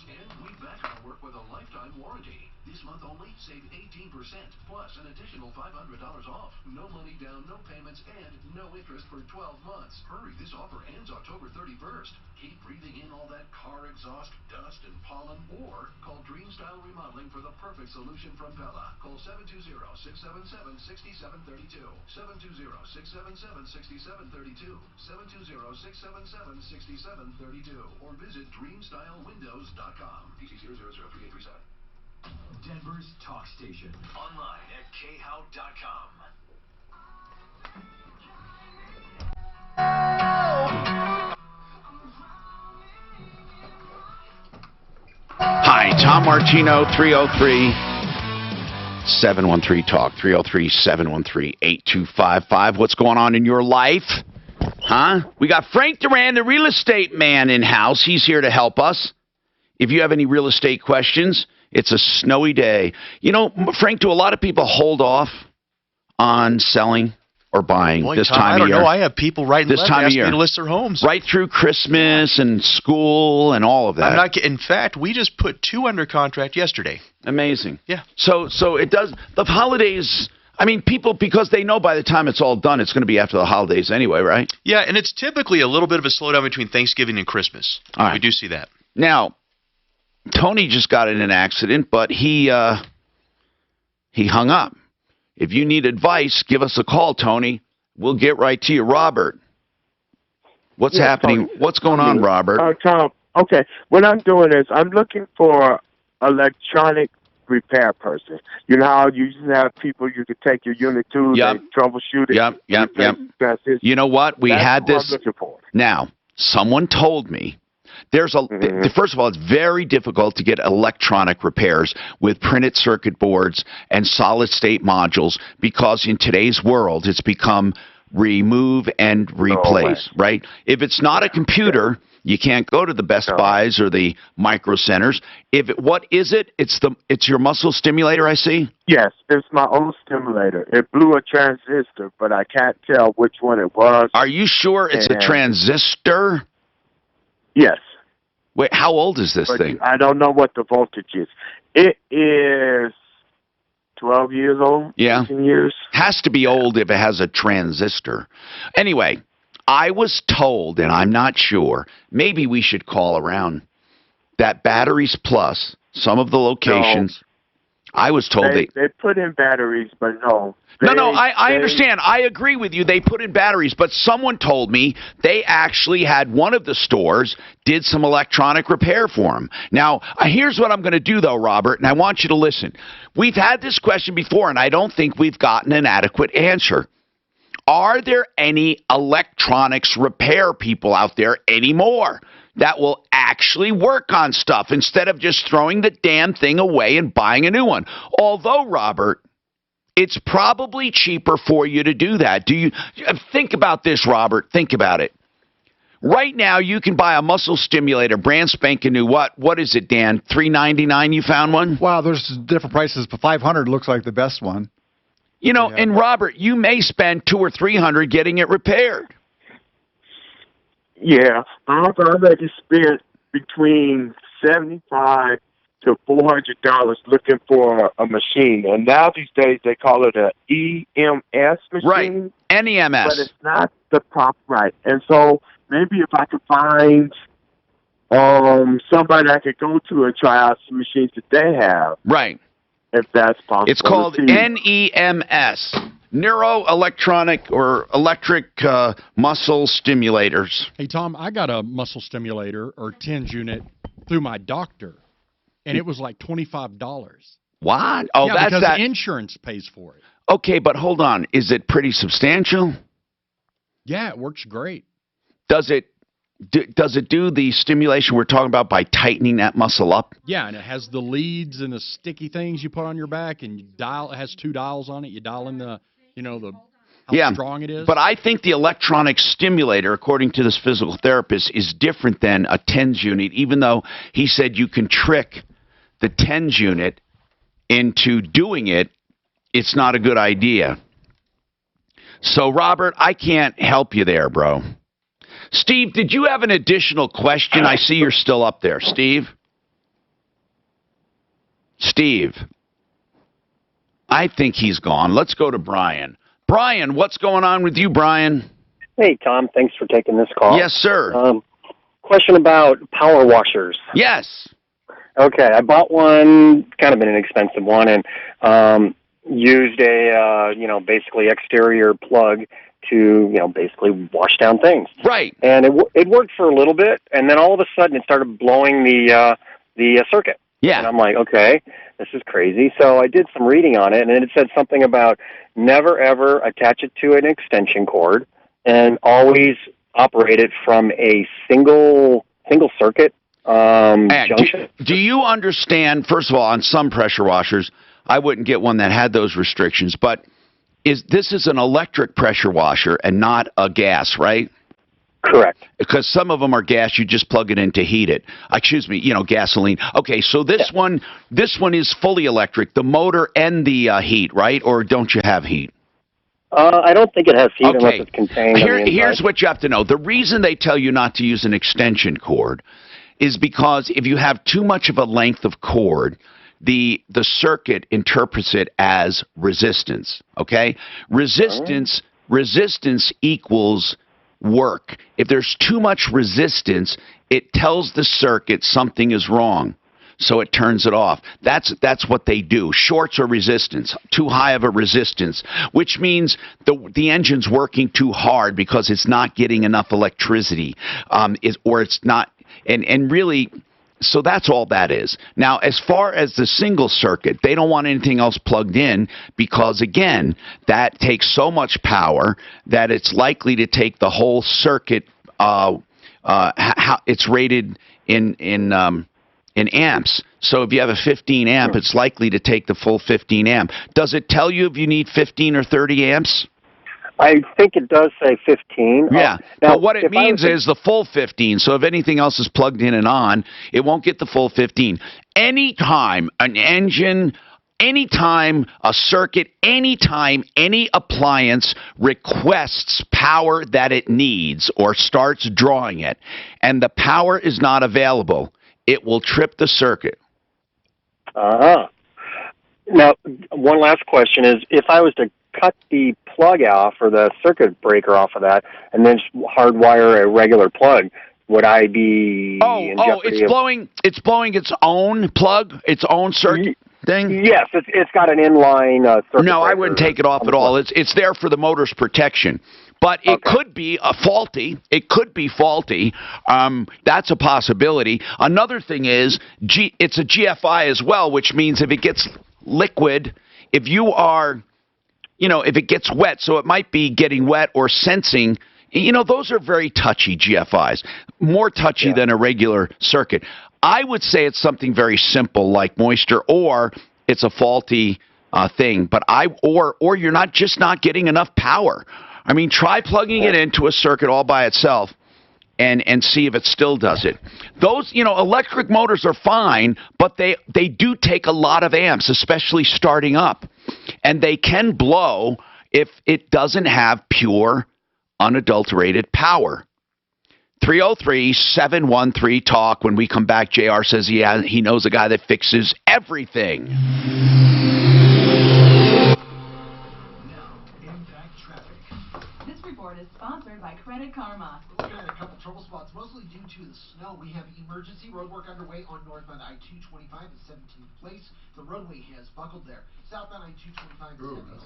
And we back our work with a lifetime warranty. This month only, save 18%, plus an additional $500 off. No money down, no payments, and no interest for 12 months. Hurry, this offer ends October 31st. Keep breathing in all that car exhaust, dust, and pollen, or call Dream Style Remodeling for the perfect solution from Pella. Call 720-677-6732. 720-677-6732. 720-677-6732. Or visit DreamStyleWindows.com. PC0003837. Denver's talk station. Online at khout.com. Hi, Tom Martino, 303-713-TALK, 303-713-8255. What's going on in your life? Huh? We got Frank Duran, the real estate man, in-house. He's here to help us. If you have any real estate questions, it's a snowy day. You know, Frank, do a lot of people hold off on selling or buying this time of year? I don't know. I have people writing this time of year to list their homes. Right through Christmas and school and all of that. I'm not. In fact, we just put 2 under contract yesterday. Amazing. Yeah. So it does. The holidays, I mean, people, because they know by the time it's all done, it's going to be after the holidays anyway, right? Yeah, and it's typically a little bit of a slowdown between Thanksgiving and Christmas. All right. We do see that. Now, Tony just got in an accident, but he hung up. If you need advice, give us a call, Tony. We'll get right to you. Robert, what's happening? Tony. What's going on, Robert? Tom, okay. What I'm doing is I'm looking for electronic repair person. You know how you used to have people you could take your unit to, Yep. they troubleshoot it. Yep. That's it. You know what? That's had who this. I'm looking for. Now, someone told me there's first of all, it's very difficult to get electronic repairs with printed circuit boards and solid state modules because in today's world, it's become remove and replace, right? If it's not a computer, you can't go to the Best Buys or the Micro Centers. What is it? It's your muscle stimulator, I see? Yes, it's my old stimulator. It blew a transistor, but I can't tell which one it was. Are you sure it's a transistor? Yes. Wait, how old is this thing? I don't know what the voltage is. It is 12 years old. Yeah. 18 years. Has to be old if it has a transistor. Anyway, I was told, and I'm not sure, maybe we should call around, that Batteries Plus, some of the locations, I was told they put in batteries, but no. I understand. I agree with you. They put in batteries, but someone told me they actually had one of the stores did some electronic repair for them. Now, here's what I'm going to do, though, Robert, and I want you to listen. We've had this question before, and I don't think we've gotten an adequate answer. Are there any electronics repair people out there anymore that will actually work on stuff instead of just throwing the damn thing away and buying a new one? Although, Robert, it's probably cheaper for you to do that. Do you think about this, Robert? Think about it. Right now, you can buy a muscle stimulator, brand spanking new. What is it, Dan? $399? You found one? Wow, there's different prices, but $500 looks like the best one. You know, and Robert, you may spend $200 or $300 getting it repaired. Yeah, I've already spent between $75 to $400 looking for a machine, and now these days they call it a EMS machine. Right, NEMS. But it's not the proper right. And so maybe if I could find somebody I could go to and try out some machines that they have. Right. If that's possible. It's called NEMS, Neuroelectronic or Electric Muscle Stimulators. Hey, Tom, I got a muscle stimulator or TENS unit through my doctor, and it was like $25. What? Oh, yeah, that's because that. Insurance pays for it. Okay, but hold on. Is it pretty substantial? Yeah, it works great. Does it do the stimulation we're talking about by tightening that muscle up? Yeah, and it has the leads and the sticky things you put on your back, and you dial. It has 2 dials on it. You dial in the how strong it is. But I think the electronic stimulator, according to this physical therapist, is different than a TENS unit, even though he said you can trick the TENS unit into doing it. It's not a good idea. So, Robert, I can't help you there, bro. Steve, did you have an additional question? I see you're still up there. Steve? Steve. I think he's gone. Let's go to Brian. Brian, what's going on with you, Brian? Hey, Tom. Thanks for taking this call. Yes, sir. Question about power washers. Yes. Okay, I bought one, kind of an inexpensive one, and used a, basically exterior plug to, basically wash down things. Right. And it worked for a little bit, and then all of a sudden it started blowing the circuit. Yeah. And I'm like, okay, this is crazy. So I did some reading on it, and it said something about never, ever attach it to an extension cord and always operate it from a single circuit junction. Do you understand, first of all, on some pressure washers, I wouldn't get one that had those restrictions, but this is an electric pressure washer and not a gas, right? Correct. Because some of them are gas, you just plug it in to heat it. Excuse me, gasoline. Okay, so this one is fully electric, the motor and the heat, right? Or don't you have heat? I don't think it has heat unless it's contained on the inside. Here's what you have to know. The reason they tell you not to use an extension cord is because if you have too much of a length of cord, the circuit interprets it as resistance, okay? Resistance equals work. If there's too much resistance, it tells the circuit something is wrong, so it turns it off. That's what they do. Shorts are resistance, too high of a resistance, which means the engine's working too hard because it's not getting enough electricity, or it's not, and really. So that's all that is. Now, as far as the single circuit, they don't want anything else plugged in because, again, that takes so much power that it's likely to take the whole circuit. It's rated in amps. So if you have a 15 amp, it's likely to take the full 15 amp. Does it tell you if you need 15 or 30 amps? I think it does say 15. Yeah. Now, but what it means is the full 15. So if anything else is plugged in and on, it won't get the full 15. Anytime an engine, anytime a circuit, anytime any appliance requests power that it needs or starts drawing it, and the power is not available, it will trip the circuit. Uh-huh. Now, one last question is, if I was to cut the plug off or the circuit breaker off of that and then hardwire a regular plug, would I be in jeopardy it's blowing its own plug, its own circuit thing? Yes, it's got an inline circuit No, breaker. I wouldn't take it off at all. It's there for the motor's protection. But it could be faulty. It could be faulty. That's a possibility. Another thing is it's a GFI as well, which means if it gets liquid, if you are, if it gets wet, so it might be getting wet or sensing, those are very touchy GFIs, more touchy than a regular circuit. I would say it's something very simple like moisture, or it's a faulty thing. But or you're not getting enough power. I mean, try plugging it into a circuit all by itself and see if it still does it. Those, electric motors are fine, but they do take a lot of amps, especially starting up. And they can blow if it doesn't have pure, unadulterated power. 303-713-TALK. When we come back, JR says he knows a guy that fixes everything. This report is sponsored by Credit Karma. Looking at a couple trouble spots, mostly due to the snow. We have emergency road work underway on northbound I-225 at 17th Place. The roadway has buckled there. Southbound I-225 is heavy.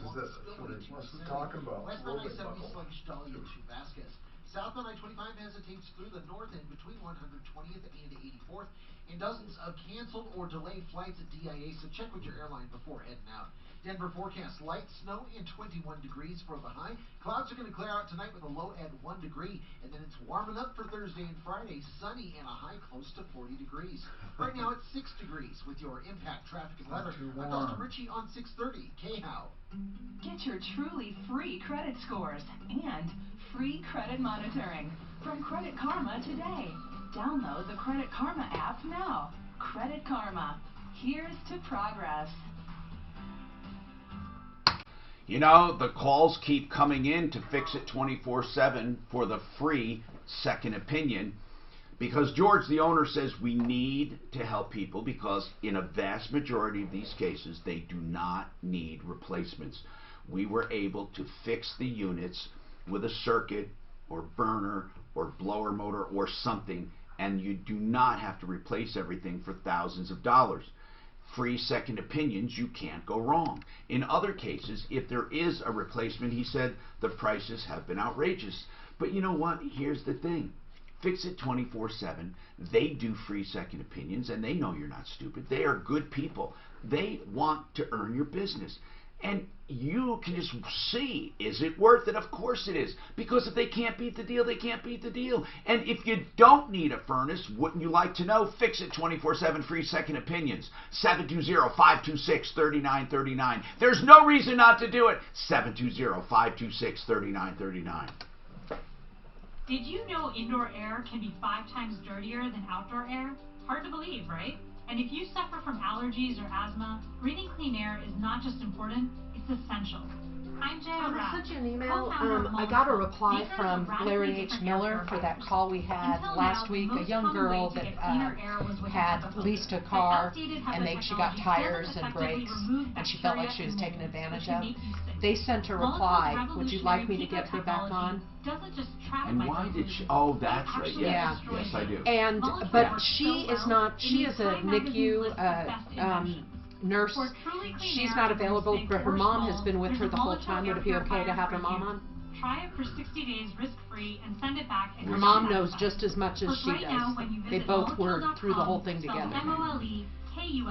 What's he talking about? Westbound I-70 sluggish Dahlia to Vasquez. Southbound I-25 hesitates through the north end between 120th and 84th. And dozens of canceled or delayed flights at DIA, so check with your airline before heading out. Denver forecast light snow and 21 degrees for the high. Clouds are going to clear out tonight with a low at 1 degree. And then it's warming up for Thursday and Friday. Sunny and a high close to 40 degrees. Right now it's 6 degrees with your impact traffic and weather. I'm Dustin Ritchie on 630 KHOW. Get your truly free credit scores and free credit monitoring from Credit Karma today. Download the Credit Karma app now. Credit Karma. Here's to progress. The calls keep coming in to Fix It 24/7 for the free second opinion. Because George, the owner, says we need to help people because in a vast majority of these cases, they do not need replacements. We were able to fix the units with a circuit or burner or blower motor or something, and you do not have to replace everything for thousands of dollars. Free second opinions, you can't go wrong. In other cases, if there is a replacement, he said, the prices have been outrageous. But you know what? Here's the thing. Fix It 24/7. They do free second opinions, and they know you're not stupid. They are good people. They want to earn your business. And you can just see, is it worth it? Of course it is. Because if they can't beat the deal, they can't beat the deal. And if you don't need a furnace, wouldn't you like to know? Fix It 24/7 free second opinions. 720-526-3939. There's no reason not to do it. 720-526-3939. Did you know indoor air can be 5 times dirtier than outdoor air? Hard to believe, right? And if you suffer from allergies or asthma, breathing clean air is not just important, it's essential. I'm Jaya I sent you an email. I got a reply from Larry H. Miller for that call we had last week. A young girl that had leased a car, and she got tires and brakes, and she felt like she was taken advantage of. They sent a reply. Would you like me to get her back on? And why did she? Oh, that's right. Yes, yes, I do. And but she is not. She is a NICU nurse. She's not available, but her mom has been with her the whole time. Would it be okay to have her mom on? Try it for 60 days risk-free and send it back. Her mom knows just as much as she does. They both were through the whole thing together.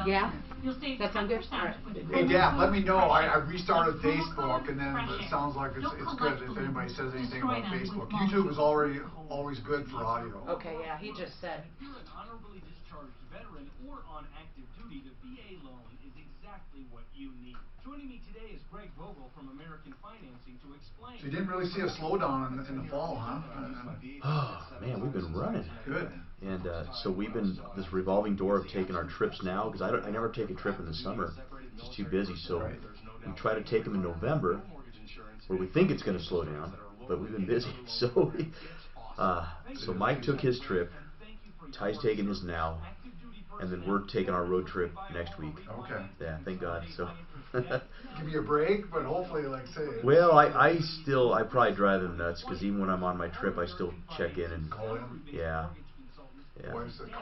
Yeah? That sound good? All right. Hey, Dad, let me know. I restarted Facebook, and then it sounds like it's good if anybody says anything about Facebook. YouTube is always good for audio. Okay, yeah, he just said. If you're an honorably discharged veteran or on active duty, the VA loan is exactly what you need. Joining me today is Greg Vogel from American Financing to explain. So you didn't really see a slowdown in the fall, huh? Oh, man, we've been running. Good. And so we've been this revolving door of taking our trips now, because I never take a trip in the summer. It's too busy. So we try to take them in November, where we think it's going to slow down, but we've been busy. So so Mike took his trip. Ty's taking his now, and then we're taking our road trip next week. Okay. Yeah, thank God. So. Give you a break, but hopefully, like say. Well, I probably drive him nuts, because even when I'm on my trip, I still check in and yeah. Yeah.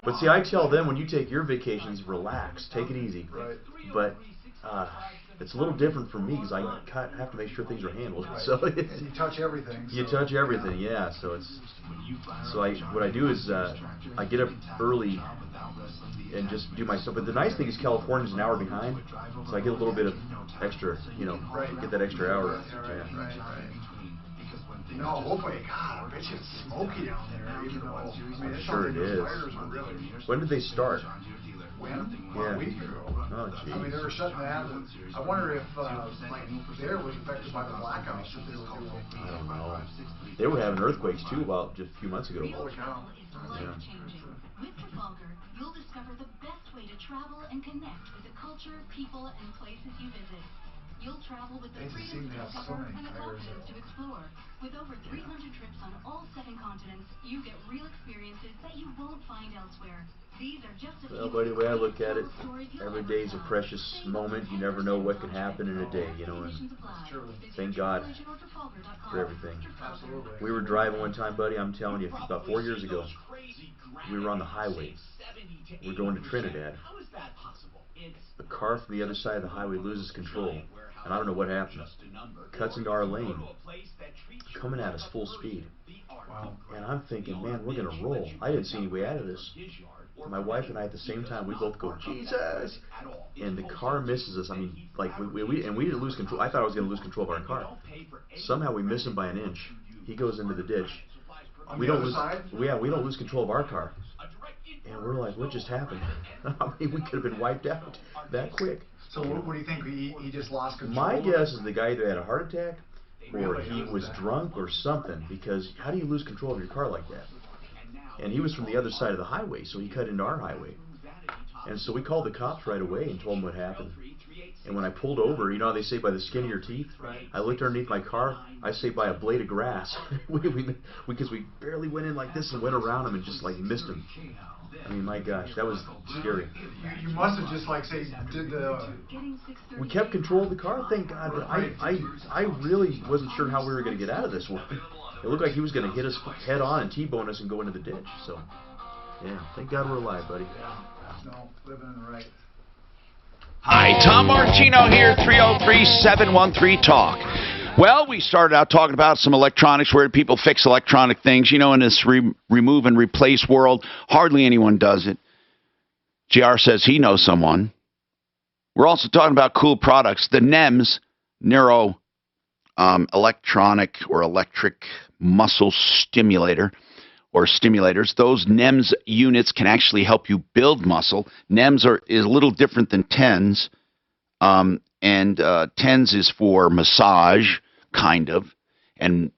But see, I tell them, when you take your vacations, relax, take it easy. Right. But it's a little different for me, because I have to make sure things are handled. Right. So and you touch everything. You touch everything, yeah. So what I do is I get up early and just do my stuff. But the nice thing is California's an hour behind, so I get a little bit of extra, get that extra hour. Yeah. Right. No, hopefully, God, I bet you it's smoky down there, even though, I mean, Sure it is. When did they start? When? Yeah. A week ago. Oh, geez. I mean, they were shutting that. I wonder if, there was affected by the blackouts that they were doing. I don't know. They were having earthquakes, too, about just a few months ago. Holy cow. Yeah. With Trafalgar, you'll discover the best way to travel and connect with the culture, people, and places you visit. You'll travel with the freedom to discover and the confidence to explore. With over 300 trips on all 7 continents, you get real experiences that you won't find elsewhere. These are just a Well, buddy, the way I look at it, every day is a precious moment. You never know what can happen in a day, and thank God for everything. Absolutely. We were driving one time, buddy, I'm telling you, about 4 years ago. We were on the highway. We're going to Trinidad. The car from the other side of the highway loses control, and I don't know what happened. Cuts into our lane, coming at us full speed. Wow. And I'm thinking, man, we're going to roll. I didn't see any way out of this. My wife and I at the same time, we both go, Jesus! And the car misses us. I mean, like, we didn't lose control. I thought I was going to lose control of our car. Somehow we miss him by an inch. He goes into the ditch. We don't lose control of our car. And we're like, what just happened? I mean, we could have been wiped out that quick. So what do you think? He just lost control? My guess is the guy either had a heart attack or he was drunk or something, because how do you lose control of your car like that? And he was from the other side of the highway, so he cut into our highway. And so we called the cops right away and told them what happened. And when I pulled over, you know how they say by the skin of your teeth? I looked underneath my car, I say by a blade of grass. Because we barely went in like this and went around him and just like missed him. I mean, my gosh, that was scary. You must have just like say did the. We kept control of the car, thank God. But I really wasn't sure how we were going to get out of this one. It looked like he was going to hit us head on and T-bone us and go into the ditch. So, yeah, thank God we're alive, buddy. No, living in the right. Hi, Tom Martino here, 303-713-TALK. Well, we started out talking about some electronics, where people fix electronic things. You know, in this remove and replace world, hardly anyone does it. JR says he knows someone. We're also talking about cool products. The NEMS, Neuro Electronic or Electric Muscle Stimulator, or stimulators. Those NEMS units can actually help you build muscle. NEMS is a little different than TENS. TENS is for massage, kind of, and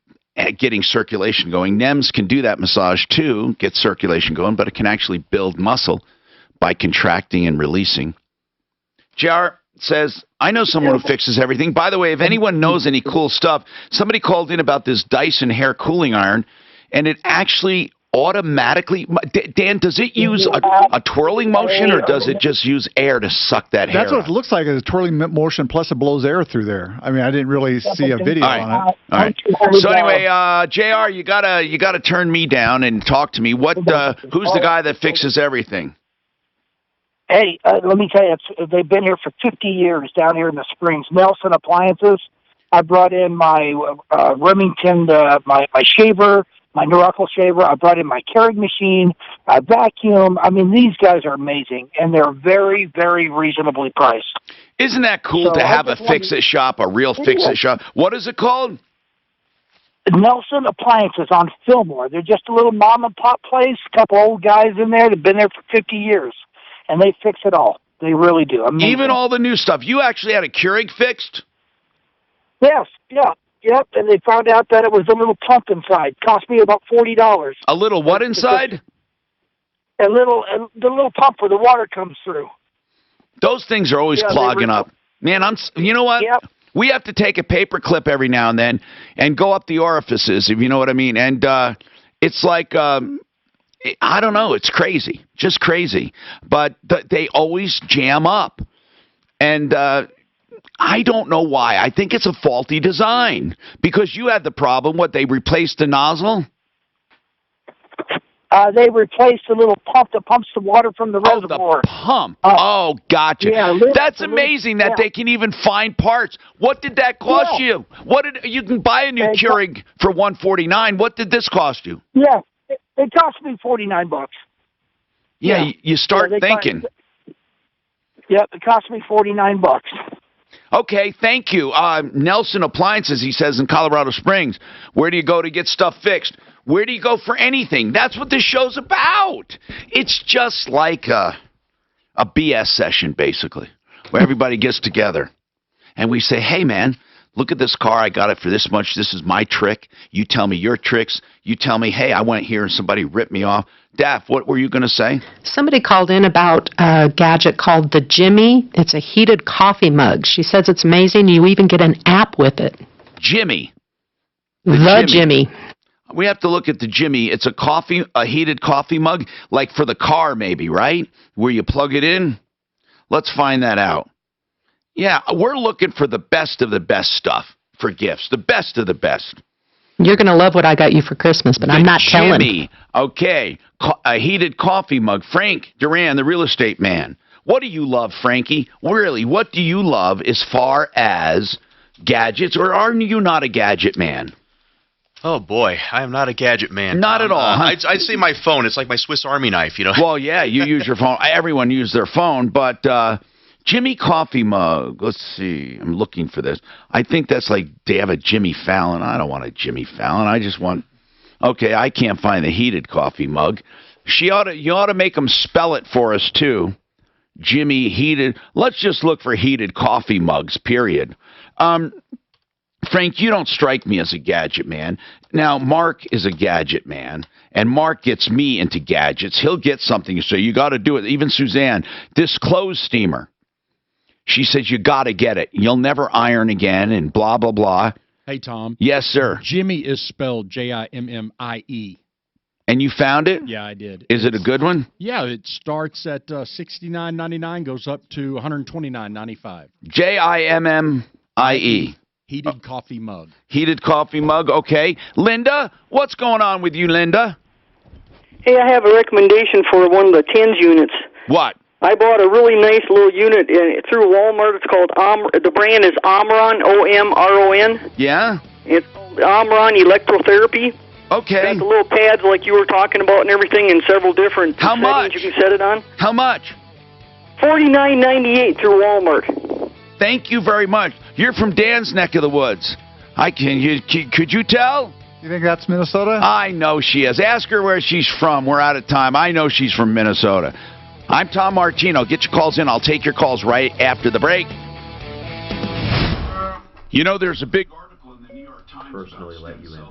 getting circulation going. NEMS can do that massage too, get circulation going, but it can actually build muscle by contracting and releasing. JR says, I know someone who fixes everything. By the way, if anyone knows any cool stuff, somebody called in about this Dyson hair cooling iron, and it actually automatically, Dan, does it use a twirling motion, or does it just use air to suck that hair? That's what it looks like, is a twirling motion, plus it blows air through there. I mean, I didn't really see a video on it. All right. So anyway, JR, you gotta turn me down and talk to me. Who's the guy that fixes everything? Hey, let me tell you, they've been here for 50 years down here in the Springs. Nelson Appliances. I brought in my Remington, my shaver, my Norelco shaver. I brought in my Keurig machine, vacuum. I mean, these guys are amazing, and they're very, very reasonably priced. Isn't that cool to have a fix-it shop, a real fix-it shop? What is it called? Nelson Appliances on Fillmore. They're just a little mom-and-pop place, a couple old guys in there that have been there for 50 years, and they fix it all. They really do. Amazing. Even all the new stuff. You actually had a Keurig fixed? Yes, yeah. Yep, and they found out that it was a little pump inside. Cost me about $40. A little what inside? The little pump where the water comes through. Those things are always clogging up. Man, you know what? Yep. We have to take a paper clip every now and then and go up the orifices, if you know what I mean. And it's like, I don't know, it's crazy, just crazy. But they always jam up. And I don't know why. I think it's a faulty design. Because you had the problem. What, they replaced the nozzle? They replaced the little pump that pumps the water from the reservoir. The pump. Gotcha. Yeah, that's amazing that they can even find parts. What did that cost you? You can buy a new Keurig for $149. What did this cost you? Yeah, it cost me $49. Yeah, you start thinking. Yep, it cost me $49. Okay, thank you. Nelson Appliances, he says, in Colorado Springs. Where do you go to get stuff fixed? Where do you go for anything? That's what this show's about. It's just like a BS session, basically, where everybody gets together. And we say, hey, man, look at this car. I got it for this much. This is my trick. You tell me your tricks. You tell me, hey, I went here and somebody ripped me off. Daff, what were you going to say? Somebody called in about a gadget called the Jimmy. It's a heated coffee mug. She says it's amazing. You even get an app with it. Jimmy. The Jimmy. We have to look at the Jimmy. It's a heated coffee mug, like for the car maybe, right? Where you plug it in. Let's find that out. Yeah, we're looking for the best of the best stuff for gifts. The best of the best. You're going to love what I got you for Christmas, but I'm not telling. Jimmy. Okay. A heated coffee mug. Frank Duran, the real estate man. What do you love, Frankie? Really, what do you love as far as gadgets, or are you not a gadget man? Oh, boy, I am not a gadget man. Not at all. Huh? I'd say my phone. It's like my Swiss Army knife, you know. Well, yeah, you use your phone. Everyone uses their phone, but Jimmy coffee mug. Let's see. I'm looking for this. I think that's like they have a Jimmy Fallon. I don't want a Jimmy Fallon. I just want. Okay, I can't find the heated coffee mug. You ought to make them spell it for us too. Jimmy heated. Let's just look for heated coffee mugs. Period. Frank, you don't strike me as a gadget man. Now, Mark is a gadget man, and Mark gets me into gadgets. He'll get something, so you got to do it. Even Suzanne, this clothes steamer. She says, you got to get it. You'll never iron again and blah, blah, blah. Hey, Tom. Yes, sir. Jimmy is spelled Jimmie. And you found it? Yeah, I did. Is it a good one? Yeah, it starts at $69.99, goes up to $129.95. Jimmie. Heated coffee mug. Heated coffee mug, okay. Linda, what's going on with you, Linda? Hey, I have a recommendation for one of the TENS units. What? I bought a really nice little unit through Walmart. It's called the brand is Omron, Omron. Yeah? It's called Omron Electrotherapy. Okay. Got the little pads like you were talking about and everything in several different settings you can set it on. How much? $49.98 through Walmart. Thank you very much. You're from Dan's neck of the woods. Could you tell? You think that's Minnesota? I know she is. Ask her where she's from. We're out of time. I know she's from Minnesota. I'm Tom Martino. Get your calls in. I'll take your calls right after the break. You know, there's a big article in the New York Times personally let you in.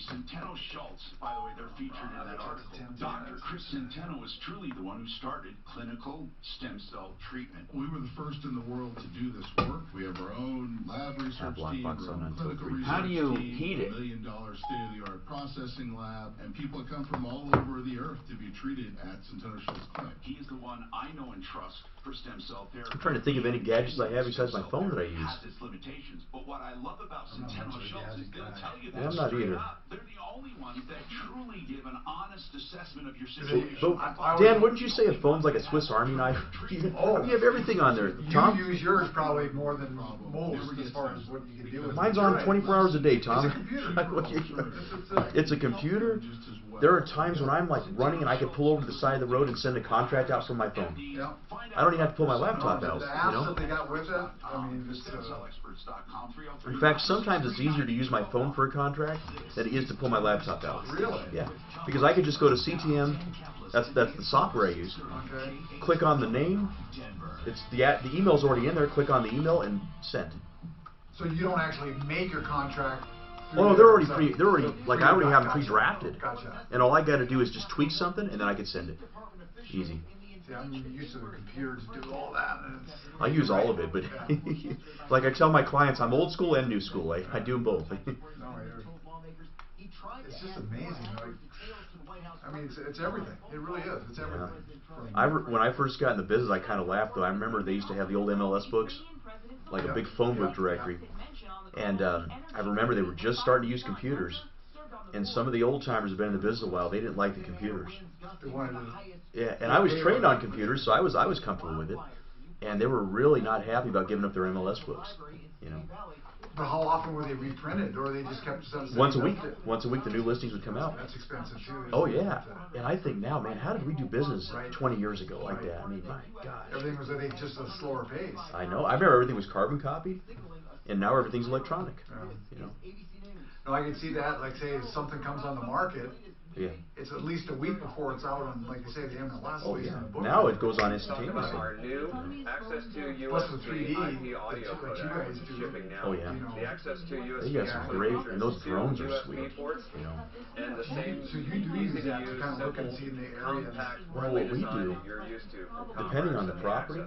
Centeno Schultz, by the way, they're featured in that article. Dr. Chris Centeno is truly the one who started clinical stem cell treatment. We were the first in the world to do this work. We have our own lab research team, our own clinical research How do you team, heat it? $1 million state-of-the-art processing lab, and people come from all over the earth to be treated at Centeno Schultz Clinic. He is the one I know and trust for stem cell therapy. I'm trying to think of any gadgets I have besides my phone that I use. Has its limitations, but what I love about Centeno Schultz is they'll tell you that I'm not either. they're the only ones that truly give an honest assessment of your But, situation. Dan, wouldn't you say a phone's like a Swiss Army knife? You have everything on there. Tom? You use yours probably more than most as far as what you can do with it. Mine's on 24 hours a day, Tom. It's a computer. There are times when I'm like running and I could pull over to the side of the road and send a contract out from my phone. Yeah. I don't even have to pull my laptop out. The apps that they got with it, I mean, just in fact, sometimes it's easier to use my phone for a contract than it is to pull my laptop out. Really? Yeah. Because I could just go to CTM. That's the software I use. Okay. Click on the name. It's the email's already in there. Click on the email and send. So you don't actually make your contract. Oh no, they're already I already have them pre-drafted. Gotcha. And all I got to do is just tweak something, and then I can send it. Easy. See, I'm used to the computer to do all that. And I use all of it, but like I tell my clients, I'm old school and new school. I do both. It's just amazing. Like, I mean, it's everything. It really is. It's everything. Yeah. When I first got in the business, I kind of laughed though. I remember they used to have the old MLS books, like a big phone book directory. And I remember they were just starting to use computers, and some of the old timers have been in the business a while. They didn't like the computers. Yeah, and I was trained on computers, so I was comfortable with it. And they were really not happy about giving up their MLS books. You know. But how often were they reprinted, or they just kept them? Once a week. Once a week, the new listings would come out. That's expensive too. Oh yeah, and I think now, man, how did we do business 20 years ago like that? I mean, my God. Everything was, I think, just a slower pace. I know. I remember everything was carbon copied, and now everything's electronic. You know. No, I can see that. Like, say, if something comes on the market, yeah, it's at least a week before it's out on, like you say, the MLS. Oh yeah. Now it goes on instantaneously. Our new access to Plus the USB 3D IP audio that you guys do. shipping now. Oh yeah. The access to USB. They got some great, and those drones are USB sweet. ports, You know. and the same So you do use that to kind of look and see in the area. Well, what we design do, that you're used to. depending on the property,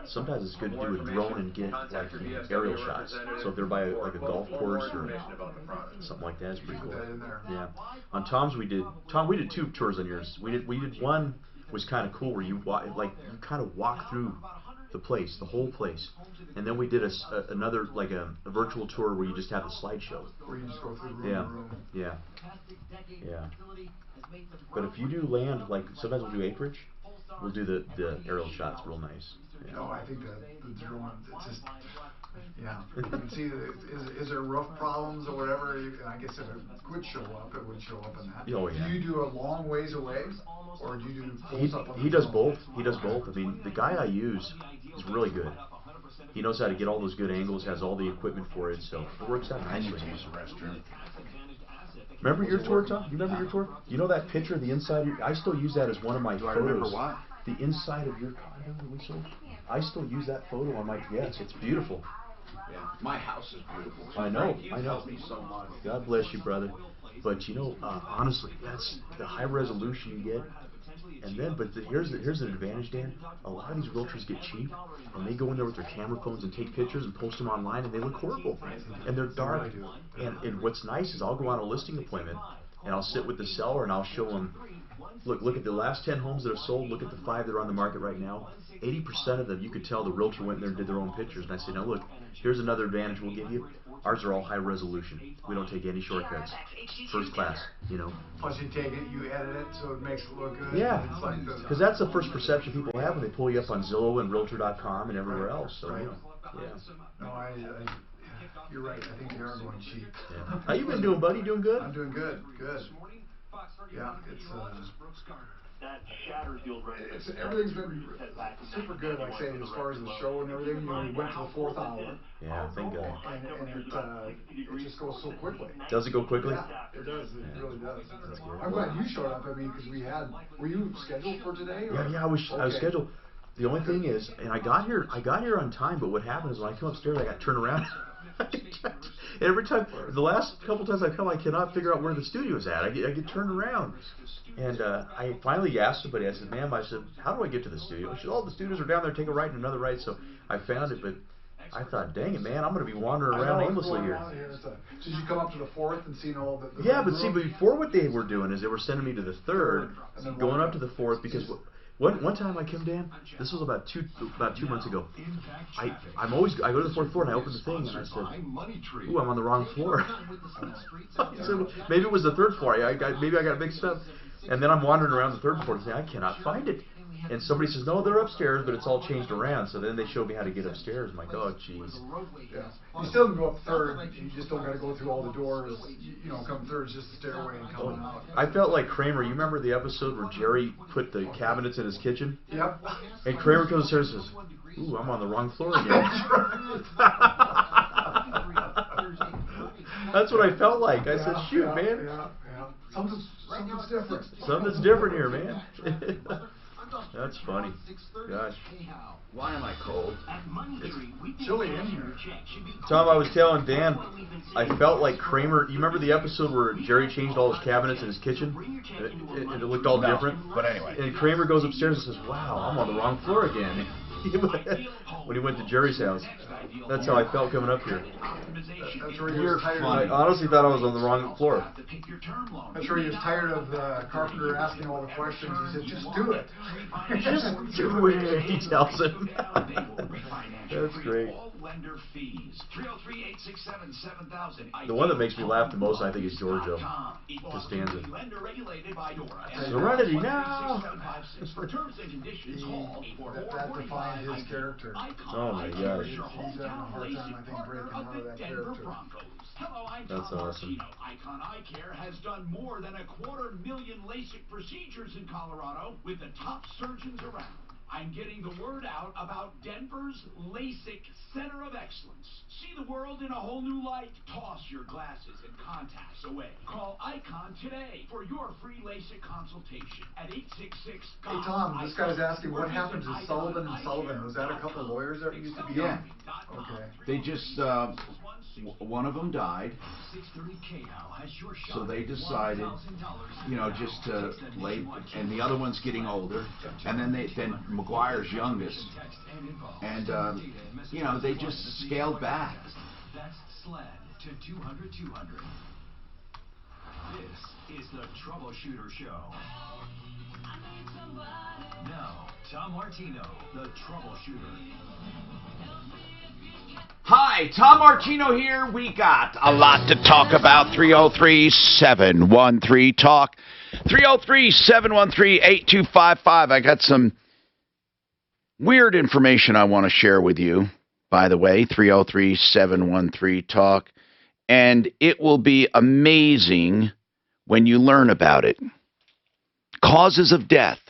sometimes it's good to do a drone and get like aerial shots. So if they're by like a golf course or something like that, it's pretty cool. Yeah. On Tom's we did two tours on yours. We did one was kind of cool where you kind of walk through the place, the whole place, and then we did another like a virtual tour where you just have the slideshow. Where you just go through room to room. Yeah. But if you do land, like sometimes we'll do acreage, we'll do the aerial shots real nice. Yeah. No, I think that the drone, it's just, yeah. You can see, is there roof problems or whatever? And I guess if it could show up, it would show up in that. Oh, yeah. Do you do a long ways away, or do you do close up? He does both. He does both. I mean, the guy I use is really good. He knows how to get all those good angles, has all the equipment for it, so it works out nicely. Remember your tour, Tom? You remember your tour? You know that picture of the inside? I still use that as one of my photos. I remember what? The inside of your condo that we sold. I still use that photo on my, yes, it's beautiful. Yeah, my house is beautiful. I know, Frank, I know. me so much. God bless you, brother. But you know, honestly, that's the high resolution you get. And then, but here's an advantage, Dan. A lot of these realtors get cheap, and they go in there with their camera phones and take pictures and post them online, and they look horrible, and they're dark. And what's nice is I'll go on a listing appointment, and I'll sit with the seller, and I'll show them, look at the last 10 homes that have sold, look at the 5 that are on the market right now. 80% of them, you could tell the realtor went in there and did their own pictures. And I said, now look, here's another advantage we'll give you. Ours are all high resolution. We don't take any shortcuts. First class, you know. Plus you take it, you edit it, so it makes it look good. Yeah, It's like because that's the first perception people have when they pull you up on Zillow and Realtor.com and everywhere else. So, Right. yeah. No, you're right. I think they are going cheap. Yeah. How you been doing, buddy? Doing good? I'm doing good. Good. Yeah, it's everything's been super good. Like I say, as far as the show and everything, you know, we went to the 4th hour. Yeah, thank God. And it just goes so quickly. Does it go quickly? Yeah, it does. It really does. I'm glad you showed up. I mean, because were you scheduled for today? Or? Yeah, I was scheduled. The only thing is, and I got here on time, but what happened is when I come upstairs, I got turned around. Every time, the last couple times I come, I cannot figure out where the studio is at. I get turned around. And I finally asked somebody, I said, ma'am, how do I get to the studio? She said, oh, the studios are down there, take a right and another right. So I found it, but I thought, dang it, man, I'm going to be wandering around aimlessly here. So did you come up to the 4th and seen all the yeah, but see, before what they were doing is they were sending me to the 3rd, going up to the 4th, because one time I came down, this was about 2 months ago. I go to the 4th floor and I opened the thing and I said, ooh, I'm on the wrong floor. So maybe it was the 3rd floor. Maybe I got mixed up. And then I'm wandering around the 3rd floor and saying, I cannot find it. And somebody says, no, they're upstairs, but it's all changed around. So then they showed me how to get upstairs. I'm like, oh, jeez. Yeah. You still can go up 3rd. You just don't got to go through all the doors. You know, come 3rd is just the stairway and coming out. I felt like Kramer. You remember the episode where Jerry put the cabinets in his kitchen? Yep. And Kramer comes upstairs and says, ooh, I'm on the wrong floor again. That's what I felt like. I said, shoot, man. Yeah. Something's different. Something's different here, man. That's funny. Gosh. Why am I cold? It's chilly in here. Tom, I was telling Dan, I felt like Kramer. You remember the episode where Jerry changed all his cabinets in his kitchen? And it looked all different? But anyway. And Kramer goes upstairs and says, wow, I'm on the wrong floor again. When he went to Jerry's house. That's how I felt coming up here. That's where he was tired. I honestly thought I was on the wrong floor. That's where he was tired of Carpenter asking all the questions. He said, just do it. Just do it, he tells him. That's great. The one that makes me laugh the most, I think, is Giorgio Costanza. Serenity now! That defined his character. Oh my gosh. He's having a hard time, I think, breaking out of that character. That's awesome. Icon Eye Care has done more than 250,000 LASIK procedures in Colorado with the top surgeons around. I'm getting the word out about Denver's LASIK Center of Excellence. See the world in a whole new light. Toss your glasses and contacts away. Call Icon today for your free LASIK consultation at 866. Hey Tom, this guy's asking what happened to Sullivan and Sullivan. Was that a couple of lawyers that used to be on? Okay. They just, one of them died, so they decided, you know, just to lay, and the other one's getting older, and then McGuire's youngest, and, you know, they just scaled back. That's SLED to 200. This is the Troubleshooter Show. Now, Tom Martino, the Troubleshooter. Hi, Tom Martino here. We got a lot to talk about. 303-713-TALK. 303-713-8255. I got some weird information I want to share with you, by the way. 303-713-TALK. And it will be amazing when you learn about it. Causes of death.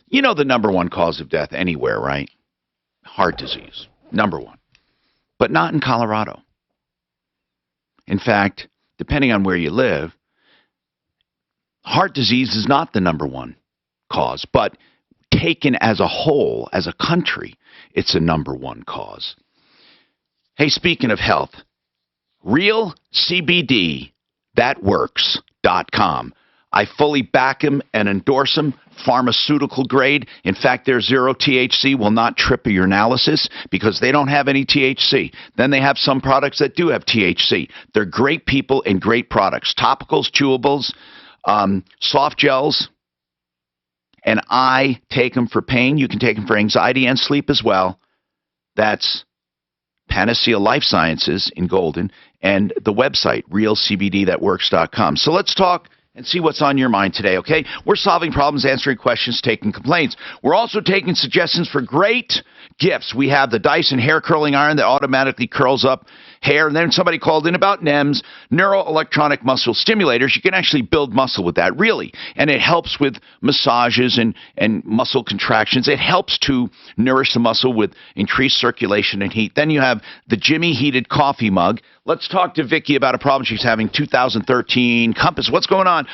You know the number one cause of death anywhere, right? Heart disease. Number one. But not in Colorado. In fact, depending on where you live, heart disease is not the number one cause, but taken as a whole, as a country, it's a number one cause. Hey, speaking of health, realcbdthatworks.com. I fully back them and endorse them. Pharmaceutical grade. In fact, their 0 THC will not trip your analysis because they don't have any THC. Then they have some products that do have THC. They're great people and great products. Topicals, chewables, soft gels. And I take them for pain. You can take them for anxiety and sleep as well. That's Panacea Life Sciences in Golden and the website, realcbdthatworks.com. So let's talk and see what's on your mind today, okay? We're solving problems, answering questions, taking complaints. We're also taking suggestions for great gifts. We have the Dyson hair curling iron that automatically curls up hair. And then somebody called in about NEMS, neuroelectronic muscle stimulators. You can actually build muscle with that, really. And it helps with massages and muscle contractions. It helps to nourish the muscle with increased circulation and heat. Then you have the Jimmy heated coffee mug. Let's talk to Vicki about a problem she's having. 2013 Compass. What's going on?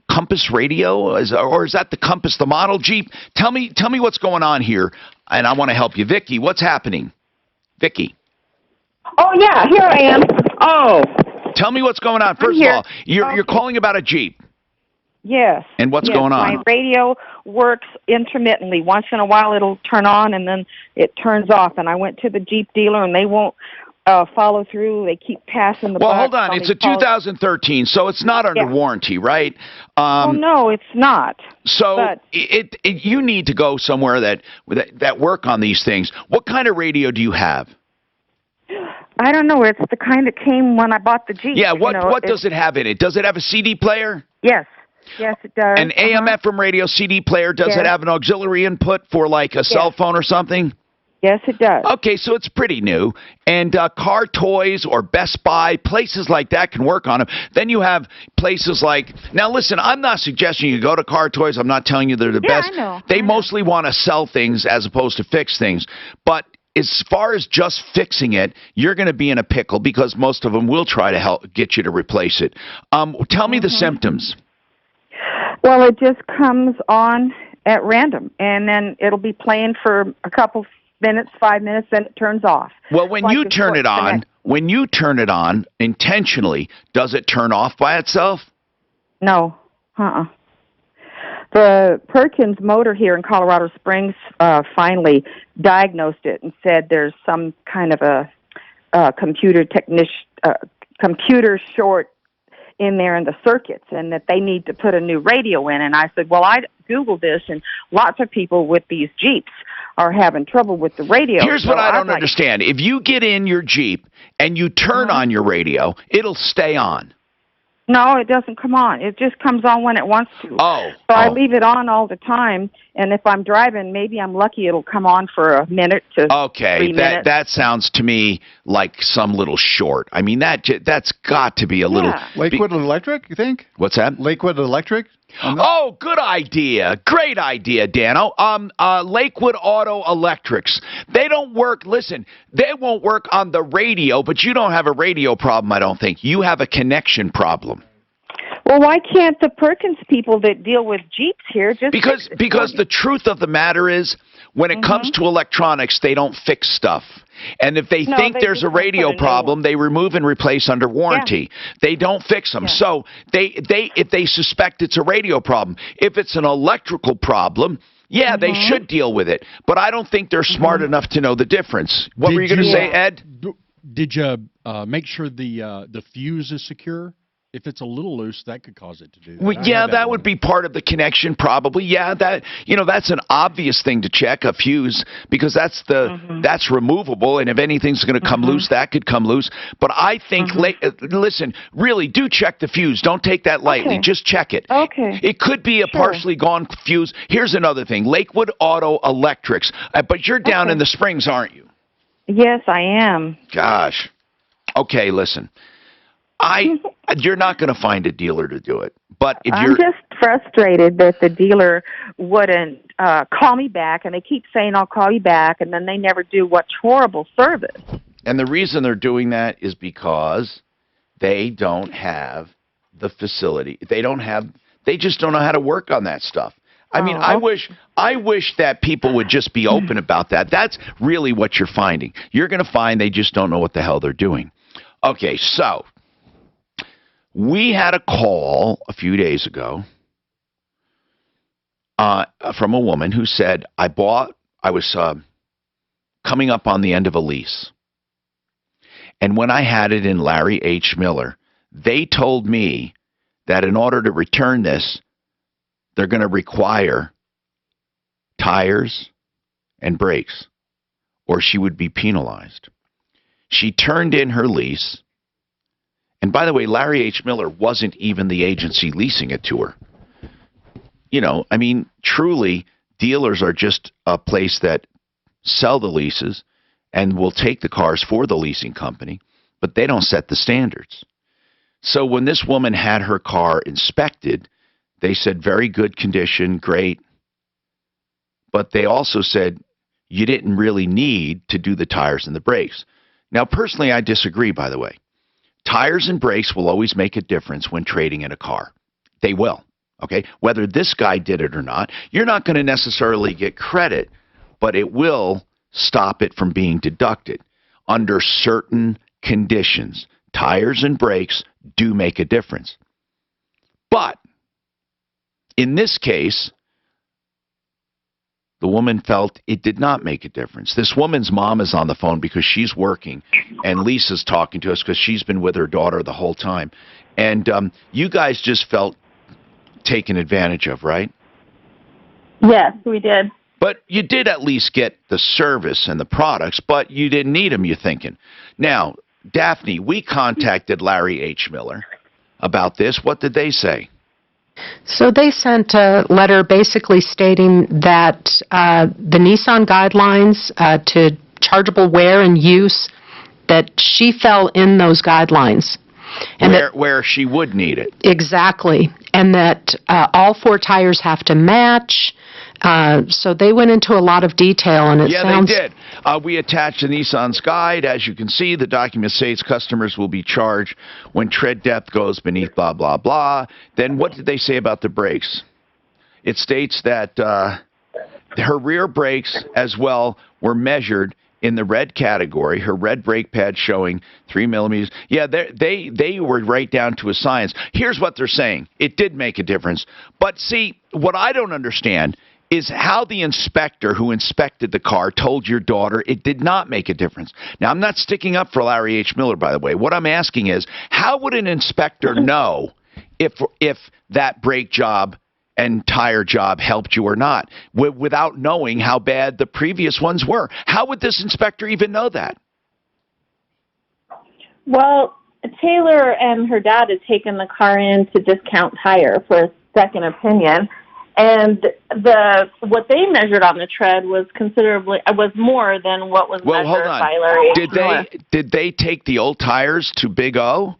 Compass radio? Or is that the Compass, the model Jeep? Tell me what's going on here, and I want to help you. Vicki, what's happening? Vicki. Oh, yeah, here I am. Oh. Tell me what's going on. First of all, you're calling about a Jeep. Yes. And what's going on? My radio works intermittently. Once in a while it'll turn on and then it turns off. And I went to the Jeep dealer and they won't follow through. They keep passing the buck. Well, hold on. It's a 2013, so it's not under warranty, right? No, it's not. So you need to go somewhere that work on these things. What kind of radio do you have? I don't know. It's the kind that came when I bought the Jeep. Yeah, what does it have in it? Does it have a CD player? Yes. Yes, it does. An AM FM radio CD player. Does it have an auxiliary input for like a cell phone or something? Yes, it does. Okay, so it's pretty new. And Car Toys or Best Buy, places like that can work on them. Then you have places like, now listen, I'm not suggesting you go to Car Toys. I'm not telling you they're the best. I know. They mostly want to sell things as opposed to fix things. But as far as just fixing it, you're going to be in a pickle because most of them will try to help get you to replace it. Tell me the symptoms. Well, it just comes on at random, and then it'll be playing for a couple minutes, 5 minutes, then it turns off. Well, when you turn it on intentionally, does it turn off by itself? No. The Perkins Motor here in Colorado Springs finally diagnosed it and said there's some kind of a computer short in there in the circuits and that they need to put a new radio in. And I said, well, I Googled this, and lots of people with these Jeeps are having trouble with the radio. Here's what I don't understand. If you get in your Jeep and you turn on your radio, it'll stay on. No, it doesn't come on. It just comes on when it wants to. So I leave it on all the time, and if I'm driving, maybe I'm lucky it'll come on for a minute to 3 minutes. That sounds to me like some little short. I mean, that's got to be a little... Lakewood Electric, you think? What's that? Lakewood Electric? Oh, good idea. Great idea, Dano. Lakewood Auto Electrics. They don't work, listen, they won't work on the radio, but you don't have a radio problem, I don't think. You have a connection problem. Well, why can't the Perkins people that deal with Jeeps here just... Because the truth of the matter is, when it comes to electronics, they don't fix stuff. And if they think there's a radio problem, they remove and replace under warranty. They don't fix them. So if they suspect it's a radio problem, if it's an electrical problem, they should deal with it. But I don't think they're smart enough to know the difference. What were you going to say, Ed? Did you make sure the fuse is secure? If it's a little loose, that could cause it to do that. Well, that would be part of the connection, probably. Yeah, that's an obvious thing to check, a fuse, because that's removable, and if anything's going to come loose, that could come loose. But I think, listen, really, do check the fuse. Don't take that lightly. Just check it. Okay. It could be a partially gone fuse. Here's another thing, Lakewood Auto Electrics. But you're down in the Springs, aren't you? Yes, I am. Gosh. Okay, listen. You're not going to find a dealer to do it. But if I'm just frustrated that the dealer wouldn't call me back, and they keep saying, I'll call you back, and then they never do. What horrible service. And the reason they're doing that is because they don't have the facility. They just don't know how to work on that stuff. I mean, I wish that people would just be open about that. That's really what you're finding. You're going to find they just don't know what the hell they're doing. Okay, so We had a call a few days ago from a woman who said, I was coming up on the end of a lease. And when I had it in Larry H. Miller, they told me that in order to return this, they're going to require tires and brakes, or she would be penalized. She turned in her lease. And by the way, Larry H. Miller wasn't even the agency leasing it to her. You know, I mean, truly, dealers are just a place that sell the leases and will take the cars for the leasing company, but they don't set the standards. So when this woman had her car inspected, they said, very good condition, great. But they also said, you didn't really need to do the tires and the brakes. Now, personally, I disagree, by the way. Tires and brakes will always make a difference when trading in a car. They will, okay? Whether this guy did it or not, you're not going to necessarily get credit, but it will stop it from being deducted under certain conditions. Tires and brakes do make a difference. But in this case, the woman felt it did not make a difference. This woman's mom is on the phone because she's working, and Lisa's talking to us because she's been with her daughter the whole time. And you guys just felt taken advantage of, right? Yes, we did. But you did at least get the service and the products, but you didn't need them, you're thinking. Now, Daphne, we contacted Larry H. Miller about this. What did they say? So they sent a letter basically stating that the Nissan guidelines to chargeable wear and use, that she fell in those guidelines. And where she would need it. Exactly. And that all four tires have to match. So they went into a lot of detail, and they did. We attached the Nissan's guide. As you can see, the document states customers will be charged when tread depth goes beneath blah, blah, blah. Then what did they say about the brakes? It states that her rear brakes as well were measured in the red category, her red brake pad showing 3 millimeters. Yeah, they were right down to a science. Here's what they're saying. It did make a difference. But see, what I don't understand is how the inspector who inspected the car told your daughter it did not make a difference. Now, I'm not sticking up for Larry H. Miller, by the way. What I'm asking is, how would an inspector know if that brake job and tire job helped you or not, without knowing how bad the previous ones were? How would this inspector even know that? Well, Taylor and her dad had taken the car in to Discount Tire for a second opinion, and what they measured on the tread was more than what was measured by Larry H. Miller. Did they take the old tires to Big O?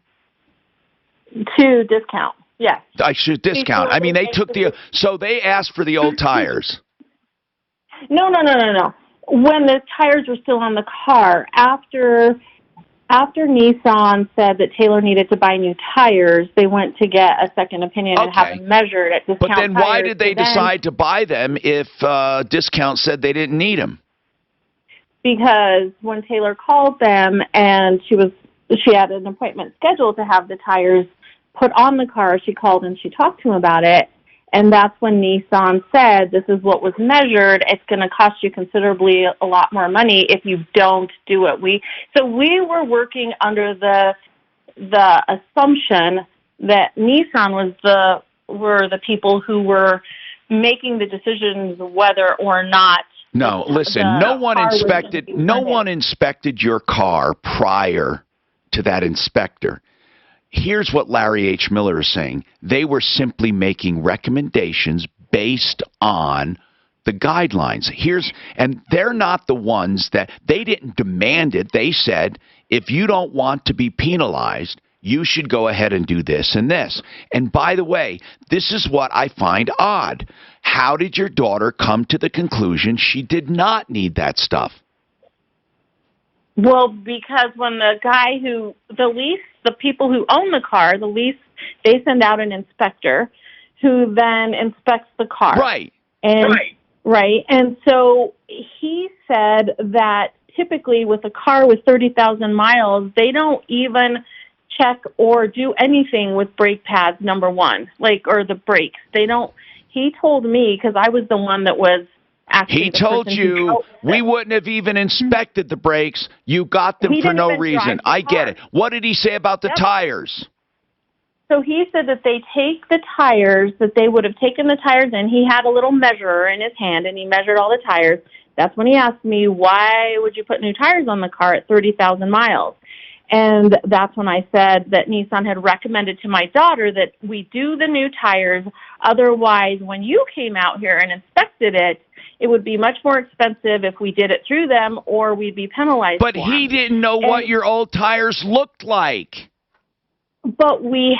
To Discount. Yes. I should discount. I mean, they took so they asked for the old tires. No. When the tires were still on the car, after Nissan said that Taylor needed to buy new tires, they went to get a second opinion and have them measured at Discount Tires. But then why did they decide to buy them if Discount said they didn't need them? Because when Taylor called them and she had an appointment scheduled to have the tires put on the car, she called and she talked to him about it, and that's when Nissan said, this is what was measured, it's going to cost you considerably a lot more money if you don't do it. So we were working under the assumption that Nissan were the people who were making the decisions whether or not. No, listen, no one inspected your car prior to that inspector. Here's what Larry H. Miller is saying. They were simply making recommendations based on the guidelines. And they're not the ones they didn't demand it. They said, if you don't want to be penalized, you should go ahead and do this and this. And by the way, this is what I find odd. How did your daughter come to the conclusion she did not need that stuff? Well, because when the people who own the car, the lease, they send out an inspector who then inspects the car. Right. Right. And so he said that typically with a car with 30,000 miles, they don't even check or do anything with brake pads, number one, or the brakes. They don't. He told me, because I was the one that was actually He told you we wouldn't have even inspected the brakes. You got them for no reason. I get it. What did he say about the tires? So he said that they take the tires, that they would have taken the tires in. He had a little measurer in his hand, and he measured all the tires. That's when he asked me, why would you put new tires on the car at 30,000 miles? And that's when I said that Nissan had recommended to my daughter that we do the new tires. Otherwise, when you came out here and inspected it, it would be much more expensive if we did it through them, or we'd be penalized. But he didn't know what your old tires looked like. But we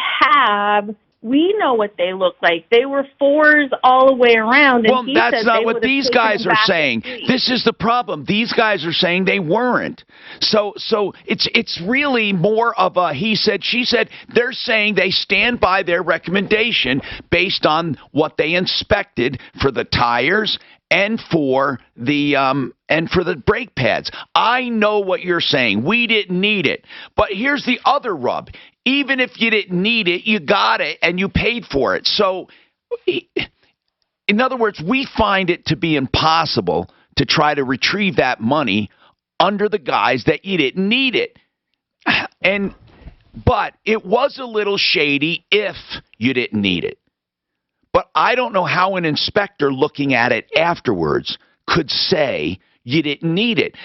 know what they look like. They were 4s all the way around. And well, that's not what these guys are saying. This is the problem. These guys are saying they weren't. So it's really more of a he said, she said. They're saying they stand by their recommendation based on what they inspected for the tires and for the brake pads. I know what you're saying. We didn't need it. But here's the other rub. Even if you didn't need it, you got it and you paid for it. So, in other words, we find it to be impossible to try to retrieve that money under the guise that you didn't need it. But it was a little shady if you didn't need it. But I don't know how an inspector looking at it afterwards could say you didn't need it.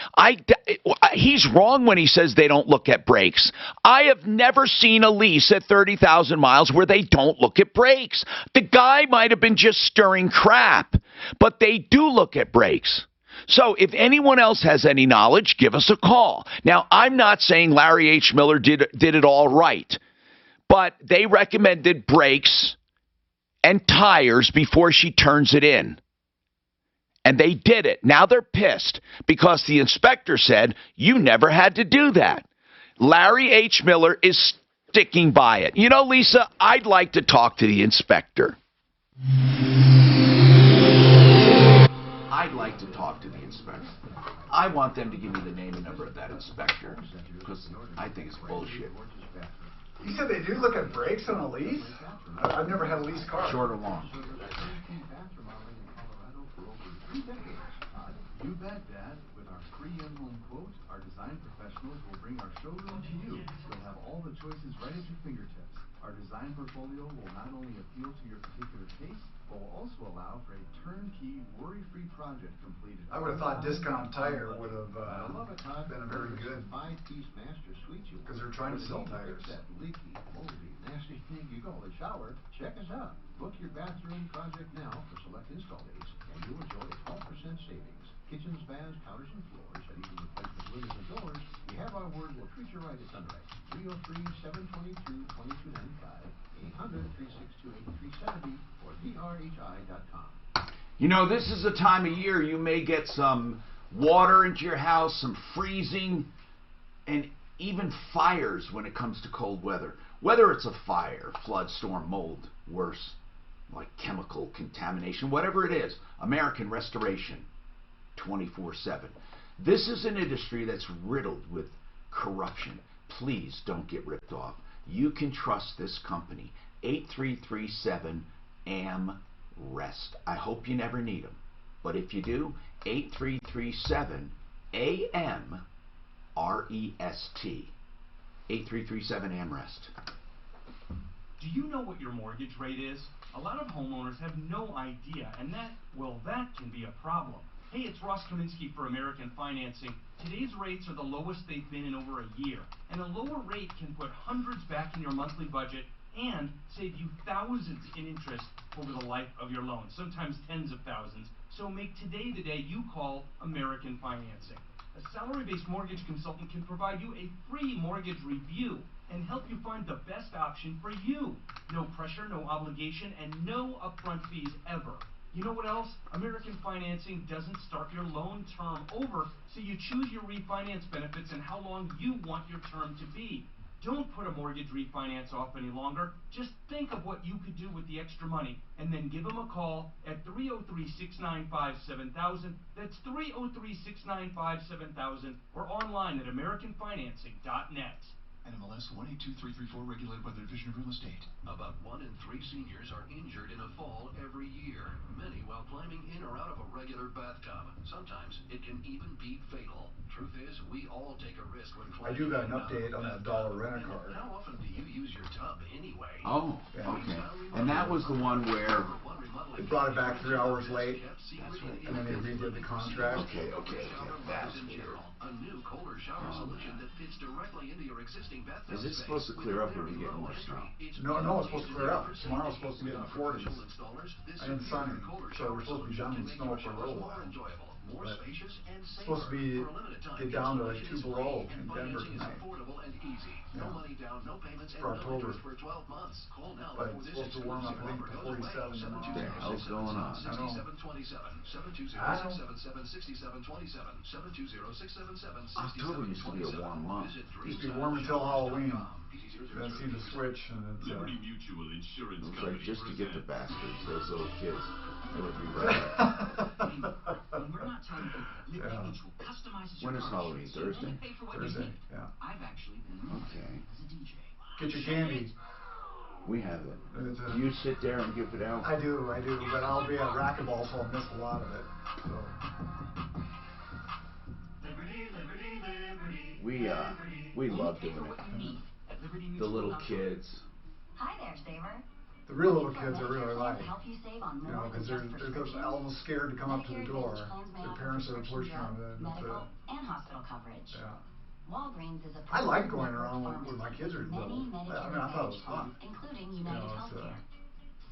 He's wrong when he says they don't look at brakes. I have never seen a lease at 30,000 miles where they don't look at brakes. The guy might have been just stirring crap, but they do look at brakes. So if anyone else has any knowledge, give us a call. Now, I'm not saying Larry H. Miller did it all right, but they recommended brakes and tires before she turns it in. And they did it. Now they're pissed because the inspector said you never had to do that. Larry H. Miller is sticking by it. You know, Lisa, I'd like to talk to the inspector. I'd like to talk to the inspector. I want them to give me the name and number of that inspector because I think it's bullshit. You said they do look at brakes on a lease? I've never had a lease car. Short or long? You bet, Dad. With our free in-home quote, our design professionals will bring our showroom to you. You'll have all the choices right at your fingertips. Our design portfolio will not only appeal to your particular taste, but will also allow for a turnkey, worry-free project completed. I would have thought Discount Tire would have been a very good five-piece master suite. Because they're trying to sell tires. That leaky, moldy, nasty thing you call a shower. Check us out. Book your bathroom project now for select install dates, and you'll enjoy a 12% savings. Kitchens, baths, counters, and floors, and even replacement windows and doors. We have our word. We'll treat you right at Sunrise. 303-722-2295, 800-362-8370, or drhi.com. You know, this is the time of year you may get some water into your house, some freezing, and even fires when it comes to cold weather. Whether it's a fire, flood, storm, mold, worse, like chemical contamination, whatever it is, American Restoration, 24/7. This is an industry that's riddled with corruption. Please don't get ripped off. You can trust this company. 8337-AM-REST. I hope you never need them. But if you do, 8337-AM-REST. 8337-AM-REST. Do you know what your mortgage rate is? A lot of homeowners have no idea, and that can be a problem. Hey, it's Ross Kaminsky for American Financing. Today's rates are the lowest they've been in over a year, and a lower rate can put hundreds back in your monthly budget and save you thousands in interest over the life of your loan, sometimes tens of thousands. So make today the day you call American Financing. A salary-based mortgage consultant can provide you a free mortgage review and help you find the best option for you. No pressure, no obligation, and no upfront fees ever. You know what else? American Financing doesn't start your loan term over, so you choose your refinance benefits and how long you want your term to be. Don't put a mortgage refinance off any longer. Just think of what you could do with the extra money, and then give them a call at 303-695-7000. That's 303-695-7000, or online at AmericanFinancing.net. NMLS 182334, regulated by the Division of Real Estate. About 1 in 3 seniors are injured in a fall every year, many while climbing in or out of a regular bathtub. Sometimes it can even be fatal. Truth is, we all take a risk when I climbing do got in an and out update of on a that dollar bathtub. rent-a-car. How often do you use your tub anyway? Oh, okay. And that was the one where They brought it back 3 hours late, and then they redid the contract. Okay. That's weird. A new Kohler shower solution that fits directly into your existing bathtub. Is it supposed to clear up or are we getting more snow? No, it's supposed to clear up. Tomorrow's supposed to get in the 40s and sunny, so we're supposed to be done with snow for a little while. But it's supposed to be get down to like 2 below in Denver tonight. Yeah. For October. But it's supposed to warm up, I think, to 47 tomorrow. What the hell's going on? I know. October used to be a warm month. It used to be warm until Halloween. Then it seemed to switch, and it looks like just to get the bastards, those little kids. They would be right. Yeah. When is Halloween? Thursday? Thursday, yeah. Okay. Get your candy. We have it. Do you sit there and give it out? I do, but I'll be at racquetball, so I'll miss a lot of it. So. We love doing it. The little kids. Hi there, Saver. The real little kids are really like, you know, because they're almost scared to come up to the door. Their parents are pushing them. Medical and hospital coverage. Yeah. Walgreens is a I like going around when my kids are little. I mean, I thought it was fun. Including United Healthcare.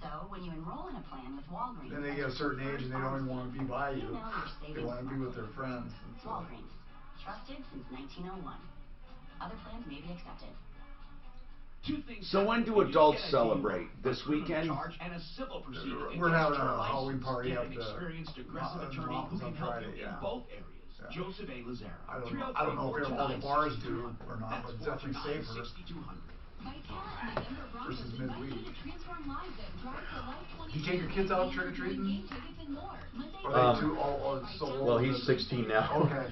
So when you enroll in a plan with Walgreens, then they get a certain age and they don't even want to be by you. They want to be with their friends. Walgreens, trusted since 1901. Other plans may be accepted. So when do adults celebrate? This weekend? We're having a Halloween party up the mountains on Friday, yeah. Joseph A. Lazaro. I don't know if all the bars do or not, but it's definitely safer versus midweek. Do you take your kids out trick-or-treating? Well, he's 16 now. Okay.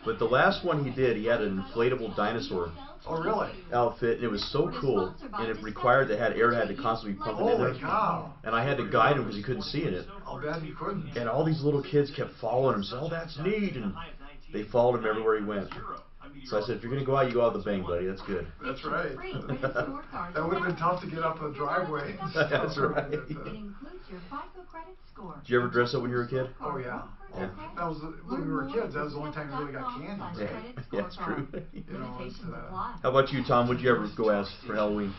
But the last one he did, he had an inflatable dinosaur. Oh, really? Outfit, and it was so cool, and it required that air had to constantly be pumping in there. Holy cow! And I had to guide him because he couldn't see in it. I'll bet you couldn't. And all these little kids kept following him, saying, "Oh, that's neat," and they followed him everywhere he went. So I said, if you're gonna go out, you go out with a bang, buddy. That's good. That's right. That would have been tough to get up the driveway. That's right. Did you ever dress up when you were a kid? Oh yeah. Yeah. That was when we were kids. That was the only time we really got candy. Yeah, that's true. You know, How about you, Tom? What'd you ever go as for Halloween?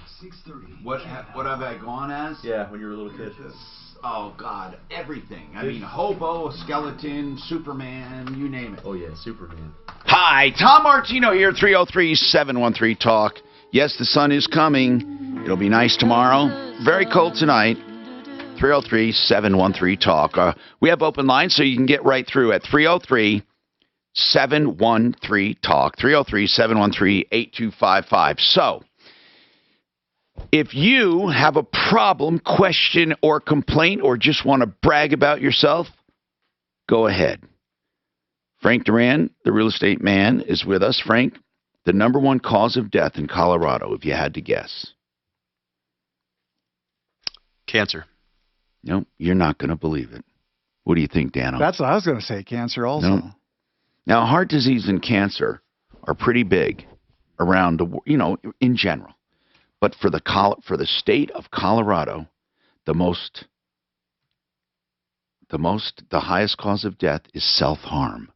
What have I gone as? Yeah, when you were a little kid. Oh God, everything. I mean, hobo, skeleton, Superman, you name it. Oh yeah, Superman. Hi, Tom Martino here, 303-713-TALK. Yes, the sun is coming. It'll be nice tomorrow. Very cold tonight. 303-713-TALK. We have open lines, so you can get right through at 303-713-TALK. 303-713-8255. So, if you have a problem, question, or complaint, or just want to brag about yourself, go ahead. Frank Duran, the real estate man, is with us. Frank, the #1 cause of death in Colorado, if you had to guess. Cancer. No, you're not going to believe it. What do you think, Dano? That's what I was going to say, cancer also. No. Now, heart disease and cancer are pretty big around the, in general. But for the state of Colorado, the highest cause of death is self-harm.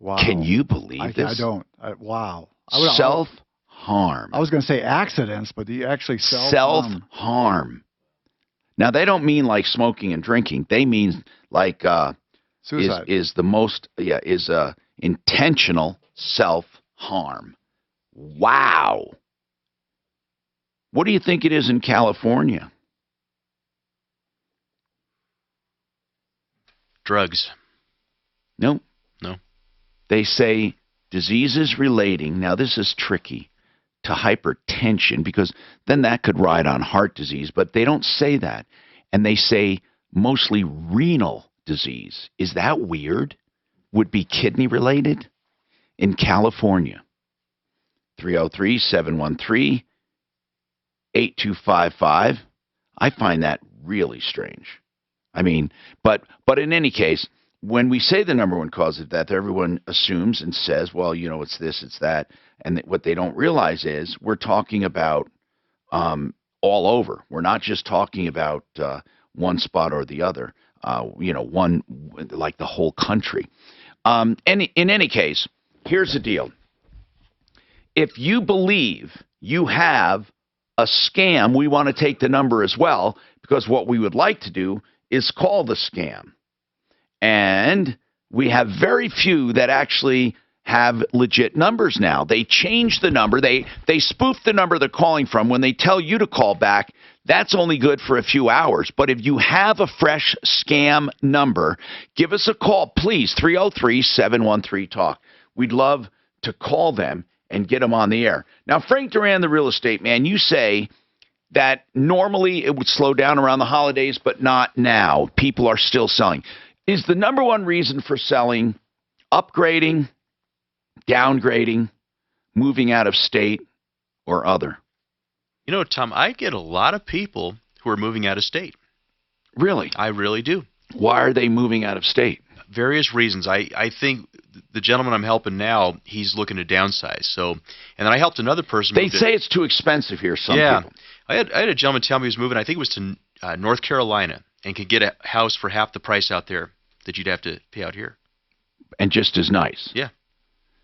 Wow. Can you believe this? I don't. Wow. Self-harm. I was going to say accidents, but you actually self-harm. Now, they don't mean like smoking and drinking. They mean like suicide. Is intentional self-harm. Wow. What do you think it is in California? Drugs. No. No. They say diseases relating, now this is tricky, to hypertension, because then that could ride on heart disease, but they don't say that. And they say mostly renal disease. Is that weird? Would be kidney related in California. 303-713-8255. I find that really strange. I mean, but in any case, when we say the number one cause of death, everyone assumes and says, well, you know, it's this, it's that. And what they don't realize is we're talking about all over. We're not just talking about one spot or the other, one, like the whole country. In any case, here's the deal. If you believe you have a scam, we want to take the number as well, because what we would like to do is call the scam. And we have very few that actually have legit numbers now. They change the number. They spoof the number they're calling from. When they tell you to call back, that's only good for a few hours. But if you have a fresh scam number, give us a call, please, 303-713-TALK. We'd love to call them and get them on the air. Now, Frank Duran, the real estate man, you say that normally it would slow down around the holidays, but not now. People are still selling. Is the number one reason for selling upgrading, downgrading, moving out of state, or other? You know, Tom, I get a lot of people who are moving out of state. Really? I really do. Why are they moving out of state? Various reasons. I think the gentleman I'm helping now, he's looking to downsize. So, and then I helped another person. They say it's too expensive here, some people. I had a gentleman tell me he was moving, I think it was to North Carolina, and could get a house for half the price out there that you'd have to pay out here. And just as nice. Yeah.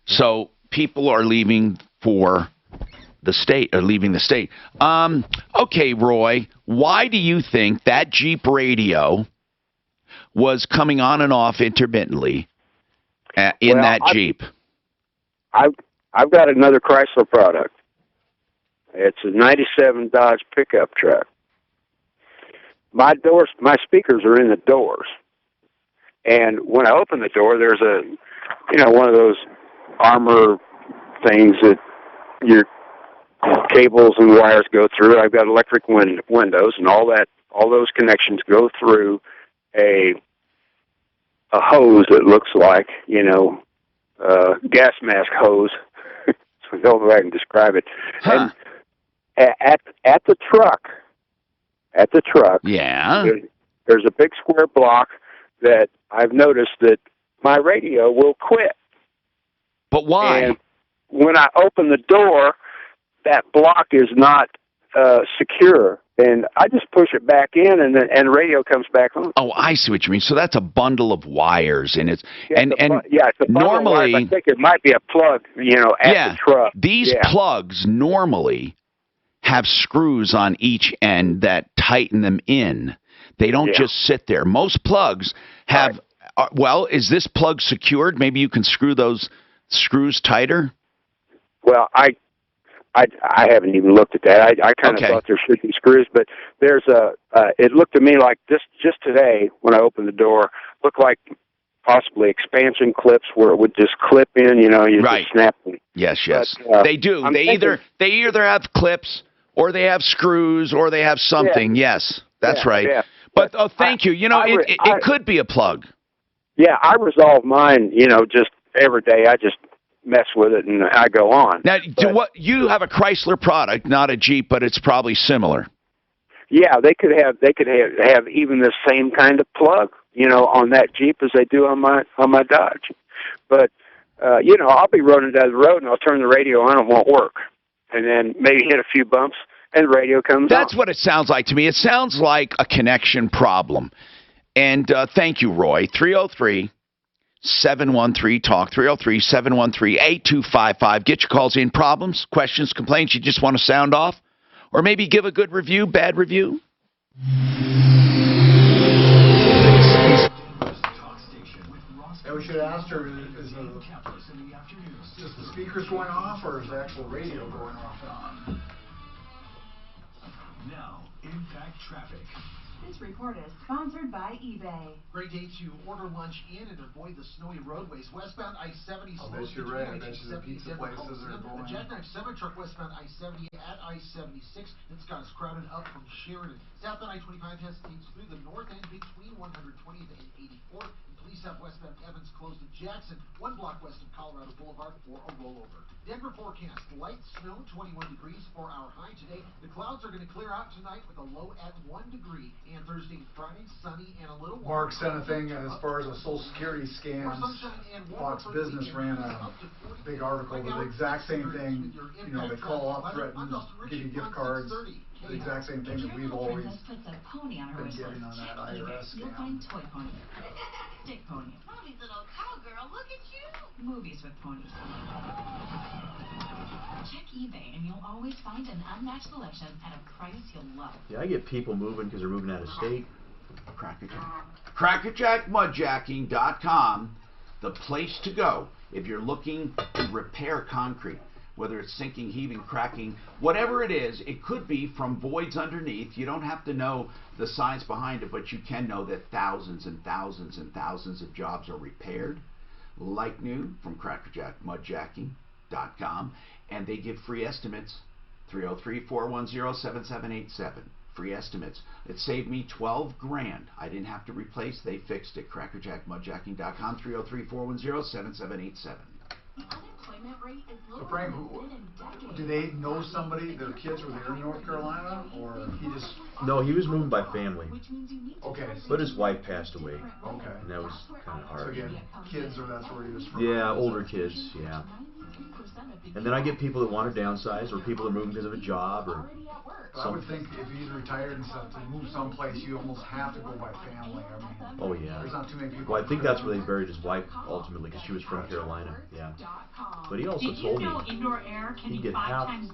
So people are leaving for the state, or leaving the state. Okay, Roy, why do you think that Jeep radio was coming on and off intermittently in that Jeep? I've got another Chrysler product. It's a 97 Dodge pickup truck. My speakers are in the doors. And when I open the door, there's one of those armor things that your cables and wires go through. I've got electric windows, and all those connections go through a hose that looks like, gas mask hose. So the only way I can describe it. Huh. And at the truck, yeah, there's a big square block that I've noticed that my radio will quit. But why? And when I open the door, that block is not secure, and I just push it back in, and the radio comes back on. Oh, I see what you mean. So that's a bundle of wires, and it's it's a bundle of wires. I think it might be a plug, at the truck. These plugs normally have screws on each end that tighten them in. They don't just sit there. Most plugs have. Well, is this plug secured? Maybe you can screw those screws tighter. Well, I haven't even looked at that. I kind of thought there should be screws, but there's it looked to me like this just today when I opened the door, looked like possibly expansion clips where it would just clip in, you just snap them. Yes. But, they do. They either have clips or they have screws or they have something. Yeah. Yes, that's right. Yeah. But thank you. It could be a plug. Yeah, I resolve mine, just every day. I just mess with it and I go on. Now, you have a Chrysler product, not a Jeep, but it's probably similar. Yeah, they could have even the same kind of plug, on that Jeep as they do on my Dodge. But I'll be running down the road and I'll turn the radio on and it won't work. And then maybe hit a few bumps and the radio comes on. That's what it sounds like to me. It sounds like a connection problem. And thank you, Roy. 303-713-TALK, 303-713-8255. Get your calls in. Problems, questions, complaints you just want to sound off? Or maybe give a good review, bad review? And we should have asked her, is the speakers going off or is the actual radio going off and on? Now, Impact Traffic. This report is sponsored by eBay. Great day to order lunch in and avoid the snowy roadways. Westbound I-70 I bet you're right. I bet you the pizza places are going. A jackknife semi-truck westbound I-70 at I-76. It's got us crowded up from Sheridan. Southbound I-25 hesitates through the north end between 120th and 84th. Police have westbound Evans closed at Jackson, 1 block west of Colorado Boulevard for a rollover. Denver forecast, light snow, 21 degrees, 4-hour high today. The clouds are going to clear out tonight with a low at 1 degree. And Thursday and Friday, sunny and a little warm. Mark sent a thing as far as the Social Security scams. Fox Business ran a big article with the exact same thing. You know, they call up, threaten, give you gift cards. The exact same thing that we've always been getting on that IRS scam. You'll find toy pony, stick pony, Mommy's little cowgirl, look at you! Movies with ponies. Check eBay and you'll always find an unmatched selection at a price you'll love. Yeah, I get people moving because they're moving out of state. Crackerjack. CrackerJackMudjacking.com, the place to go if you're looking to repair concrete. Whether it's sinking, heaving, cracking, whatever it is, it could be from voids underneath. You don't have to know the science behind it, but you can know that thousands and thousands and thousands of jobs are repaired, like new, from CrackerJackMudjacking.com, and they give free estimates, 303-410-7787. Free estimates. It saved me 12 grand. I didn't have to replace. They fixed it. CrackerJackMudjacking.com, 303-410-7787. So Frank, do they know somebody, their kids were there in North Carolina, or he just... No, he was moving by family. Okay. But his wife passed away. Okay. And that was kind of hard. So again, kids, or that's where he was from? Yeah, older kids, yeah. And then I get people that want to downsize, or people that are moving because of a job, or... I would think if he's retired and stuff, to move someplace, you almost have to go by family. I mean, oh yeah. There's not too many people. Well, I think that's where they buried his wife ultimately, because she was from Carolina. Yeah. But he also told me he'd get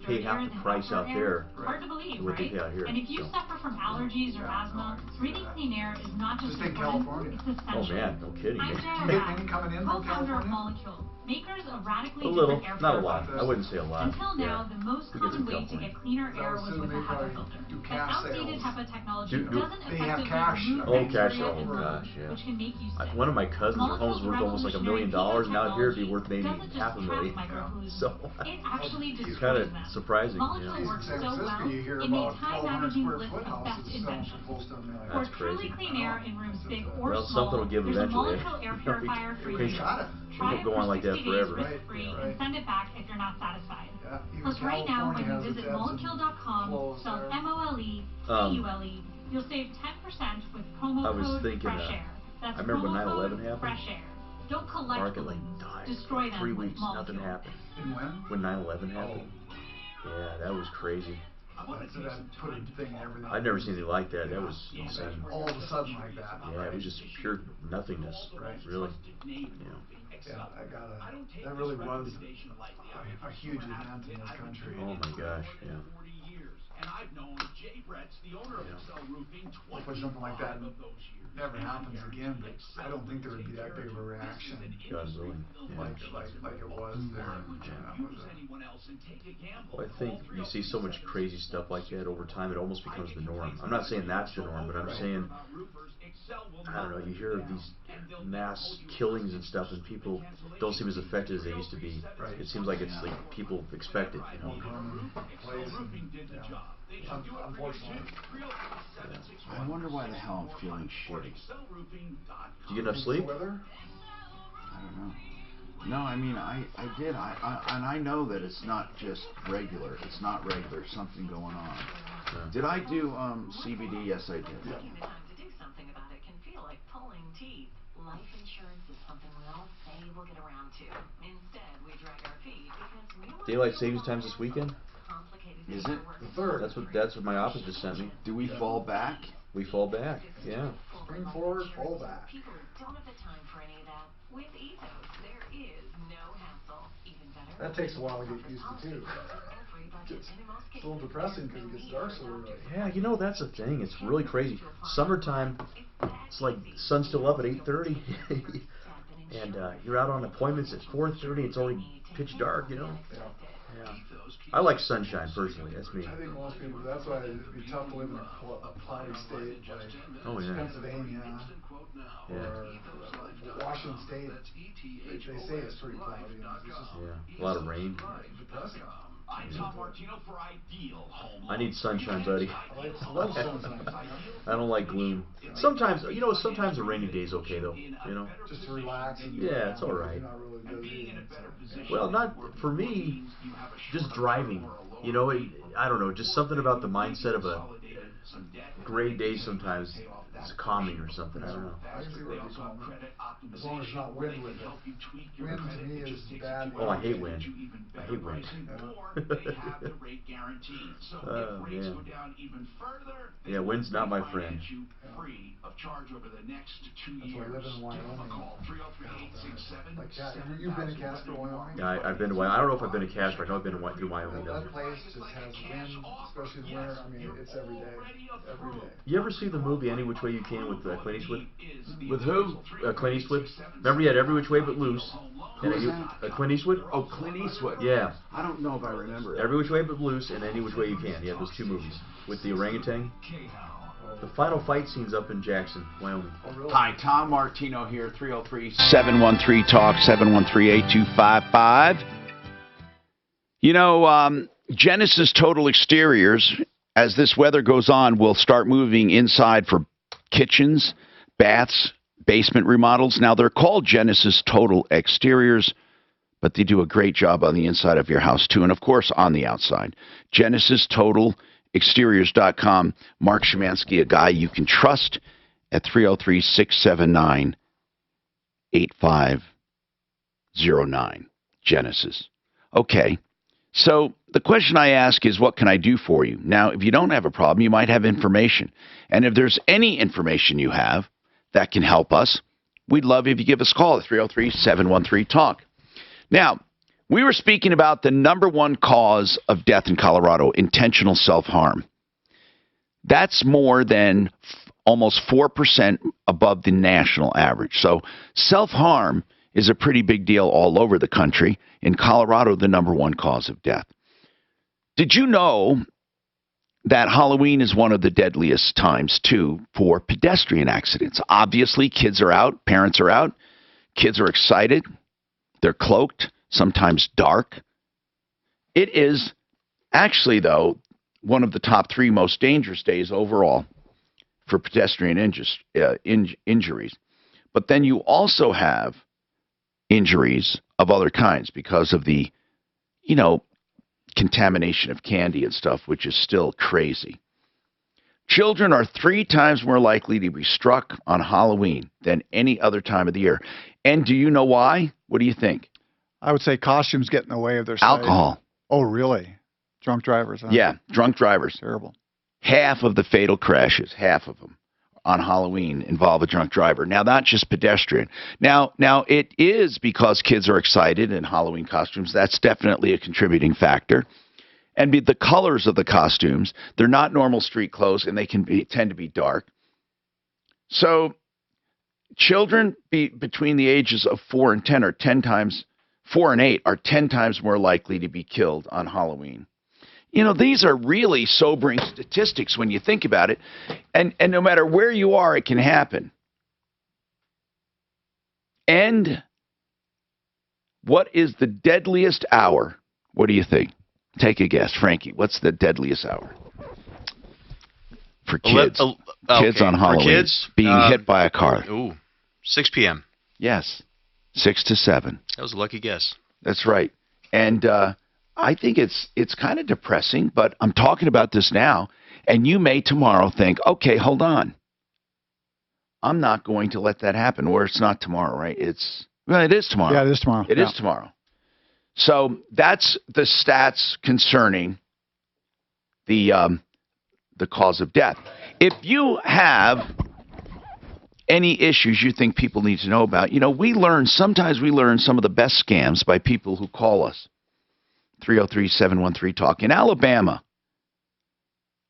pay half the price out there than what they pay out here. And if you suffer from allergies or asthma, breathing clean air is not just important, it's essential. Oh man, no kidding. I'm Do you get any coming in from co-founder of California? Molecule, makers of radically A little, different air not a lot. purifiers. I wouldn't say a lot. Until now, the most We get common some way to California. get cleaner air was with a HEPA filter. But outdated HEPA technology doesn't effectively remove Oh, cash. bacteria Oh and gosh, germs, yeah. which can make you sick. One of my cousins' home's worth almost like $1 million, and out here it'd be worth maybe doesn't just $500,000. trap microfluids. So It actually it's destroys kind of them. surprising. Molecule Yeah. works so well, You hear it made about Time 1,200 Magazine's square list foot of houses best selling inventions. for close to $1 million. For That's truly crazy. clean air in rooms big or Well, small, something will give there's eventually. a Molecule air purifier for We you. got it. Try We'll it go for on like that 60 days forever. risk-free and send it back if you're not satisfied. Yeah, Plus, right now, when you California has visit its ebbs and molecule.com, flows spelled there. MOLE, you'll save 10% with promo I was code thinking, Fresh Air. That's I remember promo code 9/11 happened. Fresh Air. Don't collect Market like pollutants. died. Destroy them 3 with weeks, Molecule. nothing happened. And when? When 9/11 happened. Yeah, that was crazy. So that put a thing in everything. I'd never seen anything like that. That was insane. All of a sudden like that. Yeah, it was just pure nothingness. Right. Really. Yeah, that really was a huge event in this country. Oh my gosh, yeah. And I've known Jay Bretz, the owner of Excel Roofing, Hopefully something like that never happens again, but I don't think there would be that big of a reaction. God willing. Yeah. Like it was there. Well, I think you see so much crazy stuff like that over time, it almost becomes the norm. I'm not saying that's the norm, but I'm saying, I don't know, you hear of these mass killings and stuff, and people don't seem as affected as they used to be. It seems like it's like people expect it, you know. Unfortunately. I wonder why the hell I'm feeling shitty. Did you get enough sleep? I don't know. No, I mean, I did. And I know that it's not just regular. It's not regular. Something going on. Did I do CBD? Yes, I did. To do something about it can feel like pulling teeth. Life insurance is something we all say we'll get around to. Instead, we drag our feet because we want Daylight savings times this weekend? Is it? The 3rd. That's what my office just sent me. Do we fall back? We fall back. Yeah. Spring forward, fall back. People don't have the time for any of that. With Ethos, there is no hassle. Even better. That takes a while to get used to too. It's a little depressing because it gets dark so early. Yeah, you know, that's the thing. It's really crazy. Summertime, it's like the sun's still up at 8:30. And you're out on appointments at 4:30. It's already pitch dark, you know. Yeah. I like sunshine personally. That's me. I think most people. That's why it'd be tough to live in a cloudy state like Pennsylvania or Washington State. They say it's pretty cloudy. It's just a lot of rain. Depressing. I need sunshine, buddy. I don't like gloom. Sometimes, sometimes a rainy day's okay though. Just to relax. Yeah, it's all right. Well, not for me. Just driving. I don't know. Just something about the mindset of a gray day sometimes. It's calming or something. I don't know. I usually work as long as it's not wind with it. Wind to me is bad. Oh, I hate wind. I hate wind. Oh, man. Yeah, wind's not my friend. That's why I live in Wyoming. Like, you've been to Casper, Wyoming? Yeah, I've been to Wyoming. I don't know if I've been to Casper. I know I've been through Wyoming. That place just has wind, especially in winter. I mean, it's every day. Every day. You ever see the movie Any Which Way You Can with Clint Eastwood? With who? Clint Eastwood. Remember he had Every Which Way But Loose. Who is that? Clint Eastwood. Oh, Clint Eastwood. Yeah. I don't know if I remember it. Every Which Way But Loose and Any Which Way You Can. He had those two movies with the orangutan. The final fight scene's up in Jackson, Wyoming. Hi, Tom Martino here, 303-713-TALK, 713-8255. Genesis Total Exteriors, as this weather goes on, will start moving inside for kitchens, baths, basement remodels. Now, they're called Genesis Total Exteriors, but they do a great job on the inside of your house, too, and, of course, on the outside. Genesis Total Exteriors.com. Mark Szymanski, a guy you can trust, at 303-679-8509. Genesis. Okay. So the question I ask is, what can I do for you? Now, if you don't have a problem, you might have information. And if there's any information you have that can help us, we'd love if you give us a call at 303-713-TALK. Now, we were speaking about the number one cause of death in Colorado, intentional self-harm. That's more than almost 4% above the national average. So self-harm is a pretty big deal all over the country. In Colorado, the number one cause of death. Did you know that Halloween is one of the deadliest times, too, for pedestrian accidents? Obviously, kids are out, parents are out, kids are excited, they're cloaked, sometimes dark. It is actually, though, one of the top 3 most dangerous days overall for pedestrian injuries. But then you also have injuries of other kinds because of the, contamination of candy and stuff, which is still crazy. Children are 3 times more likely to be struck on Halloween than any other time of the year. And do you know why? What do you think? I would say costumes get in the way of their alcohol. Sight. Oh, really? Drunk drivers. Huh? Yeah, drunk drivers. Terrible. Half of the fatal crashes, half of them on Halloween involve a drunk driver. Now, not just pedestrian. Now it is because kids are excited in Halloween costumes. That's definitely a contributing factor. And the colors of the costumes, they're not normal street clothes, and they tend to be dark. So children between the ages of 4 and 10 are 10 times, 4 and 8 are 10 times more likely to be killed on Halloween. These are really sobering statistics when you think about it. And no matter where you are, it can happen. And what is the deadliest hour? What do you think? Take a guess. Frankie, what's the deadliest hour? For kids. Kids on Halloween. For kids? Being hit by a car. 6 p.m. Yes. 6 to 7. That was a lucky guess. That's right. And I think it's kind of depressing, but I'm talking about this now, and you may tomorrow think, okay, hold on. I'm not going to let that happen, or it's not tomorrow, right? It is tomorrow. Yeah, it is tomorrow. It is tomorrow. So that's the stats concerning the cause of death. If you have any issues you think people need to know about, sometimes we learn some of the best scams by people who call us. 303-713-TALK. In Alabama,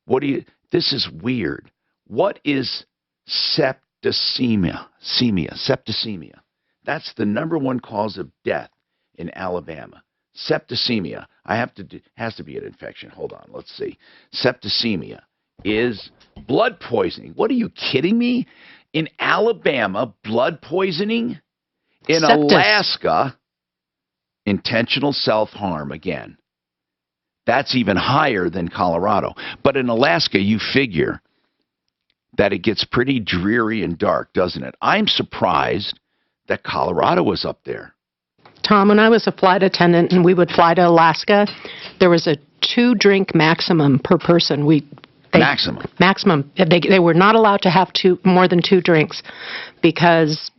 this is weird. What is septicemia? Septicemia. That's the number one cause of death in Alabama. Septicemia. Has to be an infection. Hold on, let's see. Septicemia is blood poisoning. What are you kidding me? In Alabama, blood poisoning? In Alaska, intentional self-harm again. That's even higher than Colorado. But in Alaska, you figure that it gets pretty dreary and dark, doesn't it? I'm surprised that Colorado was up there. Tom, when I was a flight attendant and we would fly to Alaska, there was a 2-drink maximum per person. Maximum. They were not allowed to have more than 2 drinks because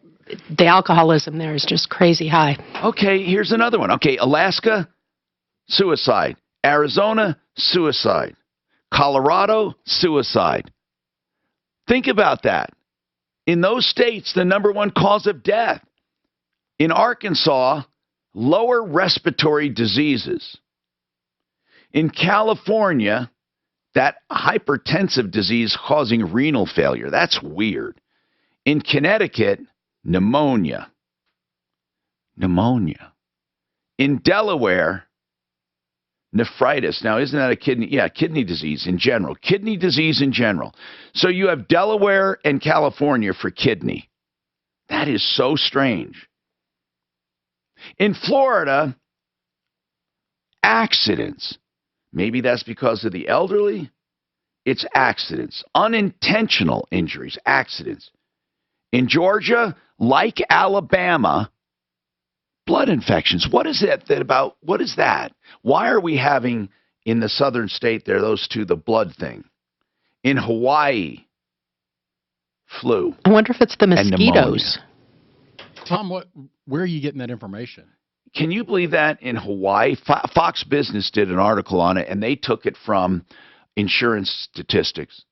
the alcoholism there is just crazy high. Okay, here's another one. Okay, Alaska, suicide. Arizona, suicide. Colorado, suicide. Think about that. In those states, the #1 cause of death. In Arkansas, lower respiratory diseases. In California, that hypertensive disease causing renal failure. That's weird. In Connecticut, pneumonia. In Delaware, nephritis. Now, isn't that a kidney? Yeah, kidney disease in general. So you have Delaware and California for kidney. That is so strange. In Florida, accidents. Maybe that's because of the elderly. It's accidents. Unintentional injuries, accidents. In Georgia, like Alabama, blood infections. What is that? Why are we having in the southern state there, those two, the blood thing? In Hawaii, flu. I wonder if it's the mosquitoes. Tom, where are you getting that information? Can you believe that in Hawaii? Fox Business did an article on it, and they took it from insurance statistics.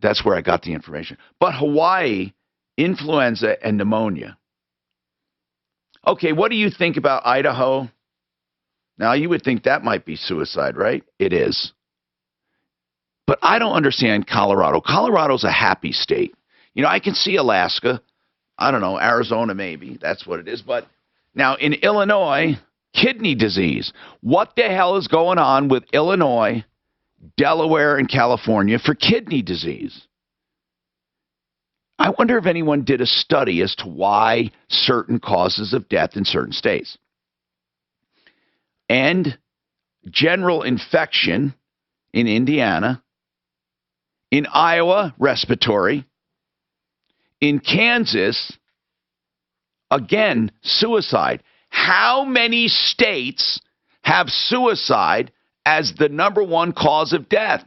That's where I got the information. But Hawaii, influenza and pneumonia. Okay, what do you think about Idaho? Now, you would think that might be suicide, right? It is. But I don't understand Colorado. Colorado's a happy state. You know, I can see Alaska. I don't know, Arizona maybe. That's what it is. But now in Illinois, kidney disease. What the hell is going on with Illinois, Delaware, and California for kidney disease? I wonder if anyone did a study as to why certain causes of death in certain states. And general infection in Indiana. In Iowa, respiratory. In Kansas, again, suicide. How many states have suicide as the #1 cause of death?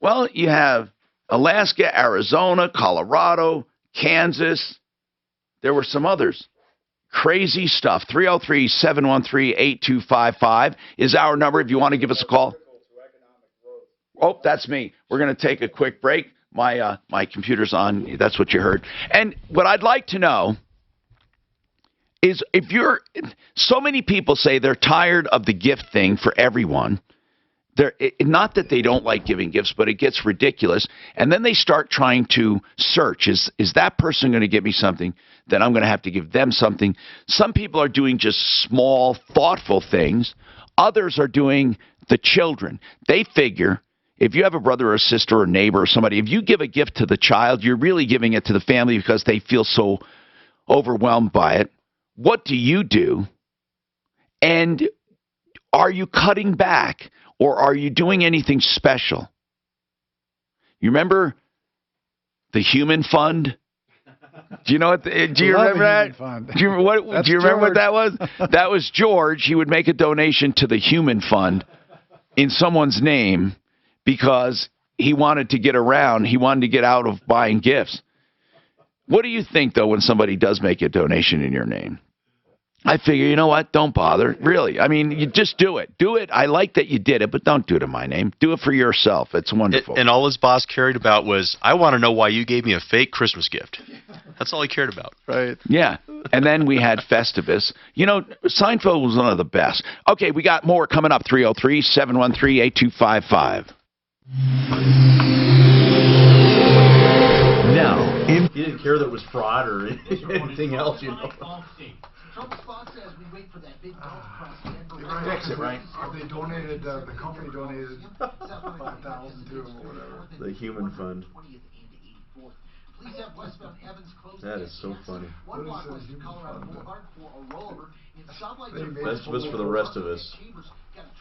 Well, you have Alaska, Arizona, Colorado, Kansas. There were some others. Crazy stuff. 303-713-8255 is our number if you want to give us a call. Oh, that's me. We're going to take a quick break. My computer's on. That's what you heard. And what I'd like to know is if you're – so many people say they're tired of the gift thing for everyone. Not that they don't like giving gifts, but it gets ridiculous. And then they start trying to search. Is that person going to give me something? Then I'm going to have to give them something. Some people are doing just small, thoughtful things. Others are doing the children. They figure if you have a brother or a sister or a neighbor or somebody, if you give a gift to the child, you're really giving it to the family because they feel so overwhelmed by it. What do you do? And are you cutting back? Or are you doing anything special? You remember the Human Fund? Do you know what? Do you remember that? Do you remember what that was? That was George. He would make a donation to the Human Fund in someone's name because he wanted to get around. He wanted to get out of buying gifts. What do you think, though, when somebody does make a donation in your name? I figure, you know what? Don't bother. Really. I mean, you just do it. Do it. I like that you did it, but don't do it in my name. Do it for yourself. It's wonderful. And all his boss cared about was, I want to know why you gave me a fake Christmas gift. That's all he cared about. Right. Yeah. And then we had Festivus. You know, Seinfeld was one of the best. Okay, we got more coming up. 303-713-8255. Now, he didn't care that it was fraud or anything else, you know. Trouble spots as we wait for that big bump across the end. Fix it, right? They donated, the company donated 5,000 to them or whatever. The Human Fund. Please have westbound Evans closed. That is so funny. One block west of Colorado Boulevard for a rollover in South Lake. Festivus for the rest of us.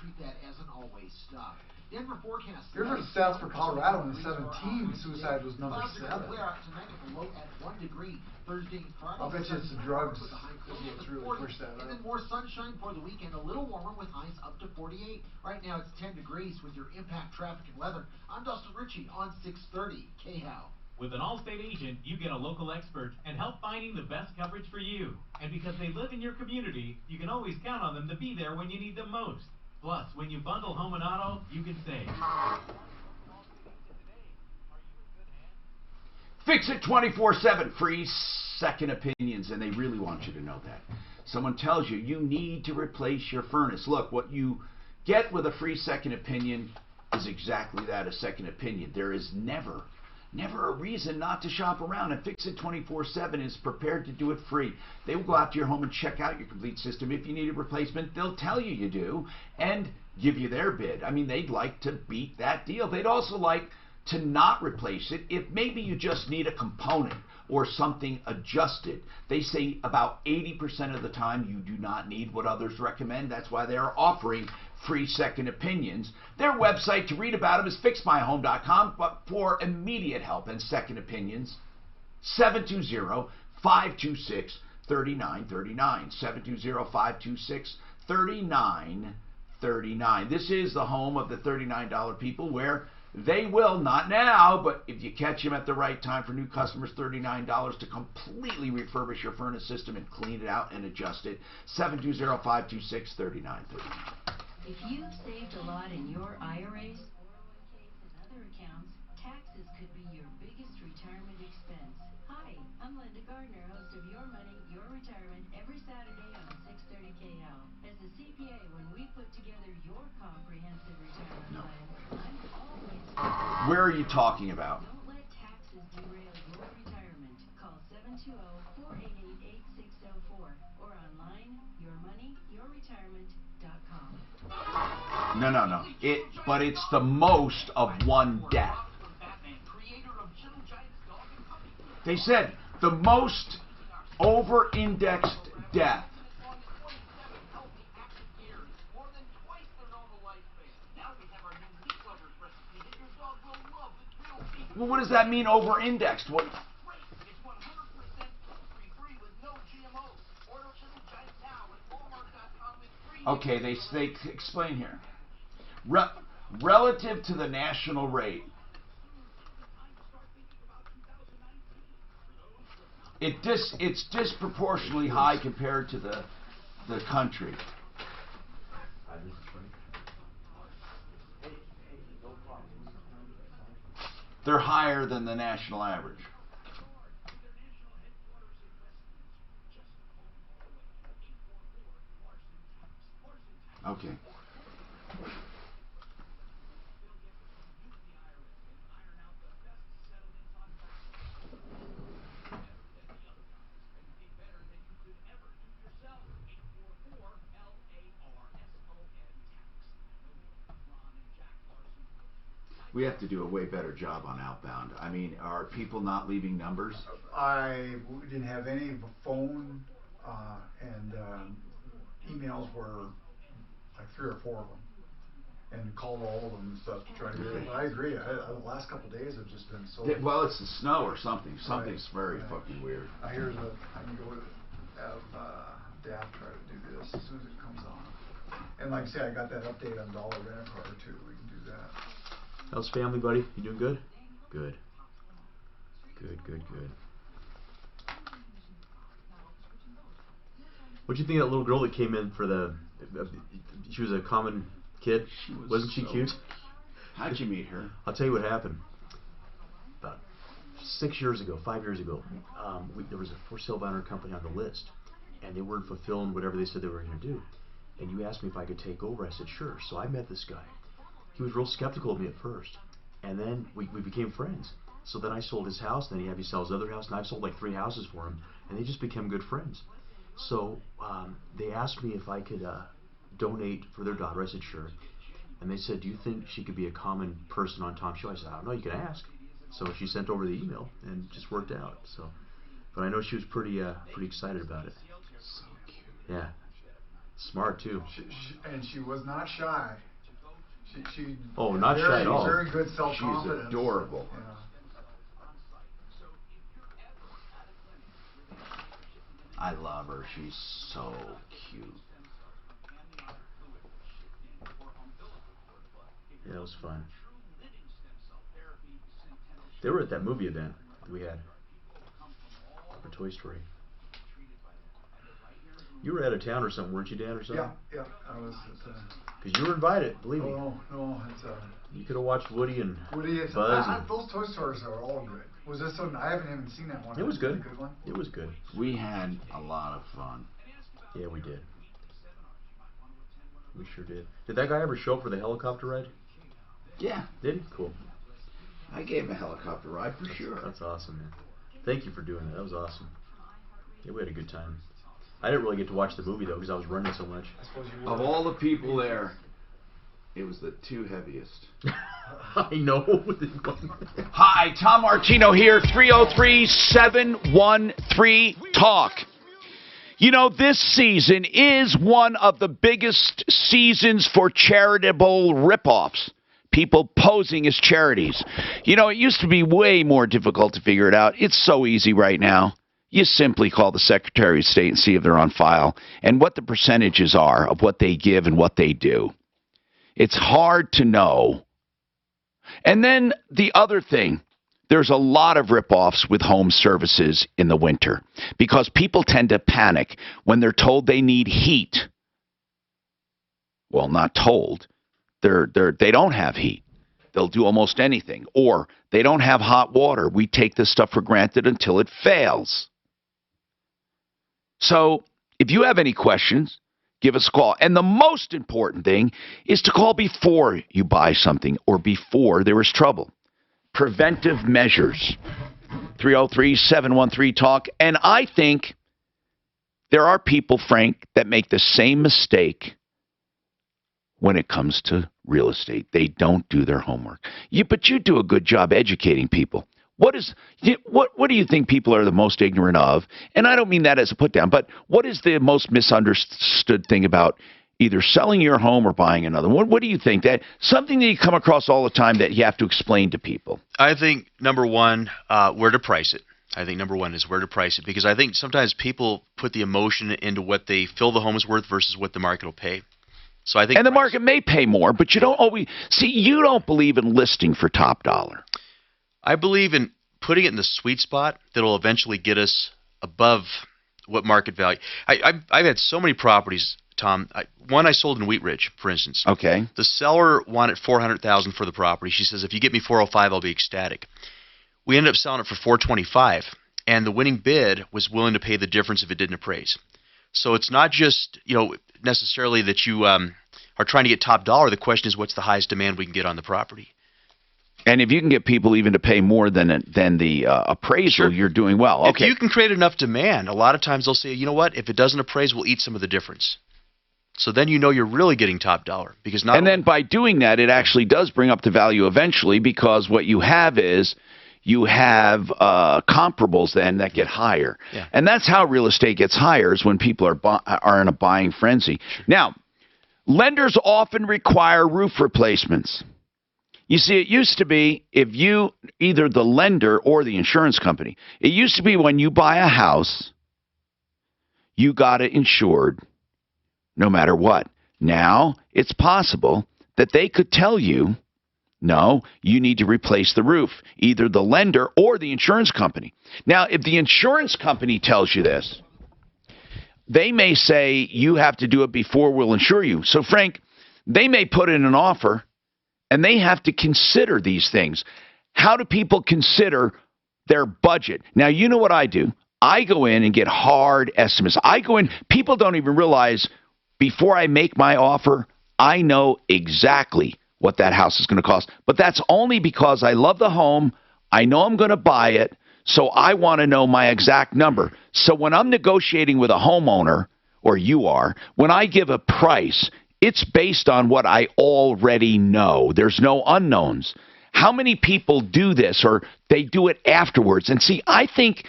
treat that as an always stop. Denver forecast. Here's our stats for Colorado. In 17, suicide was number 7. Clear out tonight with a low at 1 degree. Thursday and Friday. I'll bet you it's the drugs that's really pushed that And up. then more sunshine for the weekend. A little warmer with highs up to 48. Right now it's 10 degrees with your impact traffic and weather. I'm Dustin Ritchie on 630 KHOW. With an Allstate agent, you get a local expert and help finding the best coverage for you. And because they live in your community, you can always count on them to be there when you need them most. Plus, when you bundle home and auto, you can save. Fix It 24/7, free second opinions, and they really want you to know that. Someone tells you you need to replace your furnace. Look, what you get with a free second opinion is exactly that, a second opinion. There is never a reason not to shop around, and Fix It 24/7 is prepared to do it free. They will go out to your home and check out your complete system. If you need a replacement, they'll tell you you do and give you their bid. I mean, they'd like to beat that deal. They'd also like to not replace it if maybe you just need a component or something adjusted. They say about 80% of the time you do not need what others recommend. That's why they are offering free second opinions. Their website to read about them is fixmyhome.com, but for immediate help and second opinions, 720-526-3939. 720-526-3939. This is the home of the $39 people, where they will, not now, but if you catch them at the right time, for new customers, $39 to completely refurbish your furnace system and clean it out and adjust it. 720-526-3939. If you've saved a lot in your IRAs, 401ks, and other accounts, taxes could be your biggest retirement expense. Hi, I'm Linda Gardner, host of Your Money, Your Retirement, every Saturday on 630 KL. As a CPA, when we put together your comprehensive retirement plan, I'm always... Where are you talking about? Don't let taxes derail your retirement. Call 720-488-8604 or online, yourmoneyyourretirement.com. No. But it's the most of one death. They said the most over-indexed death. Well, what does that mean, over-indexed? What? Okay, they explain here. Relative to the national rate, it's disproportionately high compared to the country. They're higher than the national average. Okay. We have to do a way better job on outbound. I mean, are people not leaving numbers? We didn't have any phone, and emails were like 3 or 4 of them, and called all of them and stuff to try to get it. But I agree. The last couple of days have just been so... Well, it's the snow or something. Something's very fucking weird. I hear that I can go to Dad try to do this as soon as it comes on. And like I say, I got that update on Dollar Rent-A-Car too. We can do that. How's family, buddy? You doing good? Good. What'd you think of that little girl that came in for the... She was a common kid? Wasn't she cute? How'd you meet her? I'll tell you what happened. About 5 years ago, there was a for sale by our company on the list, and they weren't fulfilling whatever they said they were going to do. And you asked me if I could take over. I said, sure. So I met this guy. He was real skeptical of me at first, and then we became friends. So then I sold his house, and then he had me sell his other house, and I've sold like 3 houses for him, and they just became good friends. So they asked me if I could donate for their daughter. I said, sure. And they said, do you think she could be a common person on Tom's show? I said, I don't know, you can ask. So she sent over the email, and it just worked out. So, but I know she was pretty excited about it. So cute. Yeah. Smart too. And she was not shy. She oh, not shy at all. Very good self-confidence. She's adorable. Yeah. I love her. She's so cute. Yeah, it was fun. They were at that movie event that we had for Toy Story. You were out of town or something, weren't you, Dan, or something? Yeah, I was. Because you were invited, believe me. No, it's you could have watched Woody and Buzz. Those Toy Stories are all good. Was this one? I haven't even seen that one. It was good. A good one? It was good. We had a lot of fun. Yeah, we did. We sure did. Did that guy ever show up for the helicopter ride? Yeah. Did he? Cool. I gave him a helicopter ride for sure. That's awesome, man. Thank you for doing that. That was awesome. Yeah, we had a good time. I didn't really get to watch the movie, though, because I was running so much. Of all the people there, it was the two heaviest. I know. Hi, Tom Martino here, 303-713-TALK. You know, this season is one of the biggest seasons for charitable ripoffs. People posing as charities. You know, it used to be way more difficult to figure it out. It's so easy right now. You simply call the Secretary of State and see if they're on file and what the percentages are of what they give and what they do. It's hard to know. And then the other thing, there's a lot of ripoffs with home services in the winter because people tend to panic when they're told they need heat. Well, not told. They don't have heat. They'll do almost anything. Or they don't have hot water. We take this stuff for granted until it fails. So if you have any questions, give us a call. And the most important thing is to call before you buy something or before there is trouble. Preventive measures. 303-713-TALK. And I think there are people, Frank, that make the same mistake when it comes to real estate. They don't do their homework. But you do a good job educating people. What do you think people are the most ignorant of? And I don't mean that as a put down, but what is the most misunderstood thing about either selling your home or buying another? What do you think? That something that you come across all the time that you have to explain to people? I think number one, where to price it. I think number one is where to price it, because I think sometimes people put the emotion into what they feel the home is worth versus what the market will pay. So I think, and the market may pay more, but you don't always see. You don't believe in listing for top dollar. I believe in putting it in the sweet spot that will eventually get us above what market value. I've had so many properties, Tom. One I sold in Wheat Ridge, for instance. Okay. The seller wanted $400,000 for the property. She says, if you get me $405,000, I'll be ecstatic. We ended up selling it for $425,000, and the winning bid was willing to pay the difference if it didn't appraise. So it's not just necessarily that you are trying to get top dollar. The question is, what's the highest demand we can get on the property? And if you can get people even to pay more than the appraisal, sure, you're doing well. Okay. If you can create enough demand, a lot of times they'll say, you know what, if it doesn't appraise, we'll eat some of the difference. So then you know you're really getting top dollar. And then by doing that, it actually does bring up the value eventually, because what you have is you have comparables then that get higher. Yeah. And that's how real estate gets higher, is when people are in a buying frenzy. Sure. Now, lenders often require roof replacements. You see, it used to be either the lender or the insurance company, it used to be when you buy a house, you got it insured no matter what. Now, it's possible that they could tell you, no, you need to replace the roof, either the lender or the insurance company. Now, if the insurance company tells you this, they may say you have to do it before we'll insure you. So, Frank, they may put in an offer, and they have to consider these things. How do people consider their budget? Now, you know what I do? I go in and get hard estimates. People don't even realize before I make my offer, I know exactly what that house is going to cost. But that's only because I love the home. I know I'm going to buy it, so I want to know my exact number. So when I'm negotiating with a homeowner, or you are, when I give a price, it's based on what I already know. There's no unknowns. How many people do this, or they do it afterwards? And see, I think,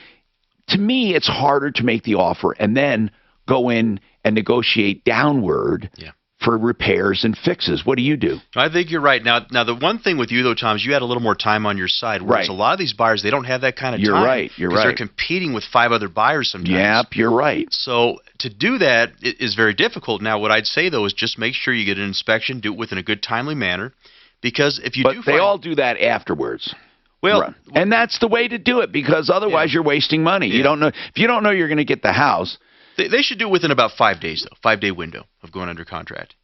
to me, it's harder to make the offer and then go in and negotiate downward for repairs and fixes. What do you do? I think you're right. Now the one thing with you, though, Tom, is you had a little more time on your side, whereas a lot of these buyers, they don't have that kind of time. You're right. Because they're competing with 5 other buyers sometimes. Yep, you're right. So to do that is very difficult. Now, what I'd say, though, is just make sure you get an inspection, do it within a good, timely manner, because if you do they all do that afterwards. Well, and that's the way to do it, because otherwise you're wasting money. You don't know if you don't know you're going to get the house. They should do it within about 5 days, though, 5-day window of going under contract.